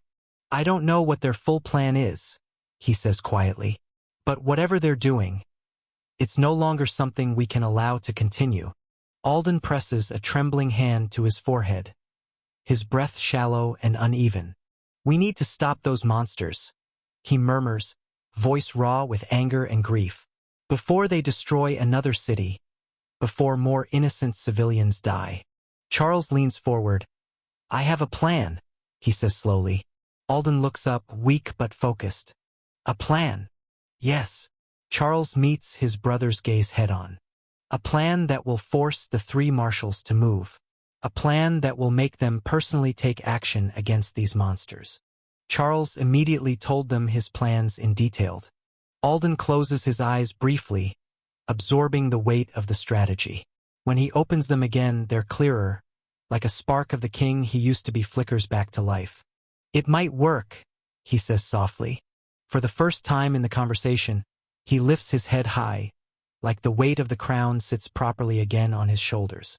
I don't know what their full plan is, he says quietly, but whatever they're doing, it's no longer something we can allow to continue. Alden presses a trembling hand to his forehead, his breath shallow and uneven. We need to stop those monsters, he murmurs, voice raw with anger and grief, before they destroy another city, before more innocent civilians die. Charles leans forward. I have a plan, he says slowly. Alden looks up, weak but focused. A plan? Yes. Charles meets his brother's gaze head-on. A plan that will force the three marshals to move. A plan that will make them personally take action against these monsters. Charles immediately told them his plans in detail. Alden closes his eyes briefly, absorbing the weight of the strategy. When he opens them again, they're clearer, like a spark of the king he used to be flickers back to life. It might work, he says softly. For the first time in the conversation, he lifts his head high, like the weight of the crown sits properly again on his shoulders.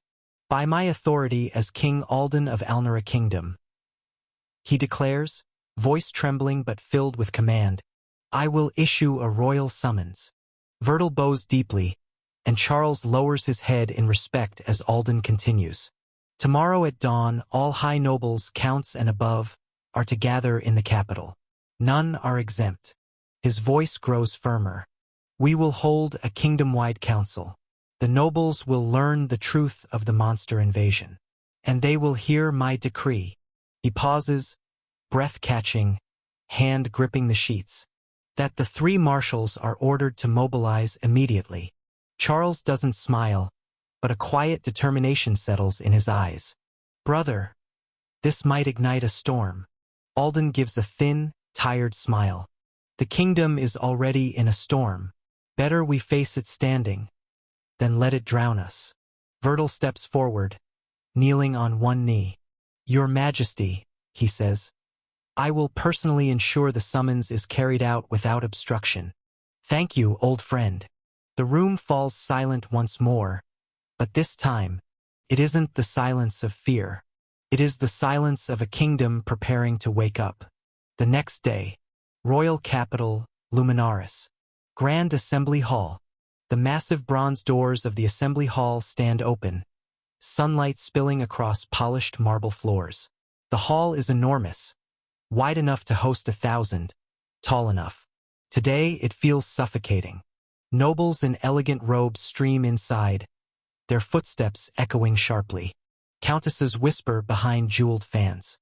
By my authority as King Alden of Alnera Kingdom, he declares, voice trembling but filled with command, I will issue a royal summons. Vertil bows deeply, and Charles lowers his head in respect as Alden continues. Tomorrow at dawn, all high nobles, counts and above, are to gather in the capital. None are exempt. His voice grows firmer. We will hold a kingdom-wide council. The nobles will learn the truth of the monster invasion, and they will hear my decree. He pauses, breath-catching, hand gripping the sheets. That the three marshals are ordered to mobilize immediately. Charles doesn't smile, but a quiet determination settles in his eyes. Brother, this might ignite a storm. Alden gives a thin, tired smile. The kingdom is already in a storm. Better we face it standing than let it drown us. Vertil steps forward, kneeling on one knee. Your Majesty, he says, I will personally ensure the summons is carried out without obstruction. Thank you, old friend. The room falls silent once more, but this time, it isn't the silence of fear. It is the silence of a kingdom preparing to wake up. The next day, royal capital, Luminaris. Grand Assembly Hall. The massive bronze doors of the Assembly Hall stand open, sunlight spilling across polished marble floors. The hall is enormous, wide enough to host 1,000, tall enough. Today it feels suffocating. Nobles in elegant robes stream inside, their footsteps echoing sharply. Countesses whisper behind jeweled fans.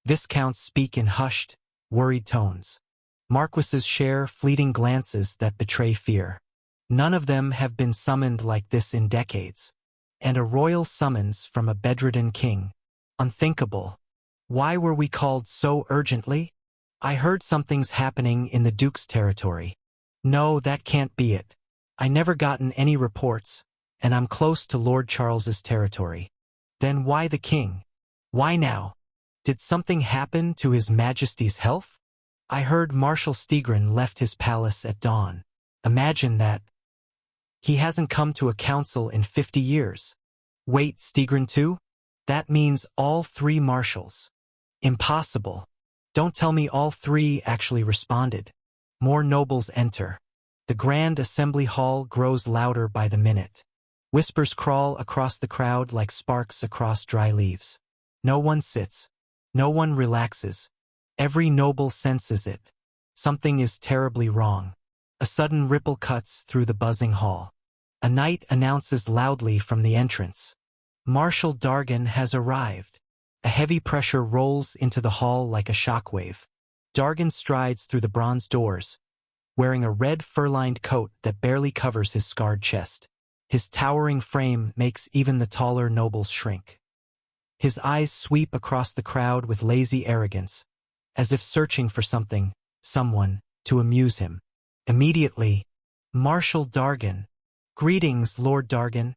Viscounts speak in hushed, worried tones. Marquises share fleeting glances that betray fear. None of them have been summoned like this in decades. And a royal summons from a bedridden king. Unthinkable. Why were we called so urgently? I heard something's happening in the Duke's territory. No, that can't be it. I never gotten any reports, and I'm close to Lord Charles's territory. Then why the king? Why now? Did something happen to His Majesty's health? I heard Marshal Stigrin left his palace at dawn. Imagine that. He hasn't come to a council in 50 years. Wait, Stigrin too? That means all three marshals. Impossible. Don't tell me all three actually responded. More nobles enter. The Grand Assembly Hall grows louder by the minute. Whispers crawl across the crowd like sparks across dry leaves. No one sits. No one relaxes. Every noble senses it. Something is terribly wrong. A sudden ripple cuts through the buzzing hall. A knight announces loudly from the entrance. Marshal Dargan has arrived. A heavy pressure rolls into the hall like a shockwave. Dargan strides through the bronze doors, wearing a red fur-lined coat that barely covers his scarred chest. His towering frame makes even the taller nobles shrink. His eyes sweep across the crowd with lazy arrogance, as if searching for something, someone, to amuse him. Immediately, Marshal Dargan. Greetings, Lord Dargan.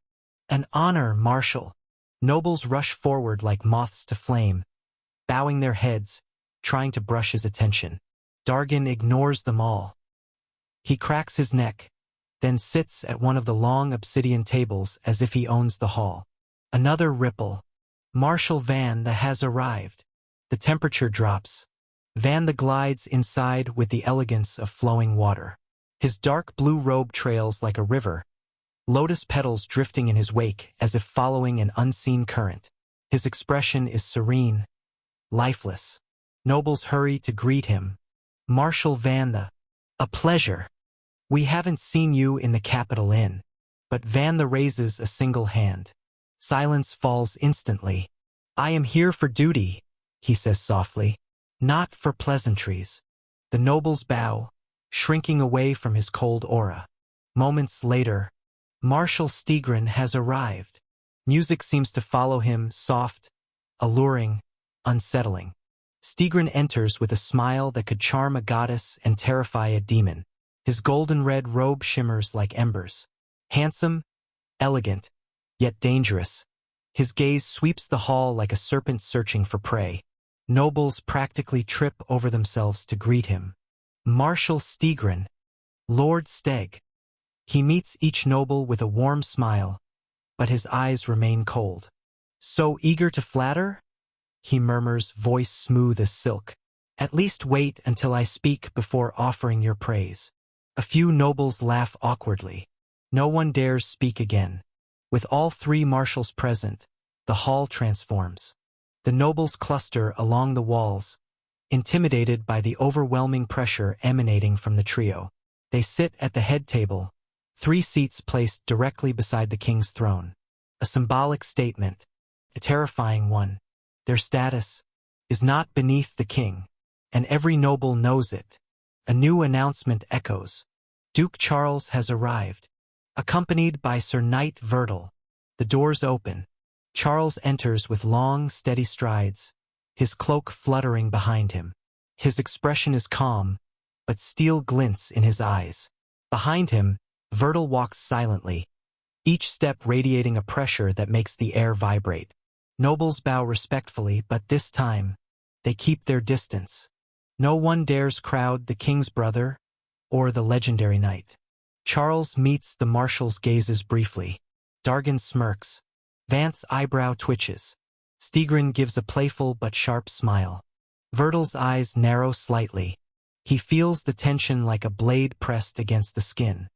An honor, Marshal. Nobles rush forward like moths to flame, bowing their heads, trying to brush his attention. Dargin ignores them all. He cracks his neck, then sits at one of the long obsidian tables as if he owns the hall. Another ripple. Marshal Van the has arrived. The temperature drops. Van the glides inside with the elegance of flowing water. His dark blue robe trails like a river, lotus petals drifting in his wake as if following an unseen current. His expression is serene, lifeless. Nobles hurry to greet him. Marshal Van the, a pleasure. We haven't seen you in the capital inn. But Van the raises a single hand. Silence falls instantly. I am here for duty, he says softly, not for pleasantries. The nobles bow, shrinking away from his cold aura. Moments later, Marshal Stigrin has arrived. Music seems to follow him, soft, alluring, unsettling. Stigrin enters with a smile that could charm a goddess and terrify a demon. His golden-red robe shimmers like embers. Handsome, elegant, yet dangerous. His gaze sweeps the hall like a serpent searching for prey. Nobles practically trip over themselves to greet him. Marshal Stigrin, Lord Steg. He meets each noble with a warm smile, but his eyes remain cold. So eager to flatter? He murmurs, voice smooth as silk. At least wait until I speak before offering your praise. A few nobles laugh awkwardly. No one dares speak again. With all three marshals present, the hall transforms. The nobles cluster along the walls, intimidated by the overwhelming pressure emanating from the trio. They sit at the head table, 3 seats placed directly beside the king's throne. A symbolic statement, a terrifying one. Their status is not beneath the king, and every noble knows it. A new announcement echoes. Duke Charles has arrived, accompanied by Sir Knight Verdal. The doors open. Charles enters with long, steady strides, his cloak fluttering behind him. His expression is calm, but steel glints in his eyes. Behind him, Verdal walks silently, each step radiating a pressure that makes the air vibrate. Nobles bow respectfully, but this time, they keep their distance. No one dares crowd the king's brother or the legendary knight. Charles meets the marshal's gazes briefly. Dargin smirks. Vance's eyebrow twitches. Stigrin gives a playful but sharp smile. Verdal's eyes narrow slightly. He feels the tension like a blade pressed against the skin.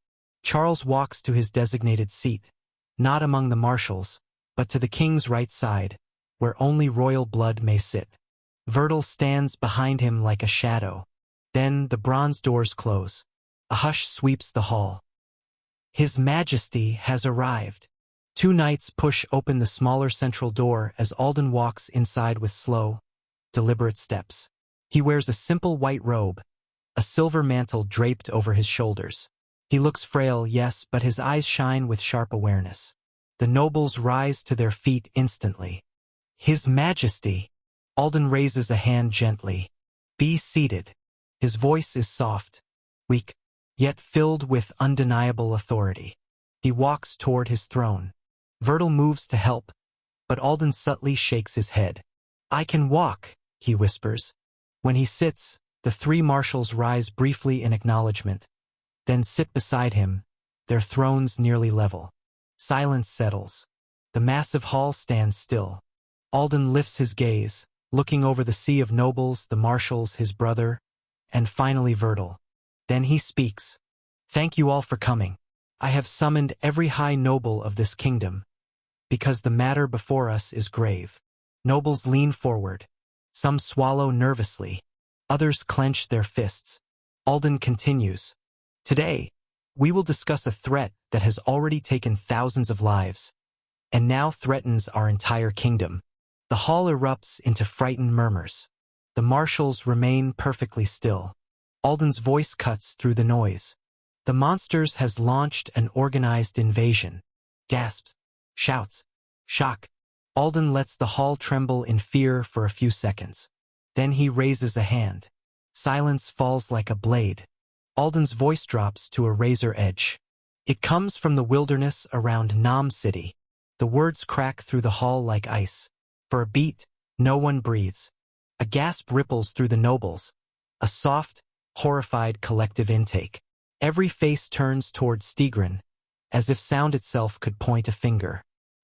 Charles walks to his designated seat, not among the marshals, but to the king's right side, where only royal blood may sit. Verdal stands behind him like a shadow. Then the bronze doors close. A hush sweeps the hall. His Majesty has arrived. 2 knights push open the smaller central door as Alden walks inside with slow, deliberate steps. He wears a simple white robe, a silver mantle draped over his shoulders. He looks frail, yes, but his eyes shine with sharp awareness. The nobles rise to their feet instantly. His Majesty. Alden raises a hand gently. Be seated. His voice is soft, weak, yet filled with undeniable authority. He walks toward his throne. Verdal moves to help, but Alden subtly shakes his head. I can walk, he whispers. When he sits, the 3 marshals rise briefly in acknowledgement, then sit beside him, their thrones nearly level. Silence settles. The massive hall stands still. Alden lifts his gaze, looking over the sea of nobles, the marshals, his brother, and finally Verdal. Then he speaks. Thank you all for coming. I have summoned every high noble of this kingdom, because the matter before us is grave. Nobles lean forward. Some swallow nervously. Others clench their fists. Alden continues. Today, we will discuss a threat that has already taken thousands of lives, and now threatens our entire kingdom. The hall erupts into frightened murmurs. The marshals remain perfectly still. Alden's voice cuts through the noise. The monsters has launched an organized invasion. Gasps, shouts, shock. Alden lets the hall tremble in fear for a few seconds. Then he raises a hand. Silence falls like a blade. Alden's voice drops to a razor edge. It comes from the wilderness around Nam City. The words crack through the hall like ice. For a beat, no one breathes. A gasp ripples through the nobles, a soft, horrified collective intake. Every face turns toward Stigrin, as if sound itself could point a finger.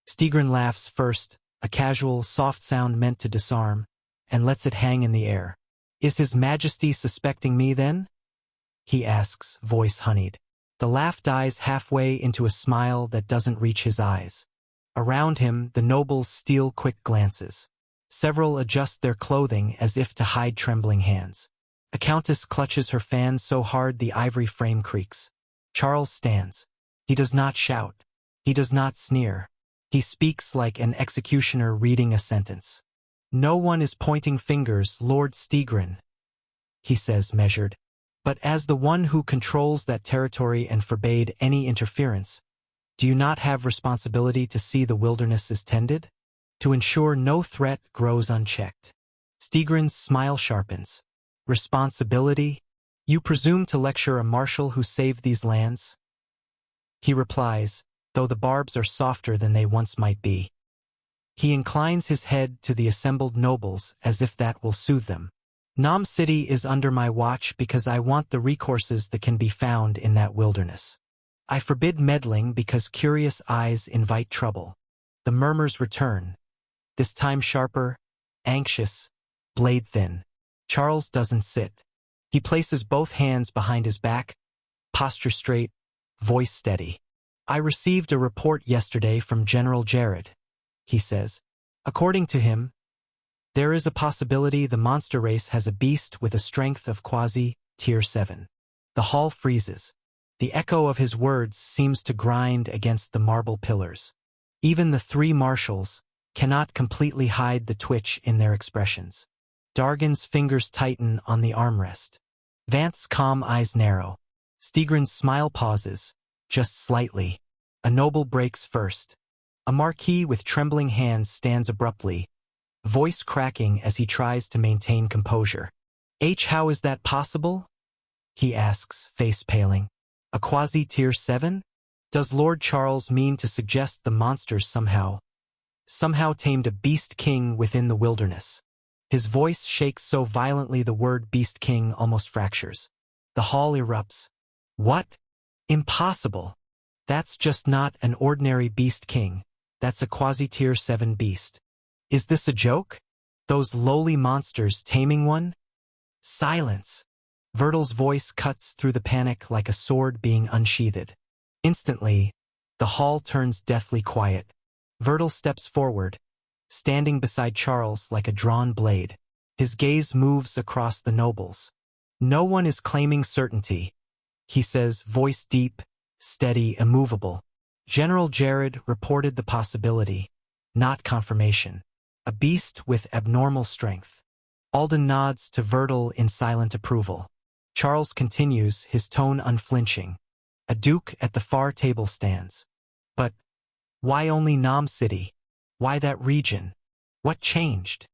Stigrin laughs first, a casual, soft sound meant to disarm, and lets it hang in the air. "Is His Majesty suspecting me, then?" he asks, voice honeyed. The laugh dies halfway into a smile that doesn't reach his eyes. Around him, the nobles steal quick glances. Several adjust their clothing as if to hide trembling hands. A countess clutches her fan so hard the ivory frame creaks. Charles stands. He does not shout. He does not sneer. He speaks like an executioner reading a sentence. "No one is pointing fingers, Lord Stigrin," he says, measured. "But as the one who controls that territory and forbade any interference, do you not have responsibility to see the wilderness is tended? To ensure no threat grows unchecked?" Stigrin's smile sharpens. "Responsibility? You presume to lecture a marshal who saved these lands?" He replies, though the barbs are softer than they once might be. He inclines his head to the assembled nobles as if that will soothe them. "Nam City is under my watch because I want the recourses that can be found in that wilderness. I forbid meddling because curious eyes invite trouble." The murmurs return, this time sharper, anxious, blade-thin. Charles doesn't sit. He places both hands behind his back, posture straight, voice steady. "I received a report yesterday from General Jared," he says. "According to him, there is a possibility the monster race has a beast with a strength of quasi-tier 7. The hall freezes. The echo of his words seems to grind against the marble pillars. Even the three marshals cannot completely hide the twitch in their expressions. Dargan's fingers tighten on the armrest. Vanth's calm eyes narrow. Stigrin's smile pauses, just slightly. A noble breaks first. A marquis with trembling hands stands abruptly, voice cracking as he tries to maintain composure. "How is that possible?" he asks, face paling. "A quasi-tier 7? Does Lord Charles mean to suggest the monsters somehow tamed a beast king within the wilderness?" His voice shakes so violently the word beast king almost fractures. The hall erupts. "What? Impossible! That's just not an ordinary beast king. That's a quasi-tier 7 beast. Is this a joke? Those lowly monsters taming one?" Silence. Vertil's voice cuts through the panic like a sword being unsheathed. Instantly, the hall turns deathly quiet. Vertil steps forward, standing beside Charles like a drawn blade. His gaze moves across the nobles. "No one is claiming certainty," he says, voice deep, steady, immovable. "General Jared reported the possibility, not confirmation. A beast with abnormal strength." Alden nods to Vertil in silent approval. Charles continues, his tone unflinching. A duke at the far table stands. "But why only Nam City? Why that region? What changed?"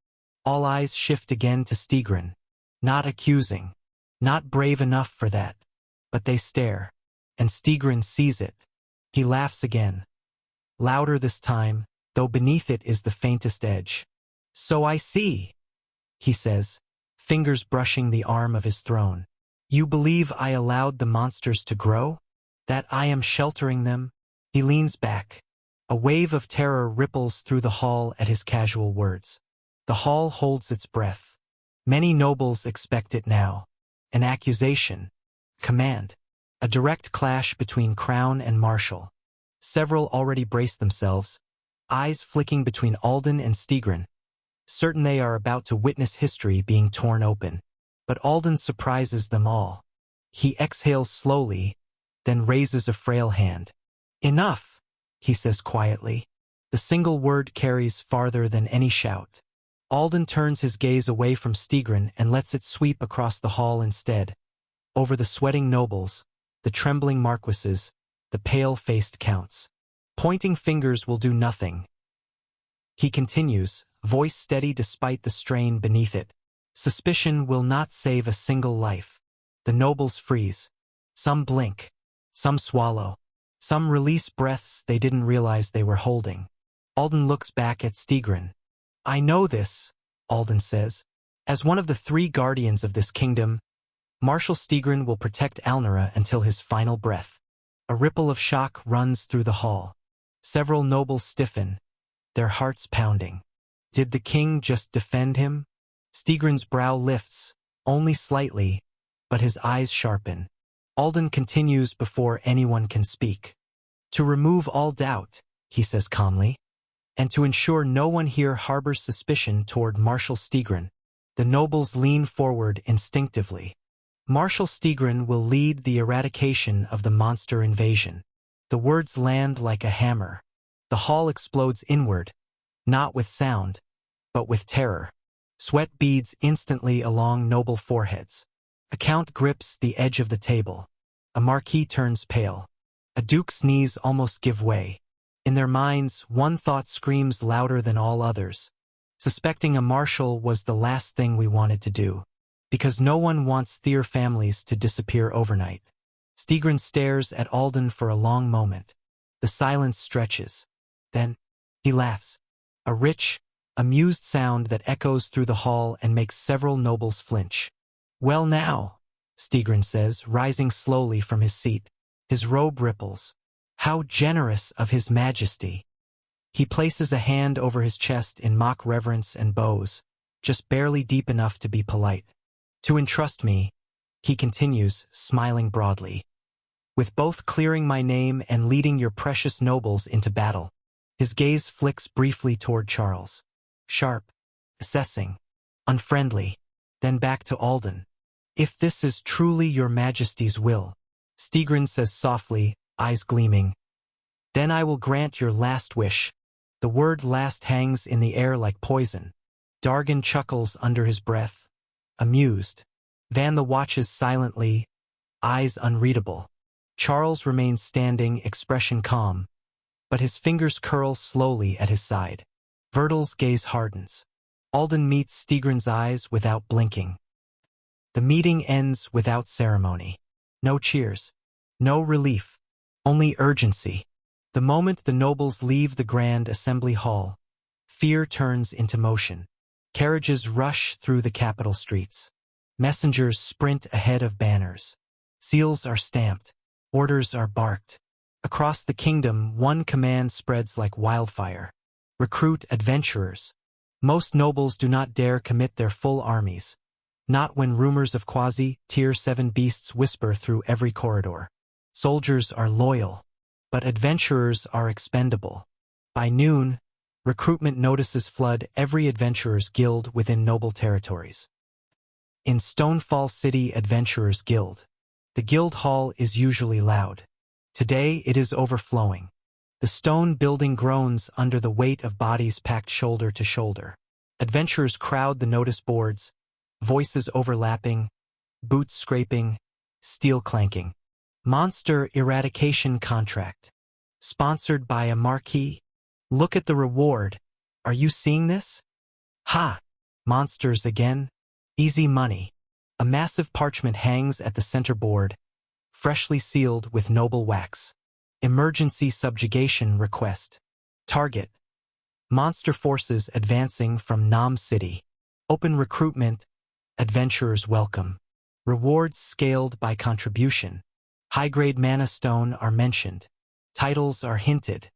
All eyes shift again to Stigrin. Not accusing. Not brave enough for that. But they stare. And Stigrin sees it. He laughs again. Louder this time, though beneath it is the faintest edge. "So I see," he says, fingers brushing the arm of his throne. "You believe I allowed the monsters to grow? That I am sheltering them?" He leans back. A wave of terror ripples through the hall at his casual words. The hall holds its breath. Many nobles expect it now. An accusation. Command. A direct clash between crown and marshal. Several already brace themselves, eyes flicking between Alden and Stigrin, certain they are about to witness history being torn open. But Alden surprises them all. He exhales slowly, then raises a frail hand. "Enough," he says quietly. The single word carries farther than any shout. Alden turns his gaze away from Stigrin and lets it sweep across the hall instead. Over the sweating nobles, the trembling marquises, the pale-faced counts. Pointing fingers will do nothing. He continues, voice steady despite the strain beneath it. Suspicion will not save a single life. The nobles freeze. Some blink. Some swallow. Some release breaths they didn't realize they were holding. Alden looks back at Stigrin. "I know this," Alden says. As one of the 3 guardians of this kingdom, Marshal Stigrin will protect Alnera until his final breath. A ripple of shock runs through the hall. Several nobles stiffen, their hearts pounding. Did the king just defend him? Stigrin's brow lifts, only slightly, but his eyes sharpen. Alden continues before anyone can speak. To remove all doubt, he says calmly, and to ensure no one here harbors suspicion toward Marshal Stigrin, the nobles lean forward instinctively. Marshal Stigrin will lead the eradication of the monster invasion. The words land like a hammer. The hall explodes inward, not with sound, but with terror. Sweat beads instantly along noble foreheads. A count grips the edge of the table. A marquis turns pale. A duke's knees almost give way. In their minds, one thought screams louder than all others. Suspecting a marshal was the last thing we wanted to do, because no one wants their families to disappear overnight. Stigrin stares at Alden for a long moment. The silence stretches. Then, he laughs. A rich, amused sound that echoes through the hall and makes several nobles flinch. "Well now," Stigrin says, rising slowly from his seat. His robe ripples. "How generous of His Majesty." He places a hand over his chest in mock reverence and bows, just barely deep enough to be polite. "To entrust me," he continues, smiling broadly, "with both clearing my name and leading your precious nobles into battle." His gaze flicks briefly toward Charles. Sharp, assessing, unfriendly, then back to Alden. "If this is truly your Majesty's will," Stigrin says softly, eyes gleaming, "then I will grant your last wish." The word last hangs in the air like poison. Dargan chuckles under his breath, amused. Vanla watches silently, eyes unreadable. Charles remains standing, expression calm, but his fingers curl slowly at his side. Vertil's gaze hardens. Alden meets Stigrin's eyes without blinking. The meeting ends without ceremony. No cheers, no relief, only urgency. The moment the nobles leave the Grand Assembly Hall, fear turns into motion. Carriages rush through the capital streets. Messengers sprint ahead of banners. Seals are stamped. Orders are barked. Across the kingdom, one command spreads like wildfire. Recruit adventurers. Most nobles do not dare commit their full armies. Not when rumors of Tier 7 beasts whisper through every corridor. Soldiers are loyal, but adventurers are expendable. By noon, recruitment notices flood every adventurer's guild within noble territories. In Stonefall City Adventurers Guild, the guild hall is usually loud. Today it is overflowing. The stone building groans under the weight of bodies packed shoulder to shoulder. Adventurers crowd the notice boards, voices overlapping, boots scraping, steel clanking. Monster Eradication Contract. Sponsored by a marquis. Look at the reward. Are you seeing this? Ha! Monsters again? Easy money. A massive parchment hangs at the center board, freshly sealed with noble wax. Emergency subjugation request. Target. Monster forces advancing from Nam City. Open recruitment. Adventurers welcome. Rewards scaled by contribution. High-grade mana stone are mentioned. Titles are hinted.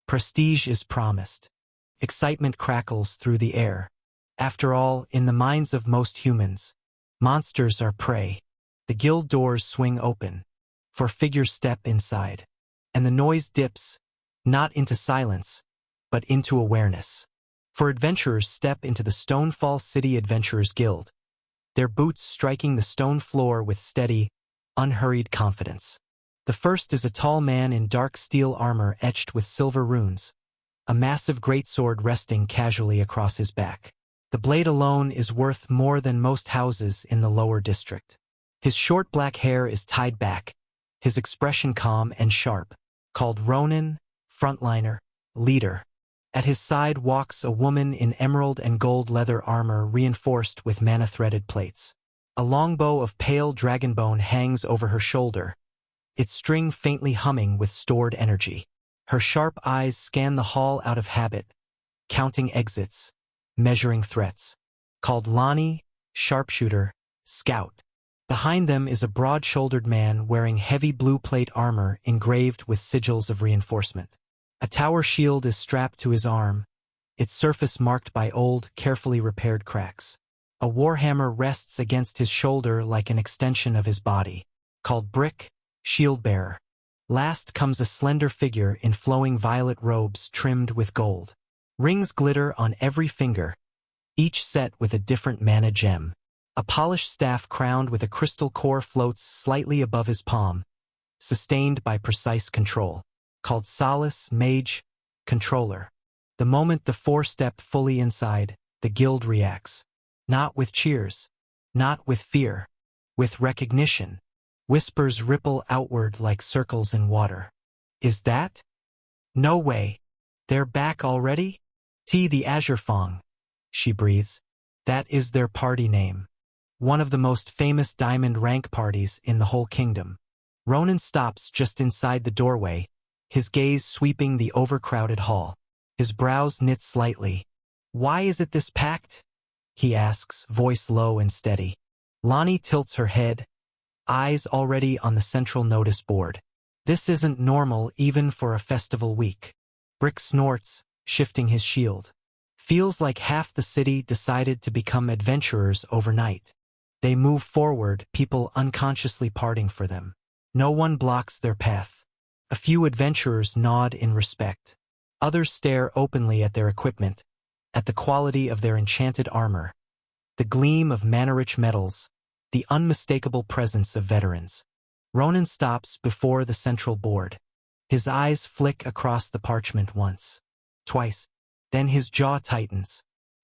Prestige is promised. Excitement crackles through the air. After all, in the minds of most humans, monsters are prey. The guild doors swing open. For figures step inside. And the noise dips, not into silence, but into awareness. For adventurers step into the Stonefall City Adventurers Guild, their boots striking the stone floor with steady, unhurried confidence. The first is a tall man in dark steel armor etched with silver runes, a massive greatsword resting casually across his back. The blade alone is worth more than most houses in the lower district. His short black hair is tied back, his expression calm and sharp. Called Ronin, frontliner, leader. At his side walks a woman in emerald and gold leather armor reinforced with mana-threaded plates. A longbow of pale dragonbone hangs over her shoulder, its string faintly humming with stored energy. Her sharp eyes scan the hall out of habit, counting exits, measuring threats. Called Lani, sharpshooter, scout. Behind them is a broad-shouldered man wearing heavy blue plate armor engraved with sigils of reinforcement. A tower shield is strapped to his arm, its surface marked by old, carefully repaired cracks. A warhammer rests against his shoulder like an extension of his body, called Brick, shield-bearer. Last comes a slender figure in flowing violet robes trimmed with gold. Rings glitter on every finger, each set with a different mana gem. A polished staff crowned with a crystal core floats slightly above his palm, sustained by precise control, called Solace, Mage, Controller. The moment the four step fully inside, the guild reacts. Not with cheers, not with fear, with recognition. Whispers ripple outward like circles in water. Is that? No way. They're back already? The Azure Fang, she breathes. That is their party name. One of the most famous diamond rank parties in the whole kingdom. Ronan stops just inside the doorway, his gaze sweeping the overcrowded hall. His brows knit slightly. Why is it this packed? He asks, voice low and steady. Lonnie tilts her head, eyes already on the central notice board. This isn't normal even for a festival week. Brick snorts, shifting his shield. Feels like half the city decided to become adventurers overnight. They move forward, people unconsciously parting for them. No one blocks their path. A few adventurers nod in respect. Others stare openly at their equipment, at the quality of their enchanted armor, the gleam of mana-rich metals, the unmistakable presence of veterans. Ronan stops before the central board. His eyes flick across the parchment once, twice, then his jaw tightens.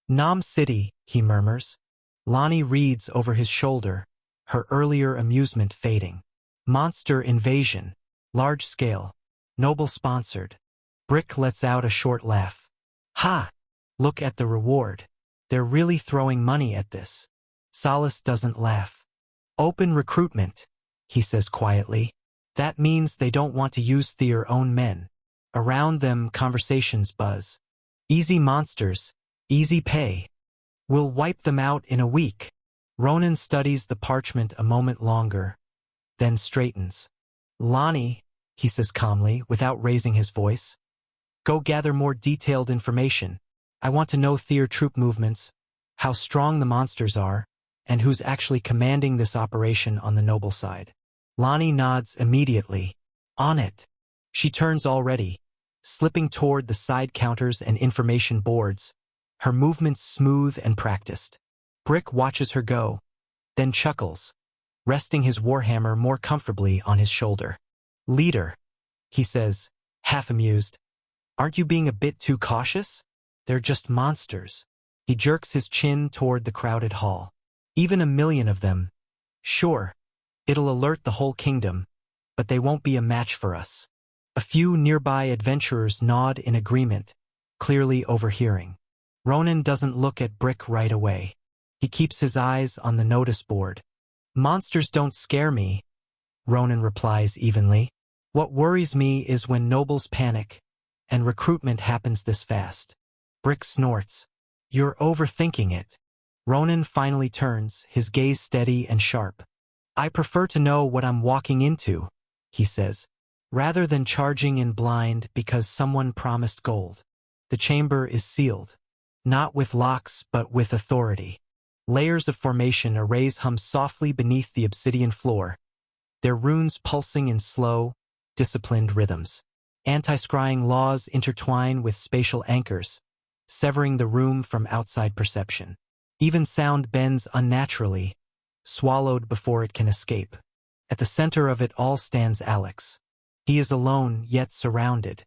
Nam City, he murmurs. Lonnie reads over his shoulder, her earlier amusement fading. Monster invasion, large scale, noble sponsored. Brick lets out a short laugh. Ha! Look at the reward. They're really throwing money at this. Solace doesn't laugh. Open recruitment, he says quietly. That means they don't want to use their own men. Around them, conversations buzz. Easy monsters, easy pay. We'll wipe them out in a week. Ronan studies the parchment a moment longer, then straightens. Lonnie, he says calmly, without raising his voice. Go gather more detailed information. I want to know their troop movements, how strong the monsters are, and who's actually commanding this operation on the noble side. Lonnie nods immediately. On it. She turns already, slipping toward the side counters and information boards, her movements smooth and practiced. Brick watches her go, then chuckles, resting his warhammer more comfortably on his shoulder. Leader, he says, half amused. Aren't you being a bit too cautious? They're just monsters. He jerks his chin toward the crowded hall. Even 1,000,000 of them. Sure, it'll alert the whole kingdom, but they won't be a match for us. A few nearby adventurers nod in agreement, clearly overhearing. Ronan doesn't look at Brick right away. He keeps his eyes on the notice board. Monsters don't scare me, Ronan replies evenly. What worries me is when nobles panic, and recruitment happens this fast. Brick snorts. You're overthinking it. Ronan finally turns, his gaze steady and sharp. I prefer to know what I'm walking into, he says, rather than charging in blind because someone promised gold. The chamber is sealed. Not with locks, but with authority. Layers of formation arrays hum softly beneath the obsidian floor, their runes pulsing in slow, disciplined rhythms. Anti-scrying laws intertwine with spatial anchors, severing the room from outside perception. Even sound bends unnaturally, swallowed before it can escape. At the center of it all stands Alex. He is alone, yet surrounded.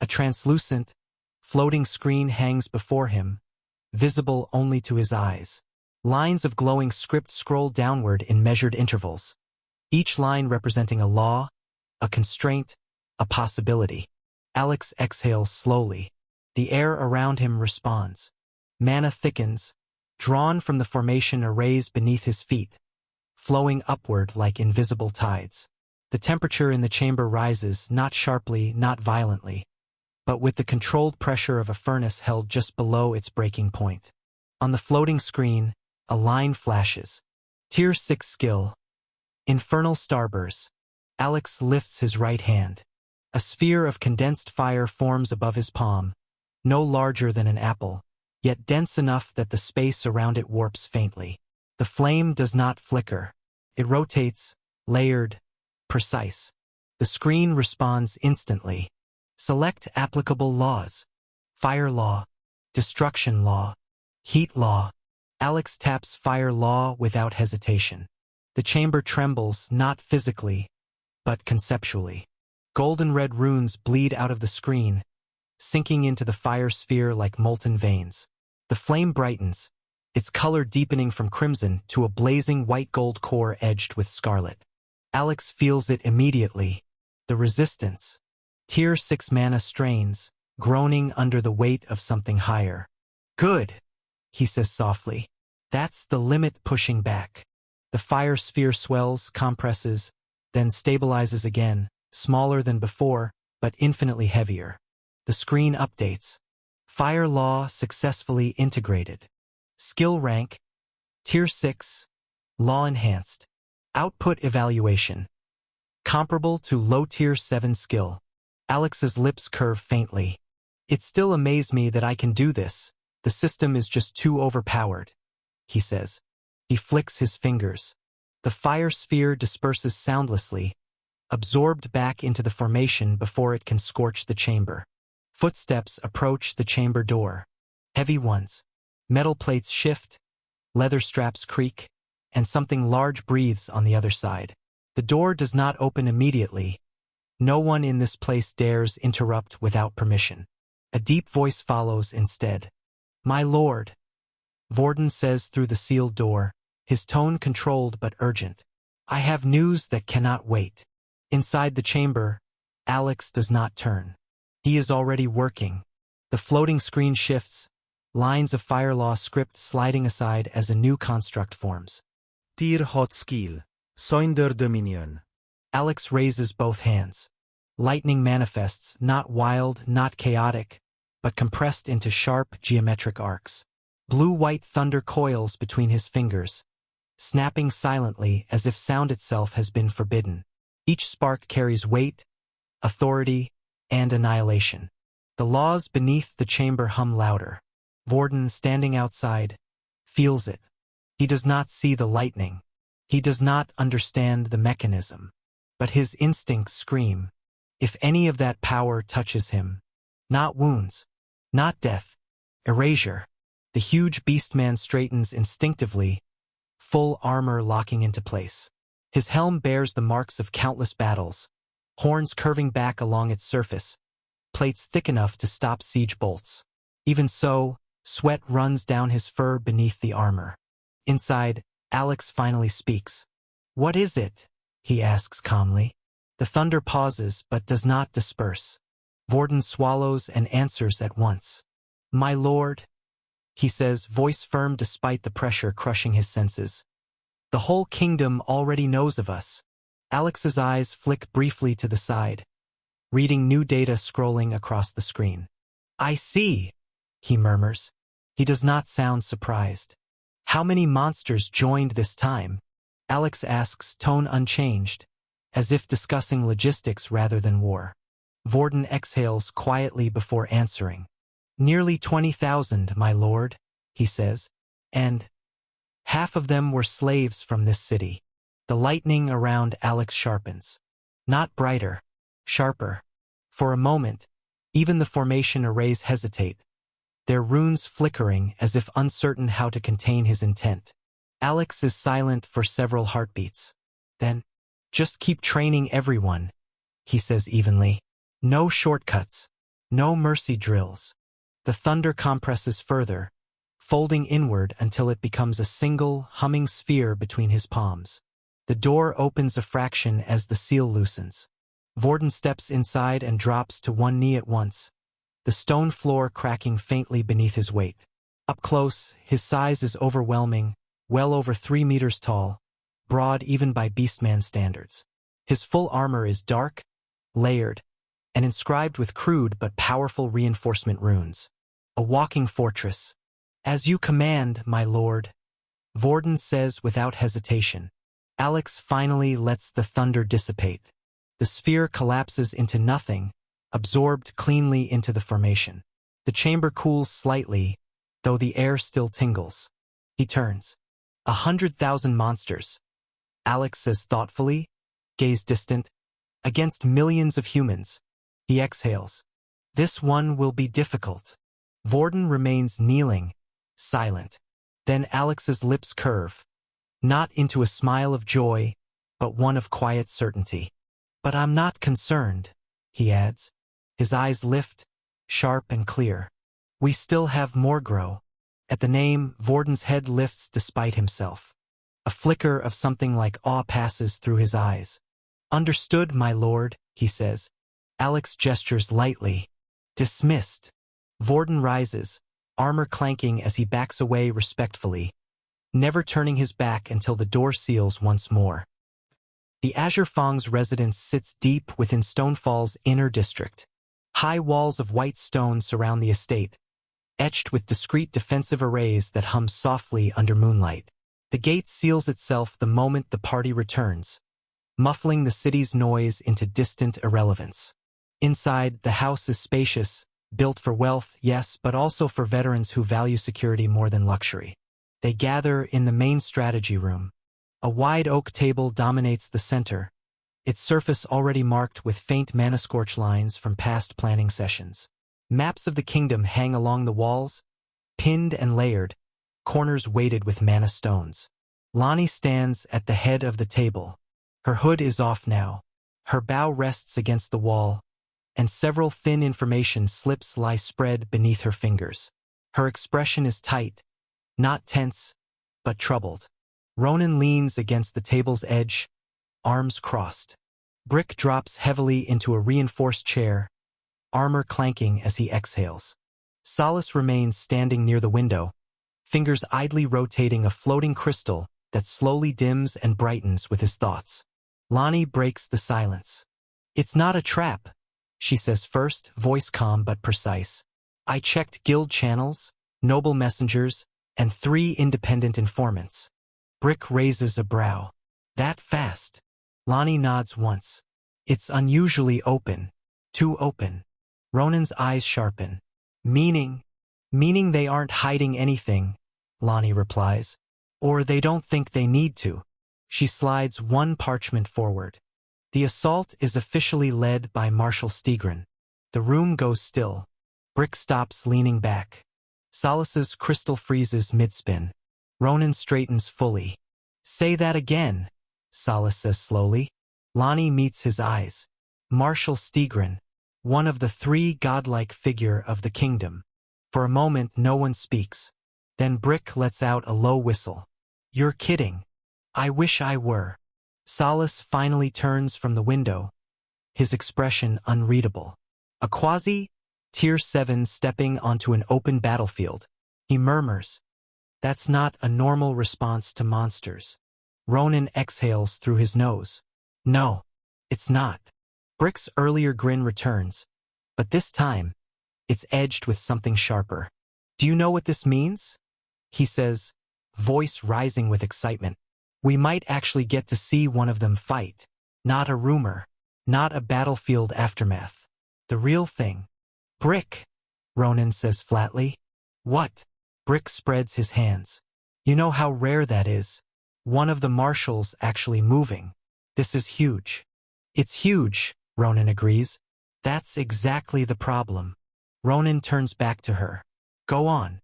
A translucent, floating screen hangs before him, visible only to his eyes. Lines of glowing script scroll downward in measured intervals, each line representing a law, a constraint, a possibility. Alex exhales slowly. The air around him responds. Mana thickens, drawn from the formation arrays beneath his feet, flowing upward like invisible tides. The temperature in the chamber rises, not sharply, not violently, but with the controlled pressure of a furnace held just below its breaking point. On the floating screen, A line flashes. Tier 6 skill. Infernal Starburst. Alex lifts his right hand. A sphere of condensed fire forms above his palm, no larger than an apple, yet dense enough that the space around it warps faintly. The flame does not flicker. It rotates, layered, precise. The screen responds instantly. Select applicable laws. Fire law, destruction law, heat law. Alex taps fire law without hesitation. The chamber trembles, not physically, but conceptually. Golden red runes bleed out of the screen, sinking into the fire sphere like molten veins. The flame brightens, its color deepening from crimson to a blazing white-gold core edged with scarlet. Alex feels it immediately. The resistance. Tier 6 mana strains, groaning under the weight of something higher. Good, he says softly. That's the limit pushing back. The fire sphere swells, compresses, then stabilizes again, smaller than before, but infinitely heavier. The screen updates. Fire law successfully integrated. Skill rank, Tier 6, Law enhanced. Output evaluation. Comparable to low Tier 7 skill. Alex's lips curve faintly. It still amazes me that I can do this. The system is just too overpowered, he says. He flicks his fingers. The fire sphere disperses soundlessly, absorbed back into the formation before it can scorch the chamber. Footsteps approach the chamber door. Heavy ones. Metal plates shift, leather straps creak, and something large breathes on the other side. The door does not open immediately. No one in this place dares interrupt without permission. A deep voice follows instead. "My lord," Vorden says through the sealed door, his tone controlled but urgent. "I have news that cannot wait." Inside the chamber, Alex does not turn. He is already working. The floating screen shifts, lines of fire law script sliding aside as a new construct forms. Tier hot skill. Sonder Dominion. Alex raises both hands. Lightning manifests, not wild, not chaotic, but compressed into sharp, geometric arcs. Blue-white thunder coils between his fingers, snapping silently as if sound itself has been forbidden. Each spark carries weight, authority, and annihilation. The laws beneath the chamber hum louder. Vorden, standing outside, feels it. He does not see the lightning. He does not understand the mechanism. But his instincts scream. If any of that power touches him, not wounds, not death, erasure. The huge beastman straightens instinctively, full armor locking into place. His helm bears the marks of countless battles, horns curving back along its surface, plates thick enough to stop siege bolts. Even so, sweat runs down his fur beneath the armor. Inside, Alex finally speaks. "What is it?" he asks calmly. The thunder pauses but does not disperse. Vorden swallows and answers at once. "My lord," he says, voice firm despite the pressure crushing his senses. "The whole kingdom already knows of us." Alex's eyes flick briefly to the side, reading new data scrolling across the screen. "I see," he murmurs. He does not sound surprised. "How many monsters joined this time?" Alex asks, tone unchanged, as if discussing logistics rather than war. Vorden exhales quietly before answering. "Nearly 20,000, my lord," he says, "and half of them were slaves from this city." The lightning around Alex sharpens. Not brighter, sharper. For a moment, even the formation arrays hesitate, their runes flickering as if uncertain how to contain his intent. Alex is silent for several heartbeats. Then, "Just keep training everyone," he says evenly. "No shortcuts, no mercy drills." The thunder compresses further, folding inward until it becomes a single, humming sphere between his palms. The door opens a fraction as the seal loosens. Vorden steps inside and drops to one knee at once, the stone floor cracking faintly beneath his weight. Up close, his size is overwhelming, well over 3 meters tall, broad even by beastman standards. His full armor is dark, layered, and inscribed with crude but powerful reinforcement runes. A walking fortress. "As you command, my lord." Vorden says without hesitation. Alex finally lets the thunder dissipate. The sphere collapses into nothing, absorbed cleanly into the formation. The chamber cools slightly, though the air still tingles. He turns. 100,000 monsters. Alex says thoughtfully, gaze distant. Against millions of humans. He exhales. This one will be difficult. Vorden remains kneeling, silent. Then Alex's lips curve. Not into a smile of joy, but one of quiet certainty. But I'm not concerned, he adds. His eyes lift, sharp and clear. We still have more grow. At the name, Vorden's head lifts despite himself. A flicker of something like awe passes through his eyes. Understood, my lord, he says. Alex gestures lightly. Dismissed. Vorden rises, armor clanking as he backs away respectfully, never turning his back until the door seals once more. The Azure Fang's residence sits deep within Stonefall's inner district. High walls of white stone surround the estate, etched with discreet defensive arrays that hum softly under moonlight. The gate seals itself the moment the party returns, muffling the city's noise into distant irrelevance. Inside, the house is spacious, built for wealth, yes, but also for veterans who value security more than luxury. They gather in the main strategy room. A wide oak table dominates the center, its surface already marked with faint mana-scorch lines from past planning sessions. Maps of the kingdom hang along the walls, pinned and layered, corners weighted with mana stones. Lonnie stands at the head of the table. Her hood is off now. Her bow rests against the wall, and several thin information slips lie spread beneath her fingers. Her expression is tight, not tense, but troubled. Ronan leans against the table's edge, arms crossed. Brick drops heavily into a reinforced chair, armor clanking as he exhales. Solace remains standing near the window, fingers idly rotating a floating crystal that slowly dims and brightens with his thoughts. Lonnie breaks the silence. It's not a trap, she says first, voice calm but precise. I checked guild channels, noble messengers, and 3 independent informants. Brick raises a brow. That fast? Lonnie nods once. It's unusually open. Too open. Ronan's eyes sharpen. Meaning they aren't hiding anything, Lonnie replies. Or they don't think they need to. She slides one parchment forward. The assault is officially led by Marshal Stigran. The room goes still. Brick stops leaning back. Solace's crystal freezes mid-spin. Ronan straightens fully. Say that again, Solace says slowly. Lonnie meets his eyes. Marshal Stigran, one of the 3 godlike figure of the kingdom. For a moment no one speaks. Then Brick lets out a low whistle. You're kidding. I wish I were. Solace finally turns from the window, his expression unreadable. A quasi, Tier 7 stepping onto an open battlefield. He murmurs. That's not a normal response to monsters. Ronan exhales through his nose. No, it's not. Brick's earlier grin returns, but this time, it's edged with something sharper. Do you know what this means? He says, voice rising with excitement. We might actually get to see one of them fight. Not a rumor. Not a battlefield aftermath. The real thing. Brick, Ronan says flatly. What? Brick spreads his hands. You know how rare that is. One of the marshals actually moving. This is huge. It's huge, Ronan agrees. That's exactly the problem. Ronan turns back to her. Go on.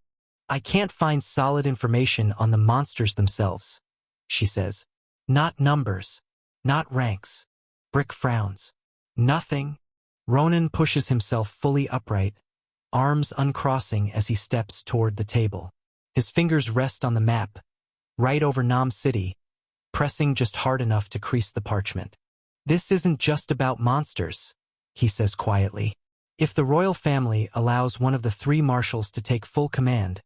I can't find solid information on the monsters themselves, she says. Not numbers. Not ranks. Brick frowns. Nothing. Ronan pushes himself fully upright, arms uncrossing as he steps toward the table. His fingers rest on the map, right over Nam City, pressing just hard enough to crease the parchment. This isn't just about monsters, he says quietly. If the royal family allows one of the 3 marshals to take full command,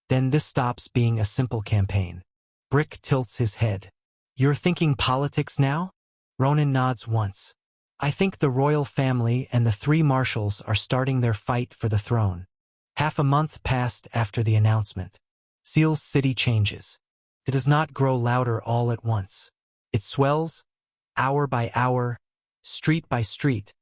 then this stops being a simple campaign. Brick tilts his head. You're thinking politics now? Ronan nods once. I think the royal family and the 3 marshals are starting their fight for the throne. Half a month passed after the announcement. Seal's city changes. It does not grow louder all at once. It swells, hour by hour, street by street,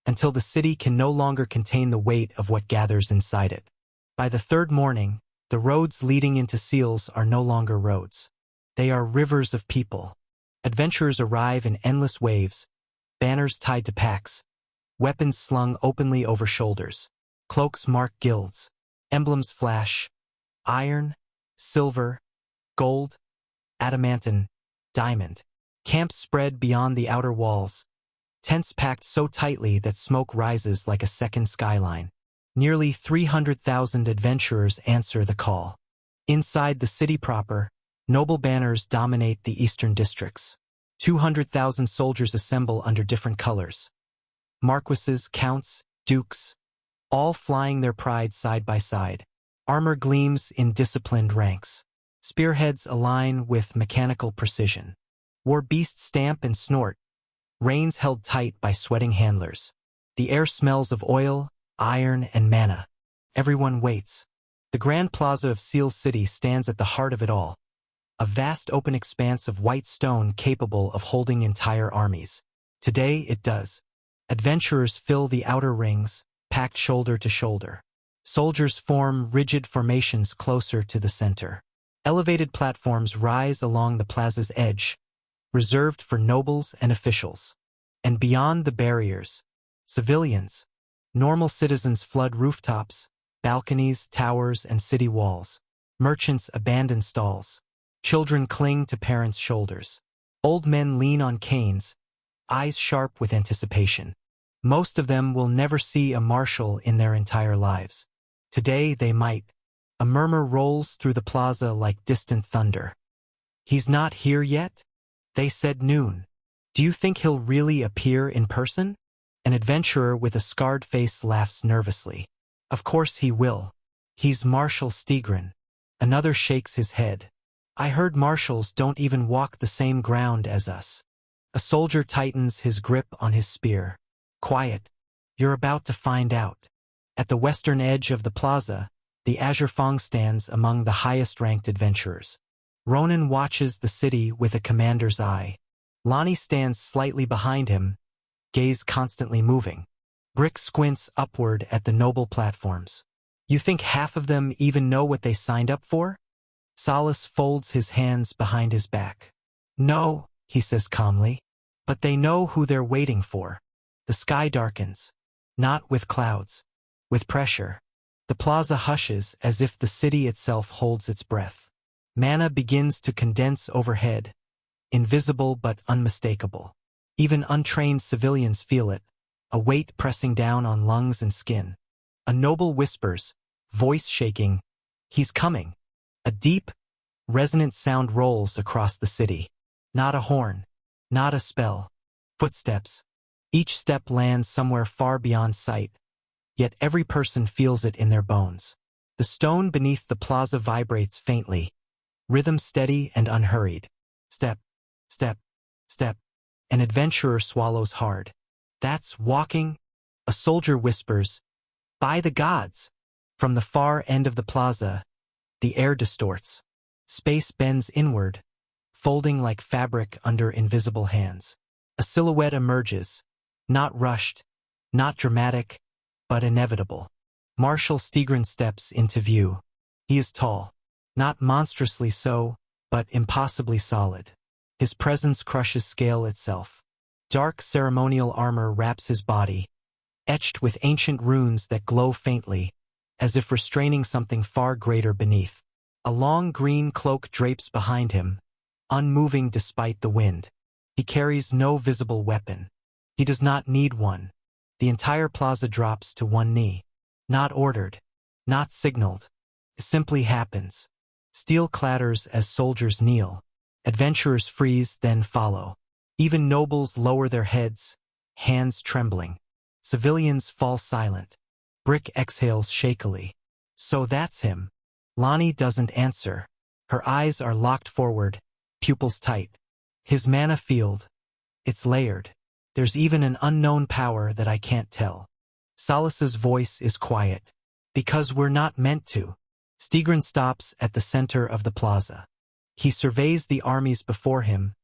until the city can no longer contain the weight of what gathers inside it. By the third morning, the roads leading into Seals are no longer roads. They are rivers of people. Adventurers arrive in endless waves, banners tied to packs, weapons slung openly over shoulders, cloaks mark guilds, emblems flash, iron, silver, gold, adamantine, diamond. Camps spread beyond the outer walls, tents packed so tightly that smoke rises like a second skyline. Nearly 300,000 adventurers answer the call. Inside the city proper, noble banners dominate the eastern districts. 200,000 soldiers assemble under different colors. Marquises, counts, dukes, all flying their pride side by side. Armor gleams in disciplined ranks. Spearheads align with mechanical precision. War beasts stamp and snort, reins held tight by sweating handlers. The air smells of oil, iron, and mana. Everyone waits. The Grand Plaza of Seals City stands at the heart of it all. A vast open expanse of white stone capable of holding entire armies. Today it does. Adventurers fill the outer rings, packed shoulder to shoulder. Soldiers form rigid formations closer to the center. Elevated platforms rise along the plaza's edge, reserved for nobles and officials. And beyond the barriers, civilians, normal citizens flood rooftops, balconies, towers, and city walls. Merchants abandon stalls. Children cling to parents' shoulders. Old men lean on canes, eyes sharp with anticipation. Most of them will never see a marshal in their entire lives. Today they might. A murmur rolls through the plaza like distant thunder. He's not here yet? They said noon. Do you think he'll really appear in person? An adventurer with a scarred face laughs nervously. Of course he will. He's Marshal Stigrin. Another shakes his head. I heard marshals don't even walk the same ground as us. A soldier tightens his grip on his spear. Quiet. You're about to find out. At the western edge of the plaza, the Azure Fang stands among the highest-ranked adventurers. Ronan watches the city with a commander's eye. Lonnie stands slightly behind him, gaze constantly moving. Brick squints upward at the noble platforms. You think half of them even know what they signed up for? Salas folds his hands behind his back. No, he says calmly, but they know who they're waiting for. The sky darkens, not with clouds, with pressure. The plaza hushes as if the city itself holds its breath. Mana begins to condense overhead, invisible but unmistakable. Even untrained civilians feel it, a weight pressing down on lungs and skin. A noble whispers, voice shaking, "He's coming." A deep, resonant sound rolls across the city. Not a horn, not a spell. Footsteps. Each step lands somewhere far beyond sight, yet every person feels it in their bones. The stone beneath the plaza vibrates faintly, rhythm steady and unhurried. Step, step, step. An adventurer swallows hard. That's walking? A soldier whispers, "By the gods!" From the far end of the plaza, the air distorts. Space bends inward, folding like fabric under invisible hands. A silhouette emerges, not rushed, not dramatic, but inevitable. Marshal Stigrin steps into view. He is tall, not monstrously so, but impossibly solid. His presence crushes scale itself. Dark ceremonial armor wraps his body, etched with ancient runes that glow faintly, as if restraining something far greater beneath. A long green cloak drapes behind him, unmoving despite the wind. He carries no visible weapon. He does not need one. The entire plaza drops to one knee. Not ordered, not signaled. It simply happens. Steel clatters as soldiers kneel. Adventurers freeze, then follow. Even nobles lower their heads, hands trembling. Civilians fall silent. Brick exhales shakily. So that's him. Lonnie doesn't answer. Her eyes are locked forward, pupils tight. His mana field. It's layered. There's even an unknown power that I can't tell. Salas's voice is quiet. Because we're not meant to. Stigrin stops at the center of the plaza. He surveys the armies before him,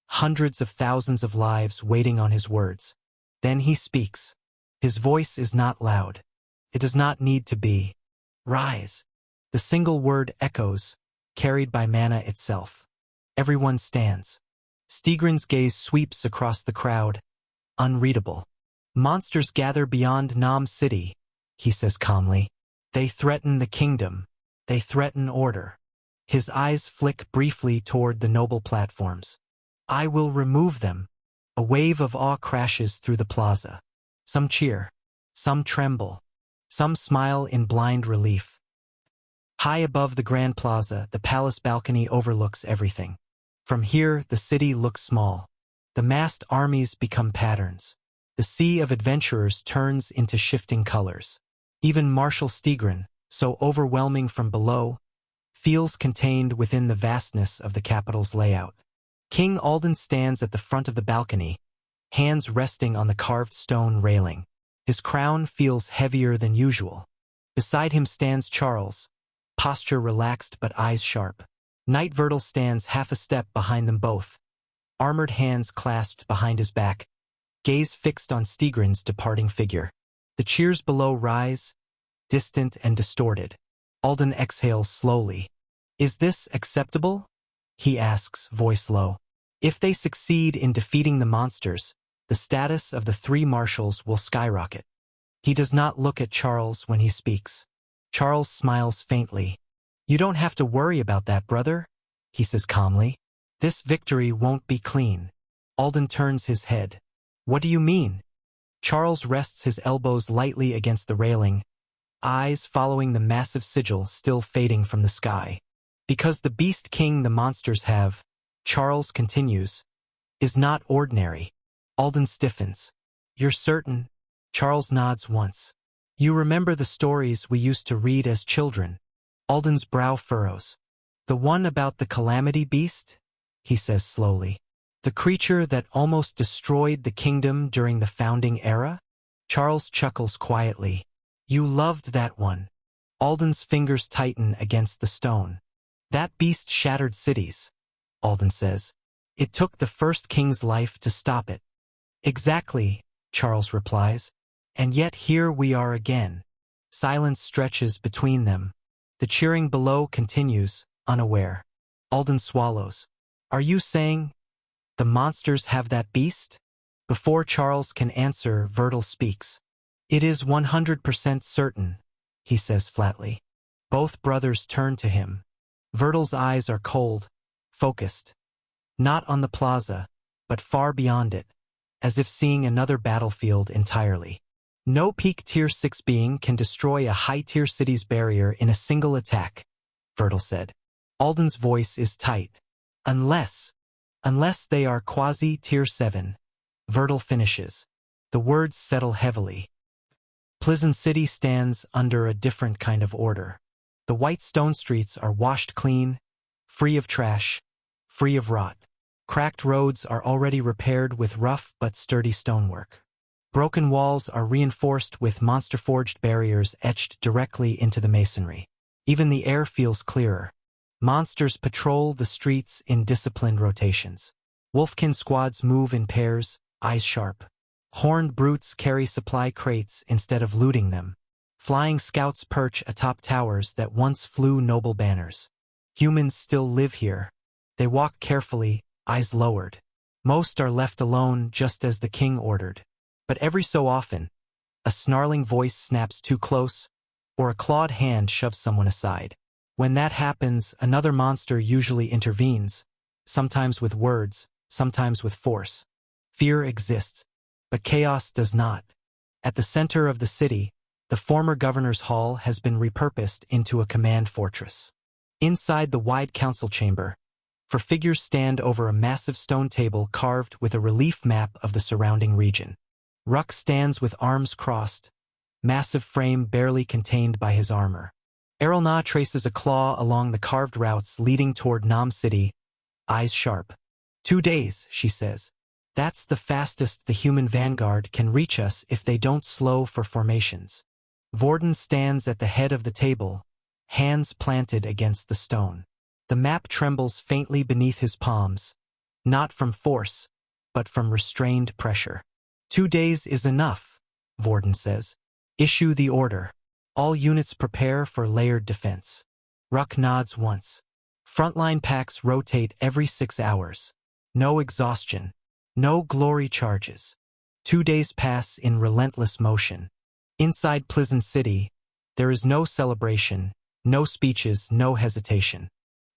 hundreds of thousands of lives waiting on his words. Then he speaks. His voice is not loud. It does not need to be. Rise. The single word echoes, carried by mana itself. Everyone stands. Stigrin's gaze sweeps across the crowd, unreadable. Monsters gather beyond Nam City, he says calmly. They threaten the kingdom. They threaten order. His eyes flick briefly toward the noble platforms. I will remove them. A wave of awe crashes through the plaza. Some cheer. Some tremble. Some smile in blind relief. High above the Grand Plaza, the palace balcony overlooks everything. From here, the city looks small. The massed armies become patterns. The sea of adventurers turns into shifting colors. Even Marshal Stigrin, so overwhelming from below, feels contained within the vastness of the capital's layout. King Alden stands at the front of the balcony, hands resting on the carved stone railing. His crown feels heavier than usual. Beside him stands Charles, posture relaxed but eyes sharp. Knight Verdal stands half a step behind them both, armored hands clasped behind his back, gaze fixed on Stigrin's departing figure. The cheers below rise, distant and distorted. Alden exhales slowly. Is this acceptable? He asks, voice low. If they succeed in defeating the monsters, the status of the three marshals will skyrocket. He does not look at Charles when he speaks. Charles smiles faintly. You don't have to worry about that, brother, he says calmly. This victory won't be clean. Alden turns his head. What do you mean? Charles rests his elbows lightly against the railing, eyes following the massive sigil still fading from the sky. Because the beast king the monsters have, Charles continues, is not ordinary. Alden stiffens. You're certain? Charles nods once. You remember the stories we used to read as children? Alden's brow furrows. The one about the calamity beast? He says slowly. The creature that almost destroyed the kingdom during the founding era? Charles chuckles quietly. You loved that one. Alden's fingers tighten against the stone. That beast shattered cities, Alden says. It took the first king's life to stop it. Exactly, Charles replies. And yet here we are again. Silence stretches between them. The cheering below continues, unaware. Alden swallows. Are you saying the monsters have that beast? Before Charles can answer, Verdal speaks. It is 100% certain, he says flatly. Both brothers turn to him. Verdal's eyes are cold, focused. Not on the plaza, but far beyond it, as if seeing another battlefield entirely. No peak Tier 6 being can destroy a high-tier city's barrier in a single attack, Verdal said. Alden's voice is tight. Unless they are quasi-Tier 7, Verdal finishes. The words settle heavily. Pleasant City stands under a different kind of order. The white stone streets are washed clean, free of trash, free of rot. Cracked roads are already repaired with rough but sturdy stonework. Broken walls are reinforced with monster-forged barriers etched directly into the masonry. Even the air feels clearer. Monsters patrol the streets in disciplined rotations. Wolfkin squads move in pairs, eyes sharp. Horned brutes carry supply crates instead of looting them. Flying scouts perch atop towers that once flew noble banners. Humans still live here. They walk carefully, eyes lowered. Most are left alone just as the king ordered. But every so often, a snarling voice snaps too close, or a clawed hand shoves someone aside. When that happens, another monster usually intervenes, sometimes with words, sometimes with force. Fear exists, but chaos does not. At the center of the city, the former governor's hall has been repurposed into a command fortress. Inside the wide council chamber, four figures stand over a massive stone table carved with a relief map of the surrounding region. Ruck stands with arms crossed, massive frame barely contained by his armor. Errolna traces a claw along the carved routes leading toward Nam City, eyes sharp. 2 days, she says. That's the fastest the human vanguard can reach us if they don't slow for formations. Vorden stands at the head of the table, hands planted against the stone. The map trembles faintly beneath his palms, not from force, but from restrained pressure. 2 days is enough, Vorden says. Issue the order. All units prepare for layered defense. Ruck nods once. Frontline packs rotate every 6 hours. No exhaustion. No glory charges. 2 days pass in relentless motion. Inside Pleasant City, there is no celebration, no speeches, no hesitation.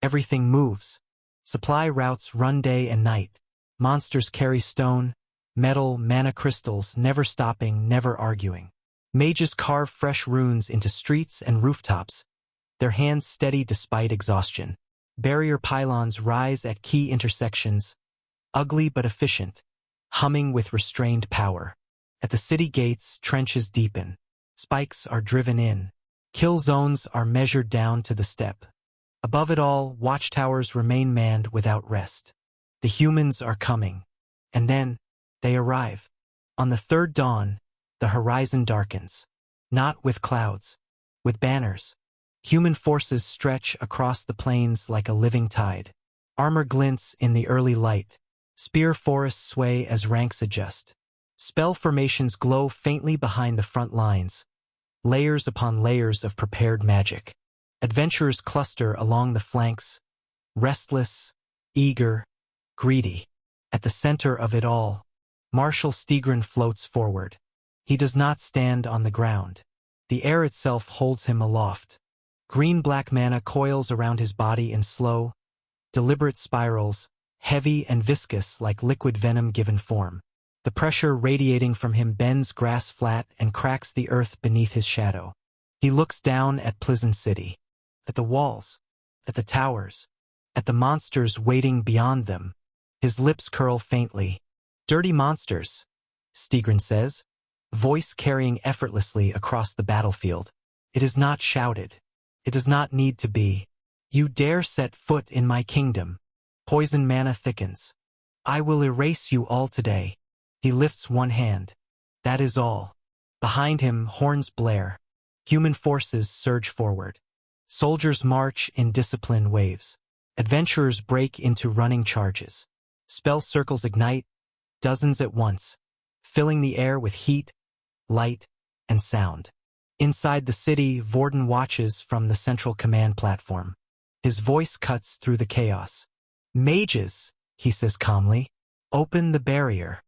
Everything moves. Supply routes run day and night. Monsters carry stone, metal, mana crystals, never stopping, never arguing. Mages carve fresh runes into streets and rooftops, their hands steady despite exhaustion. Barrier pylons rise at key intersections, ugly but efficient, humming with restrained power. At the city gates, trenches deepen. Spikes are driven in. Kill zones are measured down to the step. Above it all, watchtowers remain manned without rest. The humans are coming. And then, they arrive. On the third dawn, the horizon darkens. Not with clouds, with banners. Human forces stretch across the plains like a living tide. Armor glints in the early light. Spear forests sway as ranks adjust. Spell formations glow faintly behind the front lines. Layers upon layers of prepared magic. Adventurers cluster along the flanks, restless, eager, greedy. At the center of it all, Marshal Stigrin floats forward. He does not stand on the ground. The air itself holds him aloft. Green-black mana coils around his body in slow, deliberate spirals, heavy and viscous like liquid venom given form. The pressure radiating from him bends grass flat and cracks the earth beneath his shadow. He looks down at Pleasant City, at the walls, at the towers, at the monsters waiting beyond them. His lips curl faintly. Dirty monsters, Stigrin says, voice carrying effortlessly across the battlefield. It is not shouted. It does not need to be. You dare set foot in my kingdom. Poison mana thickens. I will erase you all today. He lifts one hand. That is all. Behind him, horns blare. Human forces surge forward. Soldiers march in disciplined waves. Adventurers break into running charges. Spell circles ignite, dozens at once, filling the air with heat, light, and sound. Inside the city, Vorden watches from the central command platform. His voice cuts through the chaos. Mages, he says calmly, open the barrier.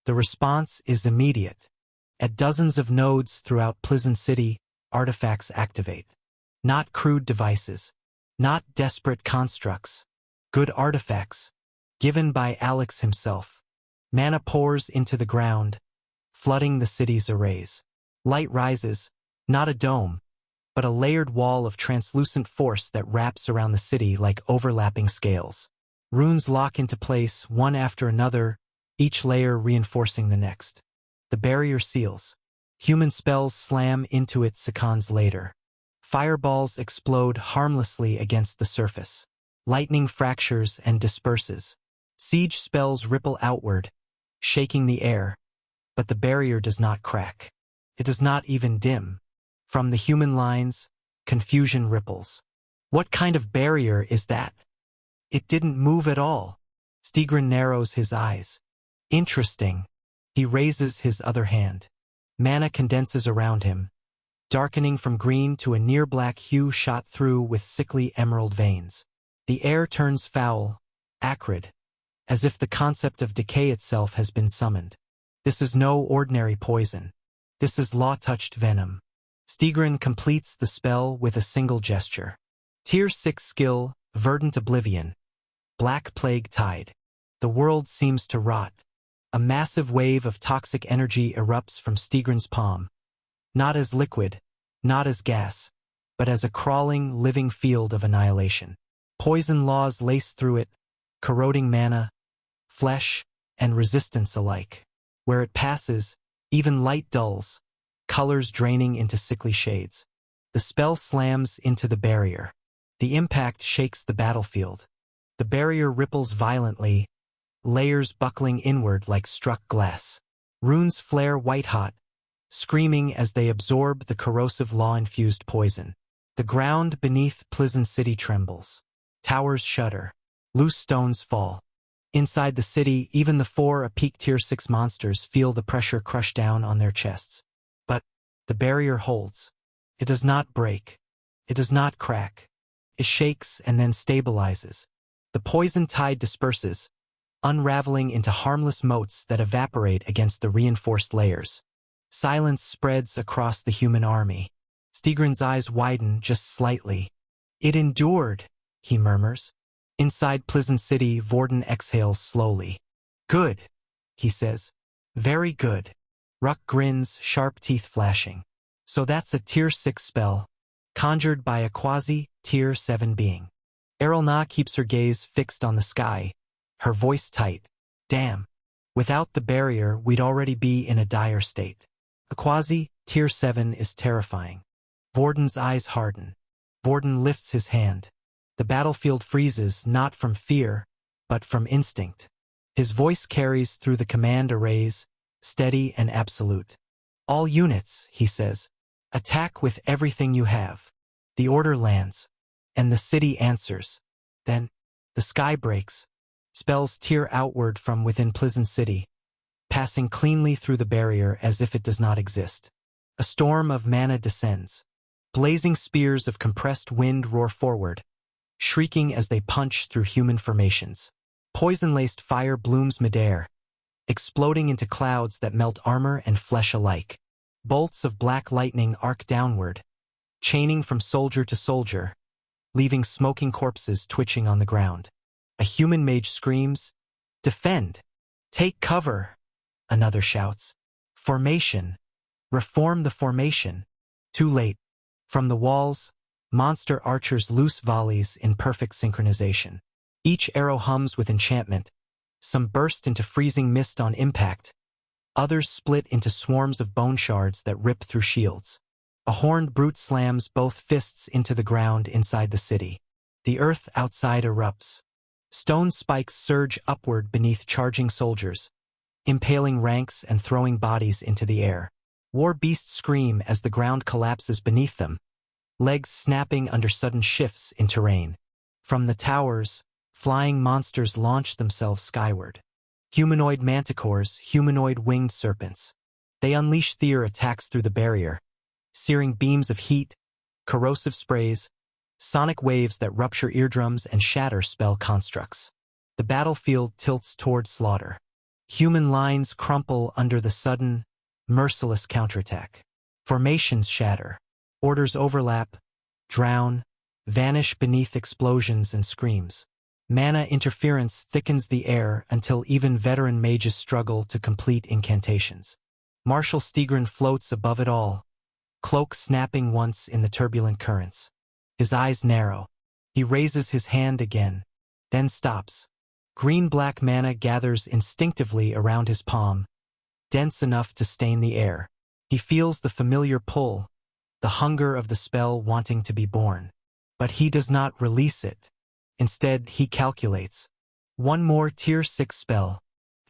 The response is immediate. At dozens of nodes throughout Pleasant City, artifacts activate. Not crude devices, not desperate constructs. Good artifacts, given by Alex himself. Mana pours into the ground, flooding the city's arrays. Light rises, not a dome, but a layered wall of translucent force that wraps around the city like overlapping scales. Runes lock into place, one after another, each layer reinforcing the next. The barrier seals. Human spells slam into it seconds later. Fireballs explode harmlessly against the surface. Lightning fractures and disperses. Siege spells ripple outward, shaking the air. But the barrier does not crack. It does not even dim. From the human lines, confusion ripples. What kind of barrier is that? It didn't move at all. Stigrin narrows his eyes. Interesting. He raises his other hand. Mana condenses around him, darkening from green to a near-black hue shot through with sickly emerald veins. The air turns foul, acrid, as if the concept of decay itself has been summoned. This is no ordinary poison. This is law-touched venom. Stigrin completes the spell with a single gesture. Tier 6 skill, Verdant Oblivion. Black Plague Tide. The world seems to rot. A massive wave of toxic energy erupts from Stigrin's palm. Not as liquid, not as gas, but as a crawling, living field of annihilation. Poison laws lace through it, corroding mana, flesh, and resistance alike. Where it passes, even light dulls, colors draining into sickly shades. The spell slams into the barrier. The impact shakes the battlefield. The barrier ripples violently, layers buckling inward like struck glass. Runes flare white-hot, screaming as they absorb the corrosive law-infused poison. The ground beneath Pleasant City trembles. Towers shudder. Loose stones fall. Inside the city, even the 4 peak Tier 6 monsters feel the pressure crush down on their chests. But the barrier holds. It does not break. It does not crack. It shakes and then stabilizes. The poison tide disperses, unraveling into harmless motes that evaporate against the reinforced layers. Silence spreads across the human army. Stigrin's eyes widen just slightly. It endured, he murmurs. Inside Pleasant City, Vorden exhales slowly. Good, he says. Very good. Ruck grins, sharp teeth flashing. So that's a Tier 6 spell, conjured by a quasi-Tier 7 being. Erelna keeps her gaze fixed on the sky, her voice tight. Damn. Without the barrier, we'd already be in a dire state. A quasi-Tier 7 is terrifying. Vorden's eyes harden. Vorden lifts his hand. The battlefield freezes, not from fear, but from instinct. His voice carries through the command arrays, steady and absolute. All units, he says, attack with everything you have. The order lands, and the city answers. Then, the sky breaks. Spells tear outward from within Pleasant City, passing cleanly through the barrier as if it does not exist. A storm of mana descends. Blazing spears of compressed wind roar forward, shrieking as they punch through human formations. Poison-laced fire blooms midair, exploding into clouds that melt armor and flesh alike. Bolts of black lightning arc downward, chaining from soldier to soldier, leaving smoking corpses twitching on the ground. A human mage screams, "Defend! Take cover!" Another shouts, "Formation! Reform the formation!" Too late. From the walls, monster archers loose volleys in perfect synchronization. Each arrow hums with enchantment. Some burst into freezing mist on impact. Others split into swarms of bone shards that rip through shields. A horned brute slams both fists into the ground inside the city. The earth outside erupts. Stone spikes surge upward beneath charging soldiers, impaling ranks and throwing bodies into the air. War beasts scream as the ground collapses beneath them, legs snapping under sudden shifts in terrain. From the towers, flying monsters launch themselves skyward. Humanoid manticores, humanoid winged serpents. They unleash their attacks through the barrier, searing beams of heat, corrosive sprays, sonic waves that rupture eardrums and shatter spell constructs. The battlefield tilts toward slaughter. Human lines crumple under the sudden, merciless counterattack. Formations shatter. Orders overlap, drown, vanish beneath explosions and screams. Mana interference thickens the air until even veteran mages struggle to complete incantations. Marshal Stigrin floats above it all, cloak snapping once in the turbulent currents. His eyes narrow. He raises his hand again, then stops. Green-black mana gathers instinctively around his palm, dense enough to stain the air. He feels the familiar pull, the hunger of the spell wanting to be born. But he does not release it. Instead, he calculates. One more Tier 6 spell.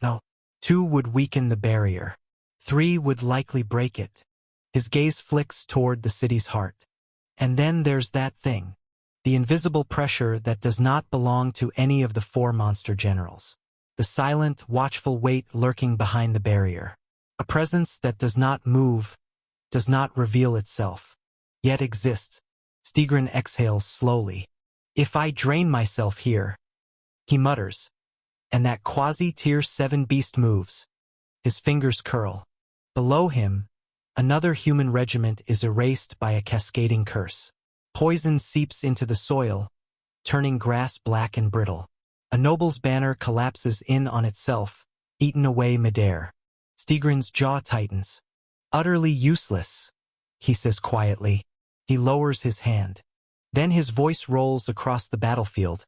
No. 2 would weaken the barrier. 3 would likely break it. His gaze flicks toward the city's heart. And then there's that thing. The invisible pressure that does not belong to any of the 4 monster generals. The silent, watchful weight lurking behind the barrier. A presence that does not move, does not reveal itself, yet exists. Stigrin exhales slowly. If I drain myself here, he mutters, and that quasi-Tier 7 beast moves. His fingers curl. Below him, another human regiment is erased by a cascading curse. Poison seeps into the soil, turning grass black and brittle. A noble's banner collapses in on itself, eaten away midair. Stigrin's jaw tightens. Utterly useless, he says quietly. He lowers his hand. Then his voice rolls across the battlefield,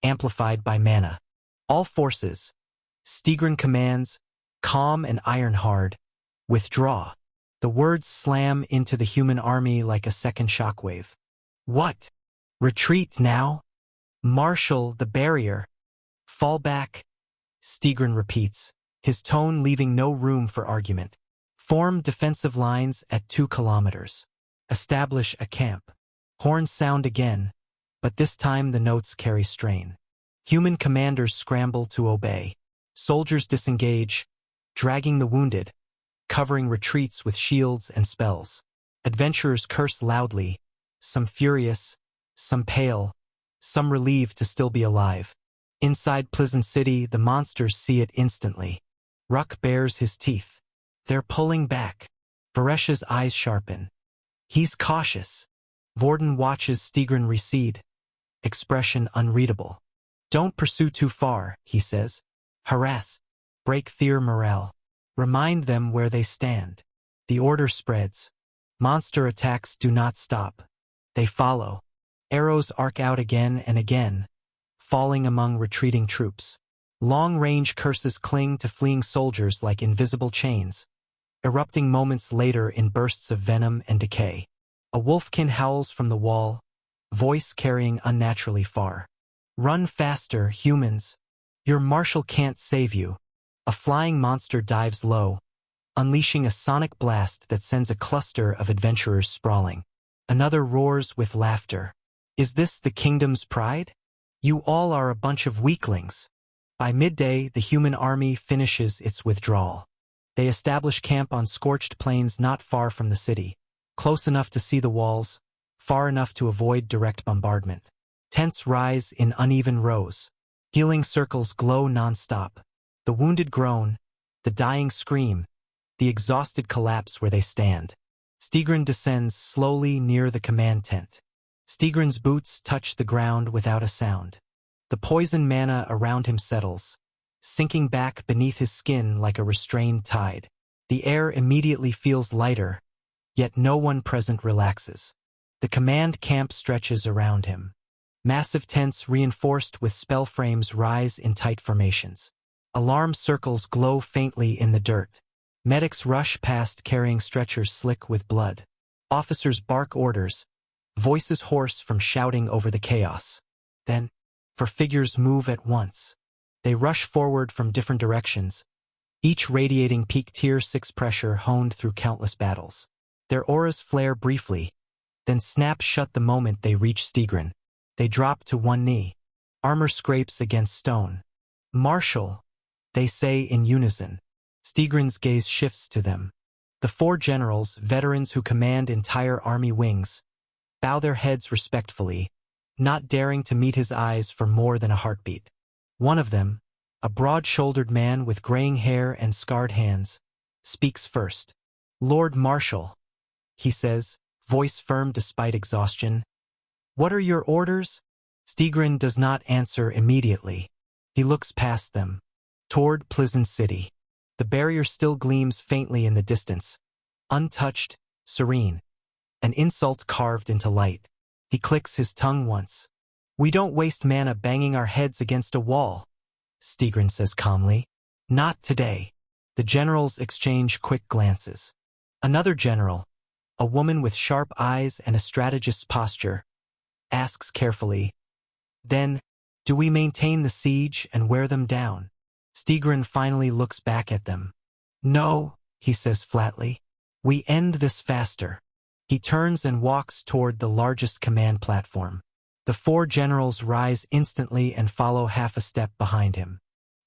amplified by mana. All forces, Stigrin commands, calm and iron-hard, withdraw. The words slam into the human army like a second shockwave. What? Retreat now? Marshal the barrier. Fall back, Stigrin repeats, his tone leaving no room for argument. Form defensive lines at 2 kilometers. Establish a camp. Horns sound again, But this time the notes carry strain. Human commanders scramble to obey. Soldiers disengage, dragging the wounded, covering retreats with shields and spells. Adventurers curse loudly, some furious, some pale, some relieved to still be alive. Inside Pleasant City, the monsters see it instantly. Ruck bares his teeth. They're pulling back. Varesh's eyes sharpen. He's cautious. Vorden watches Stigrin recede, expression unreadable. Don't pursue too far, he says. Harass. Break their morale. Remind them where they stand. The order spreads. Monster attacks do not stop. They follow. Arrows arc out again and again, falling among retreating troops. Long-range curses cling to fleeing soldiers like invisible chains, erupting moments later in bursts of venom and decay. A wolfkin howls from the wall, voice carrying unnaturally far. Run faster, humans. Your marshal can't save you. A flying monster dives low, unleashing a sonic blast that sends a cluster of adventurers sprawling. Another roars with laughter. Is this the kingdom's pride? You all are a bunch of weaklings. By midday, the human army finishes its withdrawal. They establish camp on scorched plains not far from the city, close enough to see the walls, far enough to avoid direct bombardment. Tents rise in uneven rows. Healing circles glow non-stop. The wounded groan, the dying scream, the exhausted collapse where they stand. Stigrin descends slowly near the command tent. Stigrin's boots touch the ground without a sound. The poison mana around him settles, sinking back beneath his skin like a restrained tide. The air immediately feels lighter, yet no one present relaxes. The command camp stretches around him. Massive tents reinforced with spell frames rise in tight formations. Alarm circles glow faintly in the dirt. Medics rush past carrying stretchers slick with blood. Officers bark orders, voices hoarse from shouting over the chaos. Then, four figures move at once. They rush forward from different directions, each radiating peak tier 6 pressure honed through countless battles. Their auras flare briefly, then snap shut the moment they reach Stigrin. They drop to one knee. Armor scrapes against stone. Marshal, they say in unison. Stigrin's gaze shifts to them. The 4 generals, veterans who command entire army wings, bow their heads respectfully, not daring to meet his eyes for more than a heartbeat. One of them, a broad-shouldered man with graying hair and scarred hands, speaks first. Lord Marshal, he says, voice firm despite exhaustion. What are your orders? Stigrin does not answer immediately. He looks past them, toward Pleasant City. The barrier still gleams faintly in the distance, untouched, serene, an insult carved into light. He clicks his tongue once. We don't waste mana banging our heads against a wall, Stigrin says calmly. Not today. The generals exchange quick glances. Another general, a woman with sharp eyes and a strategist's posture, asks carefully, then, do we maintain the siege and wear them down? Stigrin finally looks back at them. No, he says flatly. We end this faster. He turns and walks toward the largest command platform. The 4 generals rise instantly and follow half a step behind him.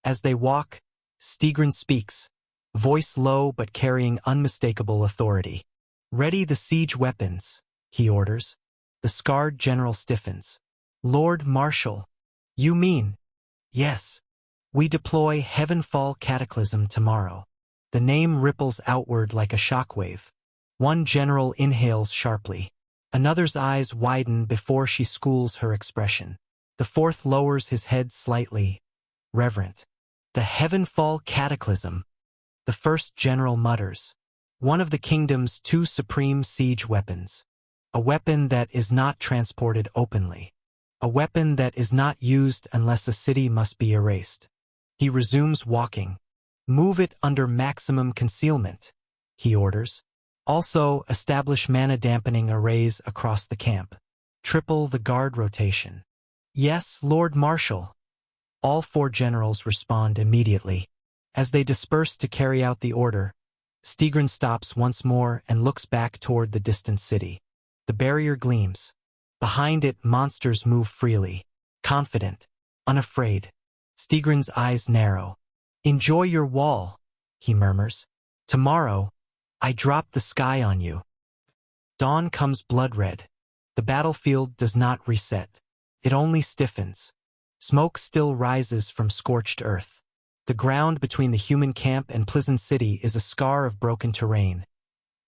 As they walk, Stigrin speaks, voice low but carrying unmistakable authority. Ready the siege weapons, he orders. The scarred general stiffens. Lord Marshal, you mean? Yes. We deploy Heavenfall Cataclysm tomorrow. The name ripples outward like a shockwave. One general inhales sharply. Another's eyes widen before she schools her expression. The 4th lowers his head slightly, reverent. The Heavenfall Cataclysm. The 1st general mutters. One of the kingdom's 2 supreme siege weapons. A weapon that is not transported openly. A weapon that is not used unless a city must be erased. He resumes walking. Move it under maximum concealment, he orders. Also, establish mana-dampening arrays across the camp. Triple the guard rotation. Yes, Lord Marshal. All 4 generals respond immediately. As they disperse to carry out the order, Stigrin stops once more and looks back toward the distant city. The barrier gleams. Behind it, monsters move freely, confident, unafraid. Stigrin's eyes narrow. "Enjoy your wall," he murmurs. "Tomorrow, I drop the sky on you." Dawn comes blood-red. The battlefield does not reset. It only stiffens. Smoke still rises from scorched earth. The ground between the human camp and Pleasant City is a scar of broken terrain.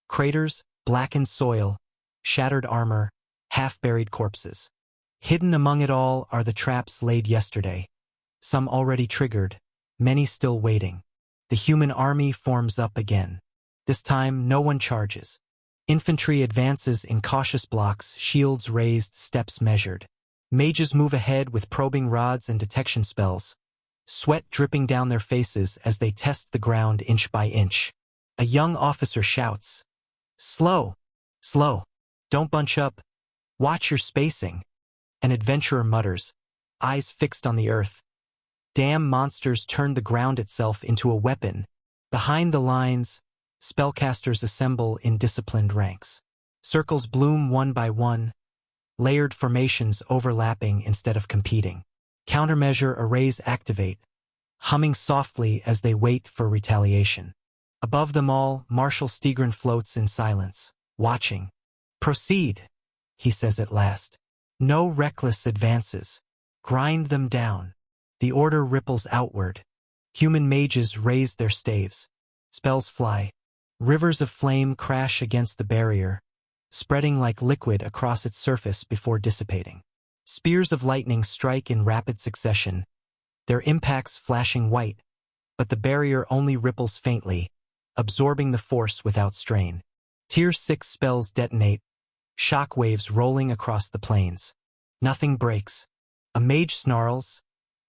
Craters, blackened soil, shattered armor, half-buried corpses. Hidden among it all are the traps laid yesterday. Some already triggered, many still waiting. The human army forms up again. This time, no one charges. Infantry advances in cautious blocks, shields raised, steps measured. Mages move ahead with probing rods and detection spells, sweat dripping down their faces as they test the ground inch by inch. A young officer shouts, "Slow! Slow! Don't bunch up! Watch your spacing!" An adventurer mutters, eyes fixed on the earth. Damn monsters turn the ground itself into a weapon. Behind the lines, spellcasters assemble in disciplined ranks. Circles bloom one by one, layered formations overlapping instead of competing. Countermeasure arrays activate, humming softly as they wait for retaliation. Above them all, Marshal Stigrin floats in silence, watching. "Proceed," he says at last. "No reckless advances. Grind them down." The order ripples outward. Human mages raise their staves. Spells fly. Rivers of flame crash against the barrier, spreading like liquid across its surface before dissipating. Spears of lightning strike in rapid succession, their impacts flashing white, but the barrier only ripples faintly, absorbing the force without strain. Tier 6 spells detonate, shock waves rolling across the plains. Nothing breaks. A mage snarls,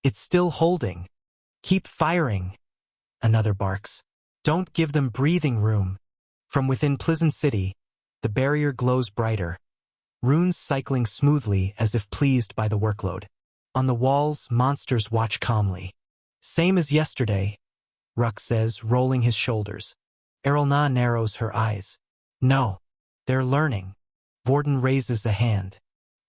"It's still holding. Keep firing." Another barks, "Don't give them breathing room." From within Pleasant City, the barrier glows brighter, runes cycling smoothly as if pleased by the workload. On the walls, monsters watch calmly. "Same as yesterday," Ruck says, rolling his shoulders. Erelna narrows her eyes. "No, they're learning." Vorden raises a hand.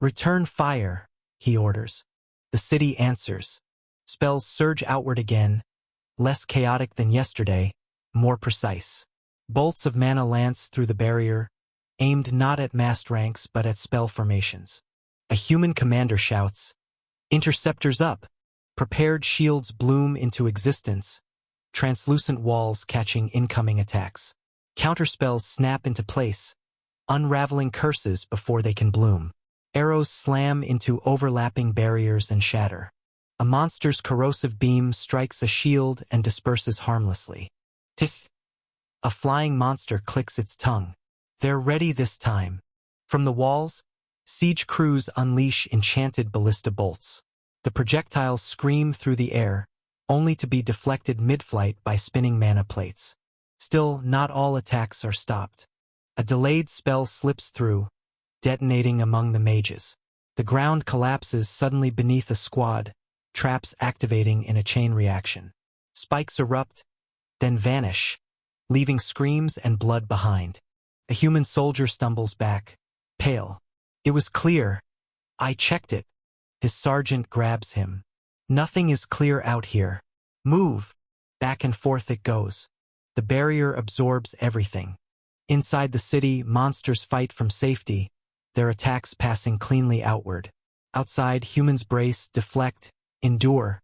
"Return fire," he orders. The city answers. Spells surge outward again, less chaotic than yesterday, more precise. Bolts of mana lance through the barrier, aimed not at massed ranks but at spell formations. A human commander shouts, "Interceptors up!" Prepared shields bloom into existence, translucent walls catching incoming attacks. Counterspells snap into place, unraveling curses before they can bloom. Arrows slam into overlapping barriers and shatter. A monster's corrosive beam strikes a shield and disperses harmlessly. Tis! A flying monster clicks its tongue. They're ready this time. From the walls, siege crews unleash enchanted ballista bolts. The projectiles scream through the air, only to be deflected mid-flight by spinning mana plates. Still, not all attacks are stopped. A delayed spell slips through, detonating among the mages. The ground collapses suddenly beneath a squad, traps activating in a chain reaction. Spikes erupt, then vanish, leaving screams and blood behind. A human soldier stumbles back, pale. "It was clear. I checked it." His sergeant grabs him. "Nothing is clear out here. Move." Back and forth it goes. The barrier absorbs everything. Inside the city, monsters fight from safety, their attacks passing cleanly outward. Outside, humans brace, deflect, endure,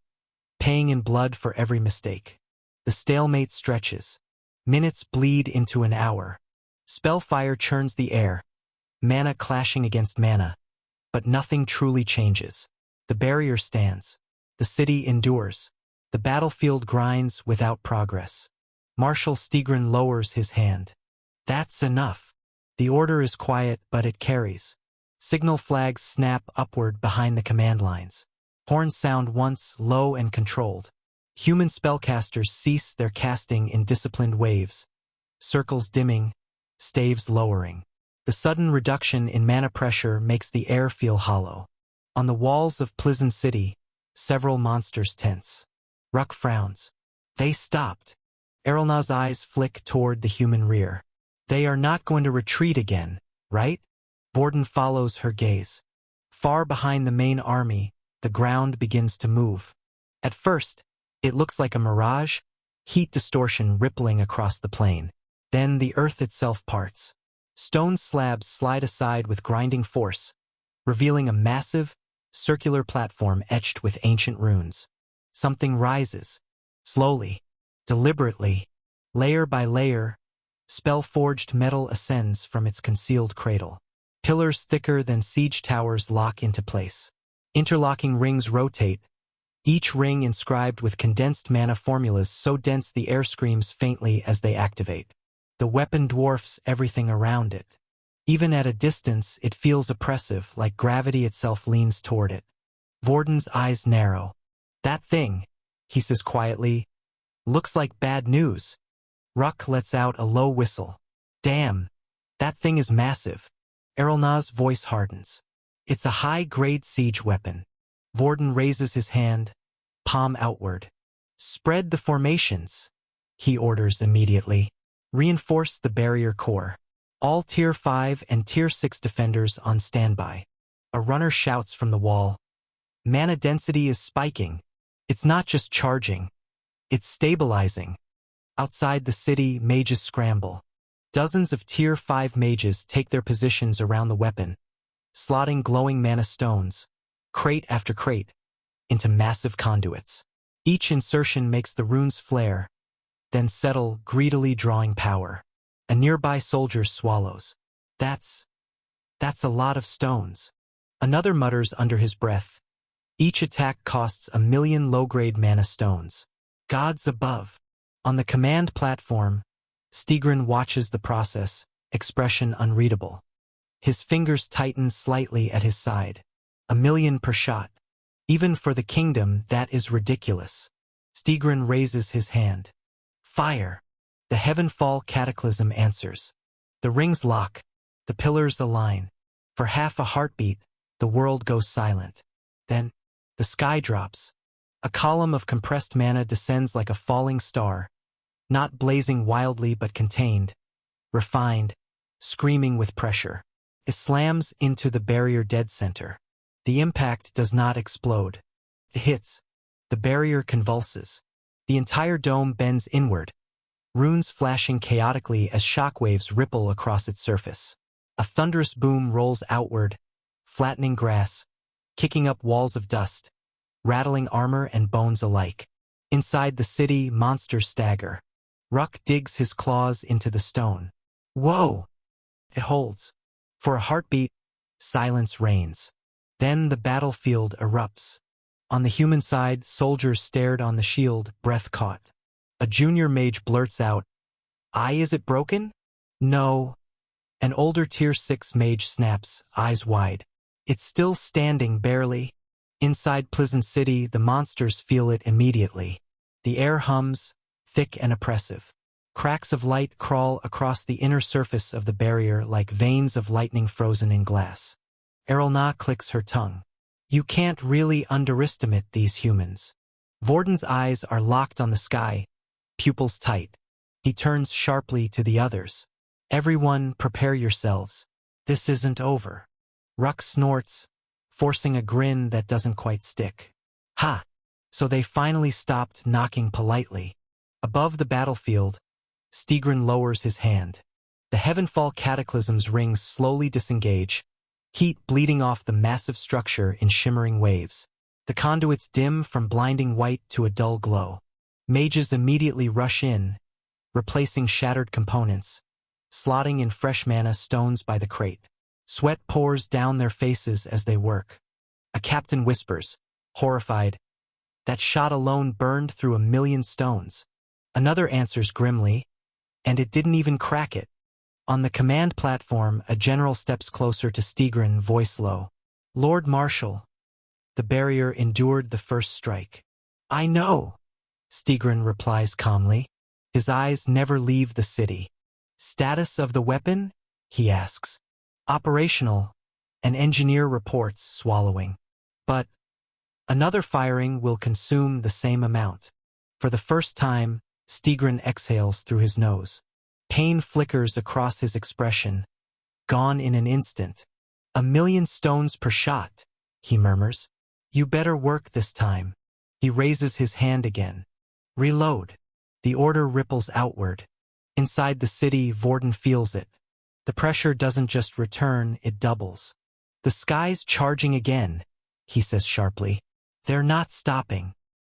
paying in blood for every mistake. The stalemate stretches. Minutes bleed into an hour. Spellfire churns the air, mana clashing against mana. But nothing truly changes. The barrier stands. The city endures. The battlefield grinds without progress. Marshal Stigrin lowers his hand. "That's enough." The order is quiet, but it carries. Signal flags snap upward behind the command lines. Horns sound once, low and controlled. Human spellcasters cease their casting in disciplined waves, circles dimming, staves lowering. The sudden reduction in mana pressure makes the air feel hollow. On the walls of Pleasant City, several monsters tense. Ruck frowns. They stopped. Erelna's eyes flick toward the human rear. "They are not going to retreat again, right?" Vorden follows her gaze. Far behind the main army, the ground begins to move. At first, it looks like a mirage, heat distortion rippling across the plain. Then the earth itself parts. Stone slabs slide aside with grinding force, revealing a massive, circular platform etched with ancient runes. Something rises, slowly, deliberately, layer by layer. Spell-forged metal ascends from its concealed cradle. Pillars thicker than siege towers lock into place. Interlocking rings rotate, each ring inscribed with condensed mana formulas so dense the air screams faintly as they activate. The weapon dwarfs everything around it. Even at a distance, it feels oppressive, like gravity itself leans toward it. Vorden's eyes narrow. "That thing," he says quietly, "looks like bad news." Ruck lets out a low whistle. "Damn, that thing is massive." Errolna's voice hardens. "It's a high-grade siege weapon." Vorden raises his hand, palm outward. "Spread the formations," he orders immediately. "Reinforce the barrier core. All Tier 5 and Tier 6 defenders on standby." A runner shouts from the wall. "Mana density is spiking. It's not just charging. It's stabilizing." Outside the city, mages scramble. Dozens of Tier 5 mages take their positions around the weapon, slotting glowing mana stones, crate after crate, into massive conduits. Each insertion makes the runes flare, then settle, greedily drawing power. A nearby soldier swallows. That's a lot of stones." Another mutters under his breath. "Each attack costs 1,000,000 low-grade mana stones." Gods above. On the command platform, Stigrin watches the process, expression unreadable. His fingers tighten slightly at his side. 1,000,000 per shot. Even for the kingdom, that is ridiculous. Stigrin raises his hand. "Fire." The Heavenfall Cataclysm answers. The rings lock. The pillars align. For half a heartbeat, the world goes silent. Then, the sky drops. A column of compressed mana descends like a falling star, not blazing wildly but contained, refined, screaming with pressure. It slams into the barrier dead center. The impact does not explode. It hits. The barrier convulses. The entire dome bends inward, runes flashing chaotically as shockwaves ripple across its surface. A thunderous boom rolls outward, flattening grass, kicking up walls of dust, rattling armor and bones alike. Inside the city, monsters stagger. Ruck digs his claws into the stone. "Whoa!" It holds. For a heartbeat, silence reigns. Then the battlefield erupts. On the human side, soldiers stared on the shield, breath caught. A junior mage blurts out, Is it broken?" "No." An older Tier 6 mage snaps, eyes wide. "It's still standing, barely." Inside Pleasant City, the monsters feel it immediately. The air hums, thick and oppressive. Cracks of light crawl across the inner surface of the barrier like veins of lightning frozen in glass. Errolna clicks her tongue. "You can't really underestimate these humans." Vorden's eyes are locked on the sky, pupils tight. He turns sharply to the others. "Everyone, prepare yourselves. This isn't over." Ruck snorts, forcing a grin that doesn't quite stick. "Ha! So they finally stopped knocking politely." Above the battlefield, Stigrin lowers his hand. The Heavenfall Cataclysm's rings slowly disengage, heat bleeding off the massive structure in shimmering waves. The conduits dim from blinding white to a dull glow. Mages immediately rush in, replacing shattered components, slotting in fresh mana stones by the crate. Sweat pours down their faces as they work. A captain whispers, horrified, "That shot alone burned through 1,000,000 stones." Another answers grimly, "And it didn't even crack it." On the command platform, a general steps closer to Stigrin, voice low. "Lord Marshal, the barrier endured the first strike." "I know," Stigrin replies calmly. His eyes never leave the city. "Status of the weapon?" he asks. "Operational," an engineer reports, swallowing. "But another firing will consume the same amount." For the first time, Stigrin exhales through his nose. Pain flickers across his expression, gone in an instant. 1,000,000 stones per shot, he murmurs. You better work this time. He raises his hand again. Reload. The order ripples outward. Inside the city, Vorden feels it. The pressure doesn't just return, it doubles. The sky's charging again, he says sharply. They're not stopping.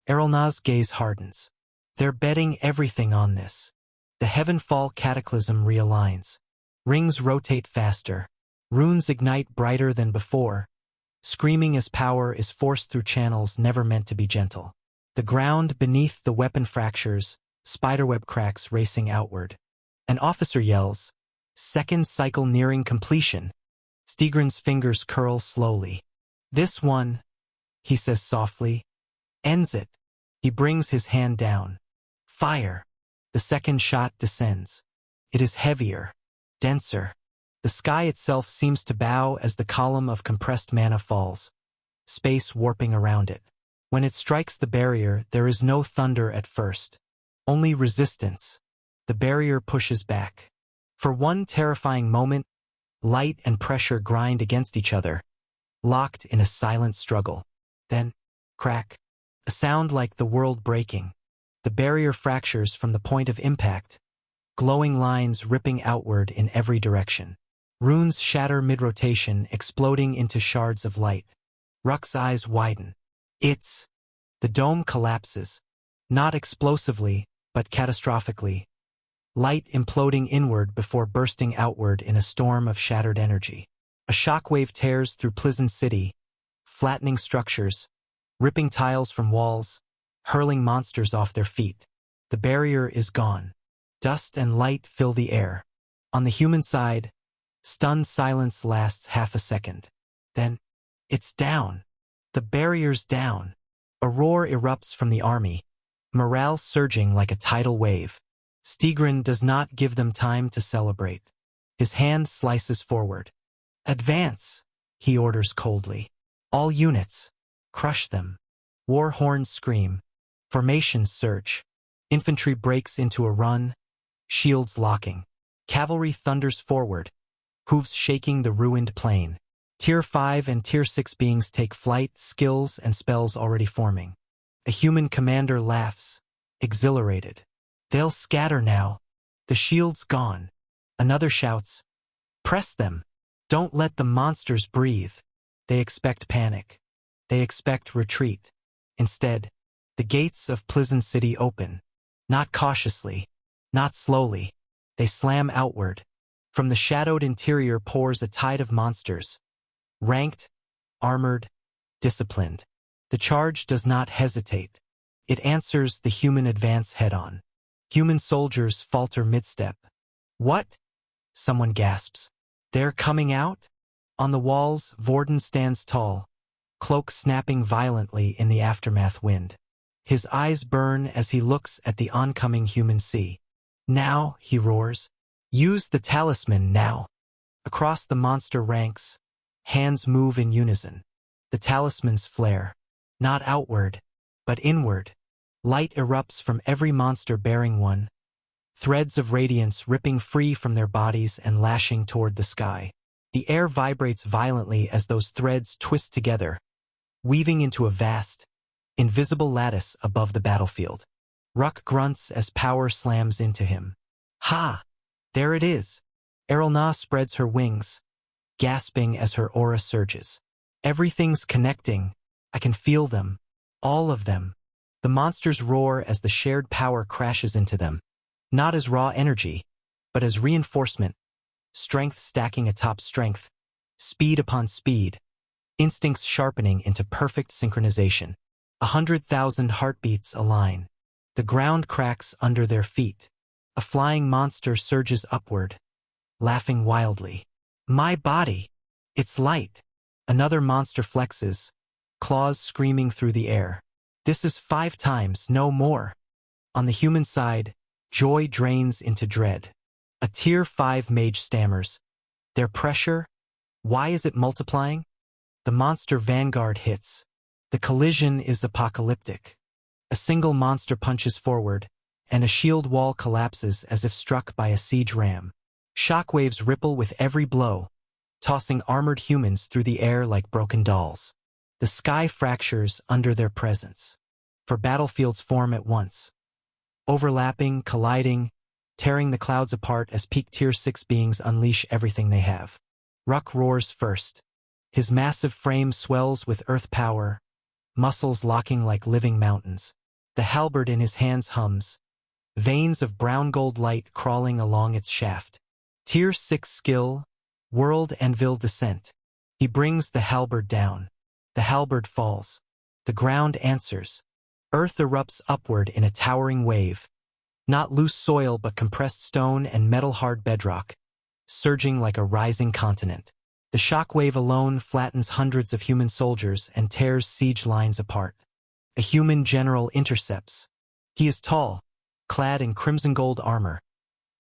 Erelna's gaze hardens. They're betting everything on this. The Heavenfall cataclysm realigns. Rings rotate faster. Runes ignite brighter than before. Screaming as power is forced through channels never meant to be gentle. The ground beneath the weapon fractures, spiderweb cracks racing outward. An officer yells, "Second cycle nearing completion." Stigrin's fingers curl slowly. "This one," he says softly, "ends it." He brings his hand down. Fire. The second shot descends. It is heavier, denser. The sky itself seems to bow as the column of compressed mana falls, space warping around it. When it strikes the barrier, there is no thunder at first, only resistance. The barrier pushes back. For one terrifying moment, light and pressure grind against each other, locked in a silent struggle. Then, crack, a sound like the world breaking. The barrier fractures from the point of impact, glowing lines ripping outward in every direction. Runes shatter mid-rotation, exploding into shards of light. Ruck's eyes widen. The dome collapses. Not explosively, but catastrophically. Light imploding inward before bursting outward in a storm of shattered energy. A shockwave tears through Pleasant City, flattening structures, ripping tiles from walls, hurling monsters off their feet. The barrier is gone. Dust and light fill the air. On the human side, stunned silence lasts half a second. Then, it's down. The barrier's down. A roar erupts from the army, morale surging like a tidal wave. Stigrin does not give them time to celebrate. His hand slices forward. "Advance," he orders coldly. "All units, crush them." War horns scream. Formations surge. Infantry breaks into a run, shields locking. Cavalry thunders forward, hooves shaking the ruined plain. Tier 5 and Tier 6 beings take flight, skills and spells already forming. A human commander laughs, exhilarated. "They'll scatter now. The shield's gone." Another shouts, "Press them. Don't let the monsters breathe." They expect panic. They expect retreat. Instead, the gates of Pleasant City open. Not cautiously, not slowly. They slam outward. From the shadowed interior pours a tide of monsters. Ranked, armored, disciplined. The charge does not hesitate. It answers the human advance head-on. Human soldiers falter mid-step. "What?" someone gasps. "They're coming out?" On the walls, Vorden stands tall, cloak snapping violently in the aftermath wind. His eyes burn as he looks at the oncoming human sea. "Now," he roars. "Use the talisman now." Across the monster ranks, hands move in unison. The talismans flare, not outward, but inward. Light erupts from every monster bearing one, threads of radiance ripping free from their bodies and lashing toward the sky. The air vibrates violently as those threads twist together, weaving into a vast, invisible lattice above the battlefield. Ruck grunts as power slams into him. "Ha! There it is!" Erelna spreads her wings, gasping as her aura surges. "Everything's connecting. I can feel them. All of them." The monsters roar as the shared power crashes into them, not as raw energy, but as reinforcement, strength stacking atop strength, speed upon speed, instincts sharpening into perfect synchronization. 100,000 heartbeats align. The ground cracks under their feet. A flying monster surges upward, laughing wildly. "My body! It's light!" Another monster flexes, claws screaming through the air. "This is 5 times, no more." On the human side, joy drains into dread. A Tier 5 mage stammers. "Their pressure? Why is it multiplying?" The monster vanguard hits. The collision is apocalyptic. A single monster punches forward, and a shield wall collapses as if struck by a siege ram. Shockwaves ripple with every blow, tossing armored humans through the air like broken dolls. The sky fractures under their presence, for battlefields form at once, overlapping, colliding, tearing the clouds apart as peak Tier 6 beings unleash everything they have. Ruck roars first. His massive frame swells with earth power, muscles locking like living mountains. The halberd in his hands hums, veins of brown gold light crawling along its shaft. Tier 6 skill, World Anvil Descent. He brings the halberd down. The halberd falls. The ground answers. Earth erupts upward in a towering wave. Not loose soil but compressed stone and metal-hard bedrock, surging like a rising continent. The shockwave alone flattens hundreds of human soldiers and tears siege lines apart. A human general intercepts. He is tall, clad in crimson gold armor,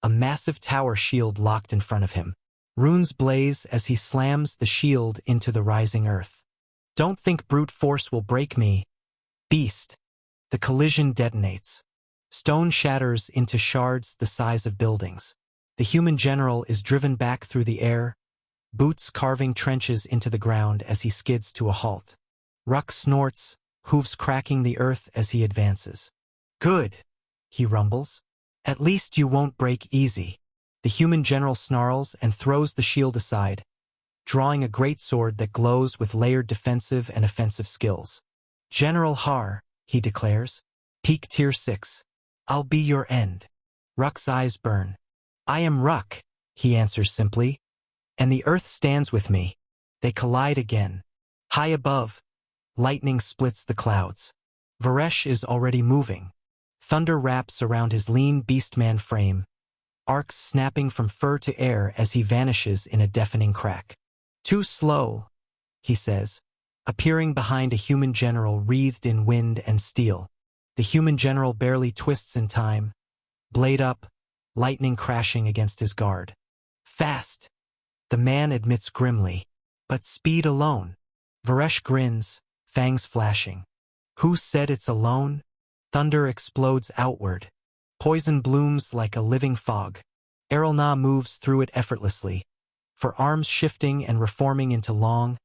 a massive tower shield locked in front of him. Runes blaze as he slams the shield into the rising earth. Don't think brute force will break me, beast. The collision detonates. Stone shatters into shards the size of buildings. The human general is driven back through the air, boots carving trenches into the ground as he skids to a halt. Ruck snorts, hooves cracking the earth as he advances. Good, he rumbles. At least you won't break easy. The human general snarls and throws the shield aside, drawing a great sword that glows with layered defensive and offensive skills. General Har, he declares. Peak Tier 6. I'll be your end. Ruck's eyes burn. I am Ruck, he answers simply. And the earth stands with me. They collide again. High above, lightning splits the clouds. Varesh is already moving. Thunder wraps around his lean beastman frame, arcs snapping from fur to air as he vanishes in a deafening crack. Too slow, he says, appearing behind a human general wreathed in wind and steel. The human general barely twists in time, blade up, lightning crashing against his guard. Fast, the man admits grimly, but speed alone. Varesh grins, fangs flashing. Who said it's alone? Thunder explodes outward. Poison blooms like a living fog. Errolna moves through it effortlessly, for arms shifting and reforming into long,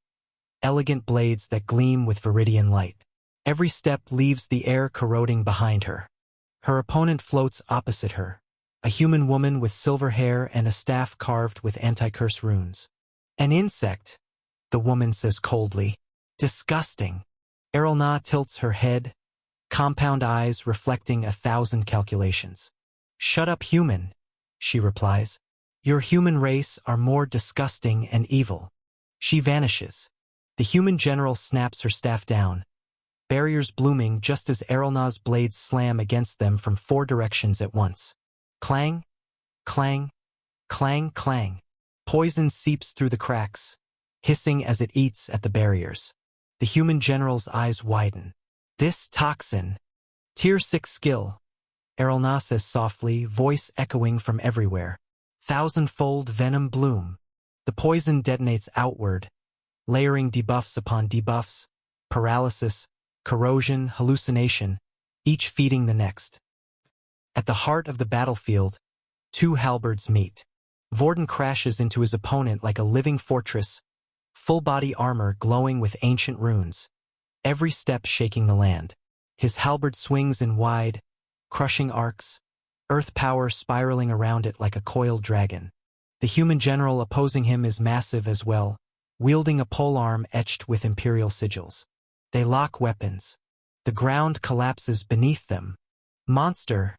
elegant blades that gleam with viridian light. Every step leaves the air corroding behind her. Her opponent floats opposite her, a human woman with silver hair and a staff carved with anti-curse runes. An insect, the woman says coldly. Disgusting. Errolna tilts her head, compound eyes reflecting 1,000 calculations. Shut up, human, she replies. Your human race are more disgusting and evil. She vanishes. The human general snaps her staff down, barriers blooming just as Errolna's blades slam against them from 4 directions at once. Clang, clang, clang, clang. Poison seeps through the cracks, hissing as it eats at the barriers. The human general's eyes widen. This toxin. Tier 6 skill, Errolna says softly, voice echoing from everywhere. 1,000-fold venom bloom. The poison detonates outward, layering debuffs upon debuffs, paralysis, corrosion, hallucination, each feeding the next. At the heart of the battlefield, 2 halberds meet. Vorden crashes into his opponent like a living fortress, full-body armor glowing with ancient runes, every step shaking the land. His halberd swings in wide, crushing arcs, earth power spiraling around it like a coiled dragon. The human general opposing him is massive as well, wielding a polearm etched with imperial sigils. They lock weapons. The ground collapses beneath them. Monster,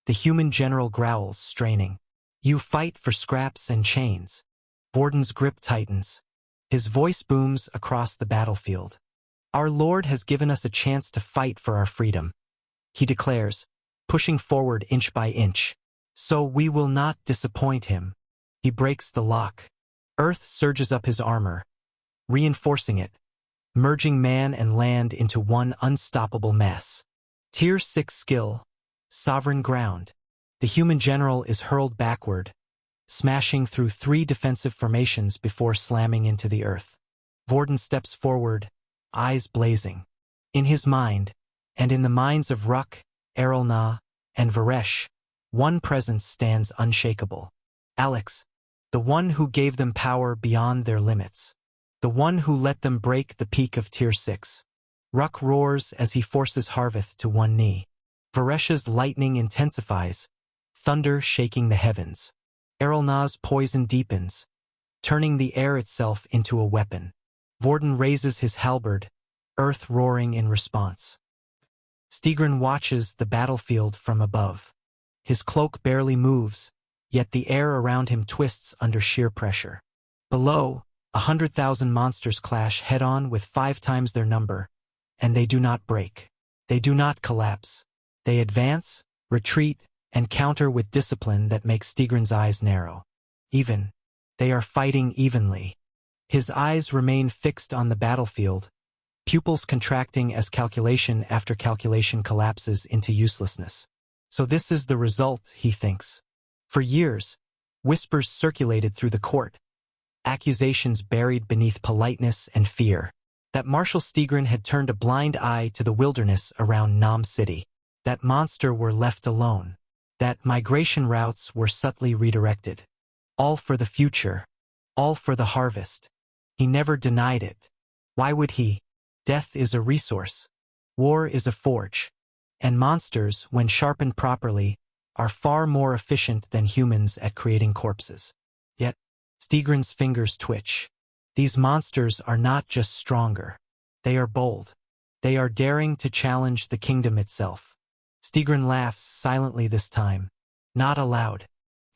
the human general growls, straining. You fight for scraps and chains. Vorden's grip tightens. His voice booms across the battlefield. Our Lord has given us a chance to fight for our freedom, he declares, pushing forward inch by inch. So we will not disappoint him. He breaks the lock. Earth surges up his armor, reinforcing it, merging man and land into one unstoppable mass. Tier 6 skill, Sovereign Ground. The human general is hurled backward, smashing through 3 defensive formations before slamming into the earth. Vorden steps forward, eyes blazing. In his mind, and in the minds of Ruck, Errolna, and Varesh, one presence stands unshakable. Alex, the one who gave them power beyond their limits, the one who let them break the peak of Tier 6. Ruck roars as he forces Harveth to one knee. Varesh's lightning intensifies, thunder shaking the heavens. Erelna's poison deepens, turning the air itself into a weapon. Vorden raises his halberd, earth roaring in response. Stigrin watches the battlefield from above. His cloak barely moves, yet the air around him twists under sheer pressure. Below, 100,000 monsters clash head-on with 5 times their number, and they do not break. They do not collapse. They advance, retreat, and counter with discipline that makes Stigrin's eyes narrow. They are fighting evenly. His eyes remain fixed on the battlefield, pupils contracting as calculation after calculation collapses into uselessness. So this is the result, he thinks. For years, whispers circulated through the court, accusations buried beneath politeness and fear, that Marshal Stigrin had turned a blind eye to the wilderness around Nam City, that monster were left alone, that migration routes were subtly redirected. All for the future, all for the harvest. He never denied it. Why would he? Death is a resource. War is a forge. And monsters, when sharpened properly, are far more efficient than humans at creating corpses. Yet, Stigrin's fingers twitch. These monsters are not just stronger. They are bold. They are daring to challenge the kingdom itself. Stigrin laughs silently this time, not aloud.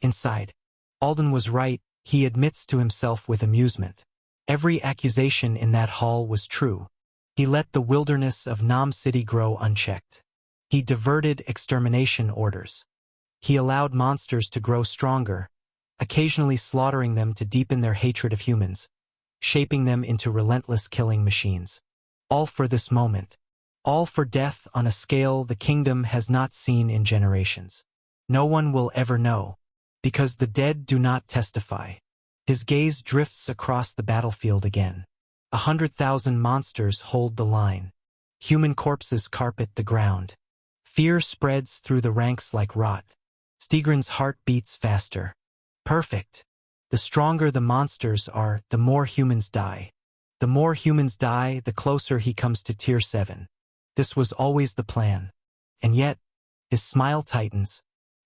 Inside, Alden was right, he admits to himself with amusement. Every accusation in that hall was true. He let the wilderness of Nam City grow unchecked. He diverted extermination orders. He allowed monsters to grow stronger, occasionally slaughtering them to deepen their hatred of humans, shaping them into relentless killing machines. All for this moment. All for death on a scale the kingdom has not seen in generations. No one will ever know, because the dead do not testify. His gaze drifts across the battlefield again. 100,000 monsters hold the line. Human corpses carpet the ground. Fear spreads through the ranks like rot. Stigrin's heart beats faster. Perfect. The stronger the monsters are, the more humans die. The more humans die, the closer he comes to Tier 7. This was always the plan. And yet, his smile tightens.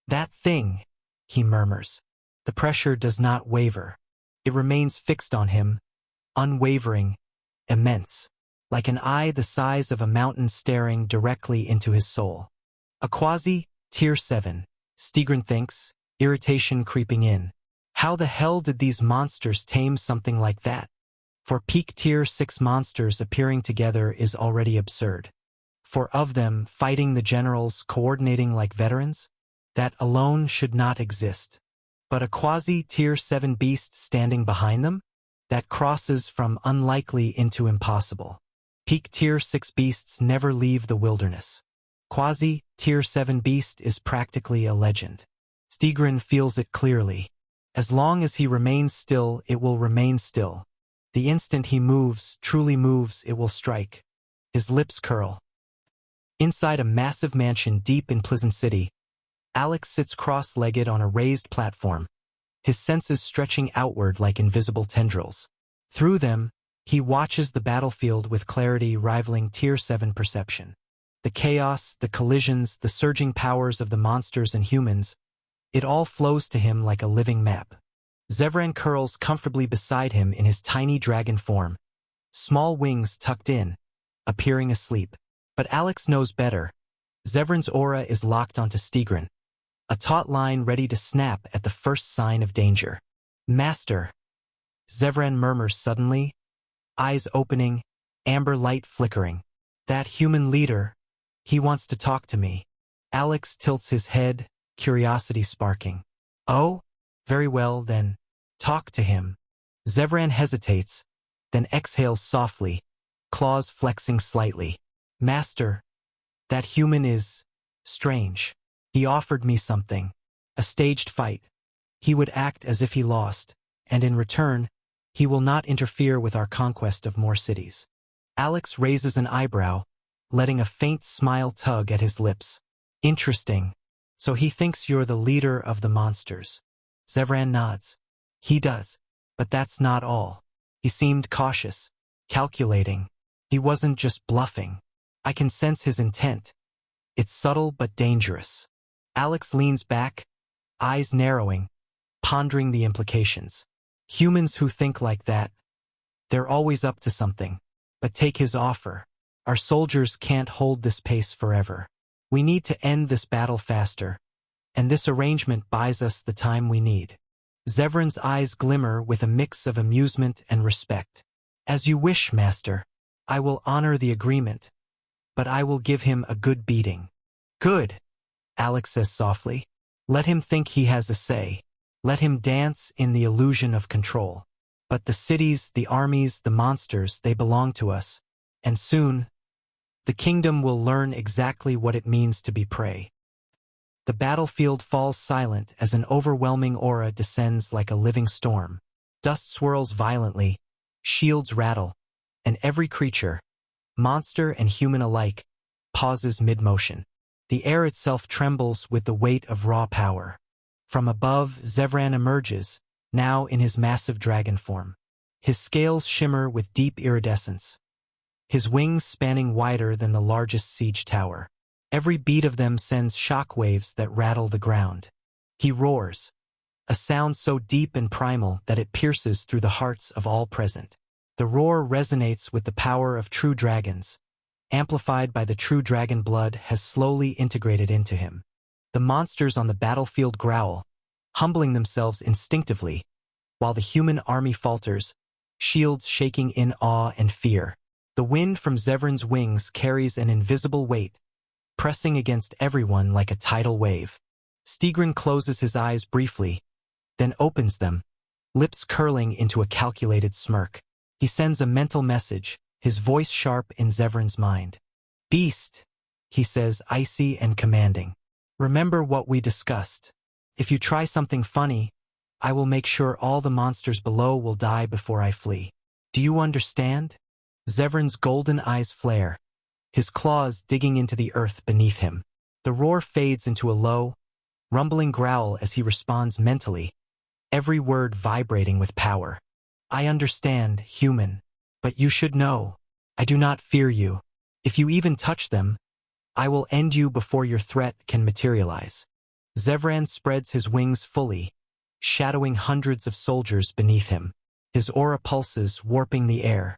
That thing, he murmurs. The pressure does not waver. It remains fixed on him, unwavering, immense, like an eye the size of a mountain staring directly into his soul. A quasi, Tier 7, Stigrin thinks, irritation creeping in. How the hell did these monsters tame something like that? For peak Tier 6 monsters appearing together is already absurd. For of them fighting the generals coordinating like veterans, that alone should not exist. But a quasi-Tier 7 beast standing behind them? That crosses from unlikely into impossible. Peak Tier 6 beasts never leave the wilderness. Quasi-Tier 7 beast is practically a legend. Stigrin feels it clearly. As long as he remains still, it will remain still. The instant he moves, truly moves, it will strike. His lips curl. Inside a massive mansion deep in Pleasant City, Alex sits cross-legged on a raised platform, his senses stretching outward like invisible tendrils. Through them, he watches the battlefield with clarity rivaling Tier 7 perception. The chaos, the collisions, the surging powers of the monsters and humans, it all flows to him like a living map. Zevran curls comfortably beside him in his tiny dragon form, small wings tucked in, appearing asleep. But Alex knows better. Zevran's aura is locked onto Stigrin, a taut line ready to snap at the first sign of danger. Master, Zevran murmurs suddenly, eyes opening, amber light flickering. That human leader, he wants to talk to me. Alex tilts his head, curiosity sparking. Oh? Very well, then. Talk to him. Zevran hesitates, then exhales softly, claws flexing slightly. Master, that human is strange. He offered me something. A staged fight. He would act as if he lost, and in return, he will not interfere with our conquest of more cities. Alex raises an eyebrow, letting a faint smile tug at his lips. Interesting. So he thinks you're the leader of the monsters. Zevran nods. He does. But that's not all. He seemed cautious, calculating. He wasn't just bluffing. I can sense his intent. It's subtle but dangerous. Alex leans back, eyes narrowing, pondering the implications. Humans who think like that, they're always up to something. But take his offer. Our soldiers can't hold this pace forever. We need to end this battle faster, and this arrangement buys us the time we need. Zevran's eyes glimmer with a mix of amusement and respect. As you wish, master. I will honor the agreement, but I will give him a good beating. Good, Alex says softly. Let him think he has a say. Let him dance in the illusion of control. But the cities, the armies, the monsters, they belong to us. And soon, the kingdom will learn exactly what it means to be prey. The battlefield falls silent as an overwhelming aura descends like a living storm. Dust swirls violently, shields rattle, and every creature, monster and human alike, pauses mid-motion. The air itself trembles with the weight of raw power. From above, Zevran emerges, now in his massive dragon form. His scales shimmer with deep iridescence, his wings spanning wider than the largest siege tower. Every beat of them sends shockwaves that rattle the ground. He roars, a sound so deep and primal that it pierces through the hearts of all present. The roar resonates with the power of true dragons, amplified by the true dragon blood has slowly integrated into him. The monsters on the battlefield growl, humbling themselves instinctively, while the human army falters, shields shaking in awe and fear. The wind from Zevran's wings carries an invisible weight, pressing against everyone like a tidal wave. Stigrin closes his eyes briefly, then opens them, lips curling into a calculated smirk. He sends a mental message, his voice sharp in Zevran's mind. Beast, he says, icy and commanding. Remember what we discussed. If you try something funny, I will make sure all the monsters below will die before I flee. Do you understand? Zevran's golden eyes flare, his claws digging into the earth beneath him. The roar fades into a low, rumbling growl as he responds mentally, every word vibrating with power. I understand, human, but you should know, I do not fear you. If you even touch them, I will end you before your threat can materialize. Zevran spreads his wings fully, shadowing hundreds of soldiers beneath him. His aura pulses, warping the air,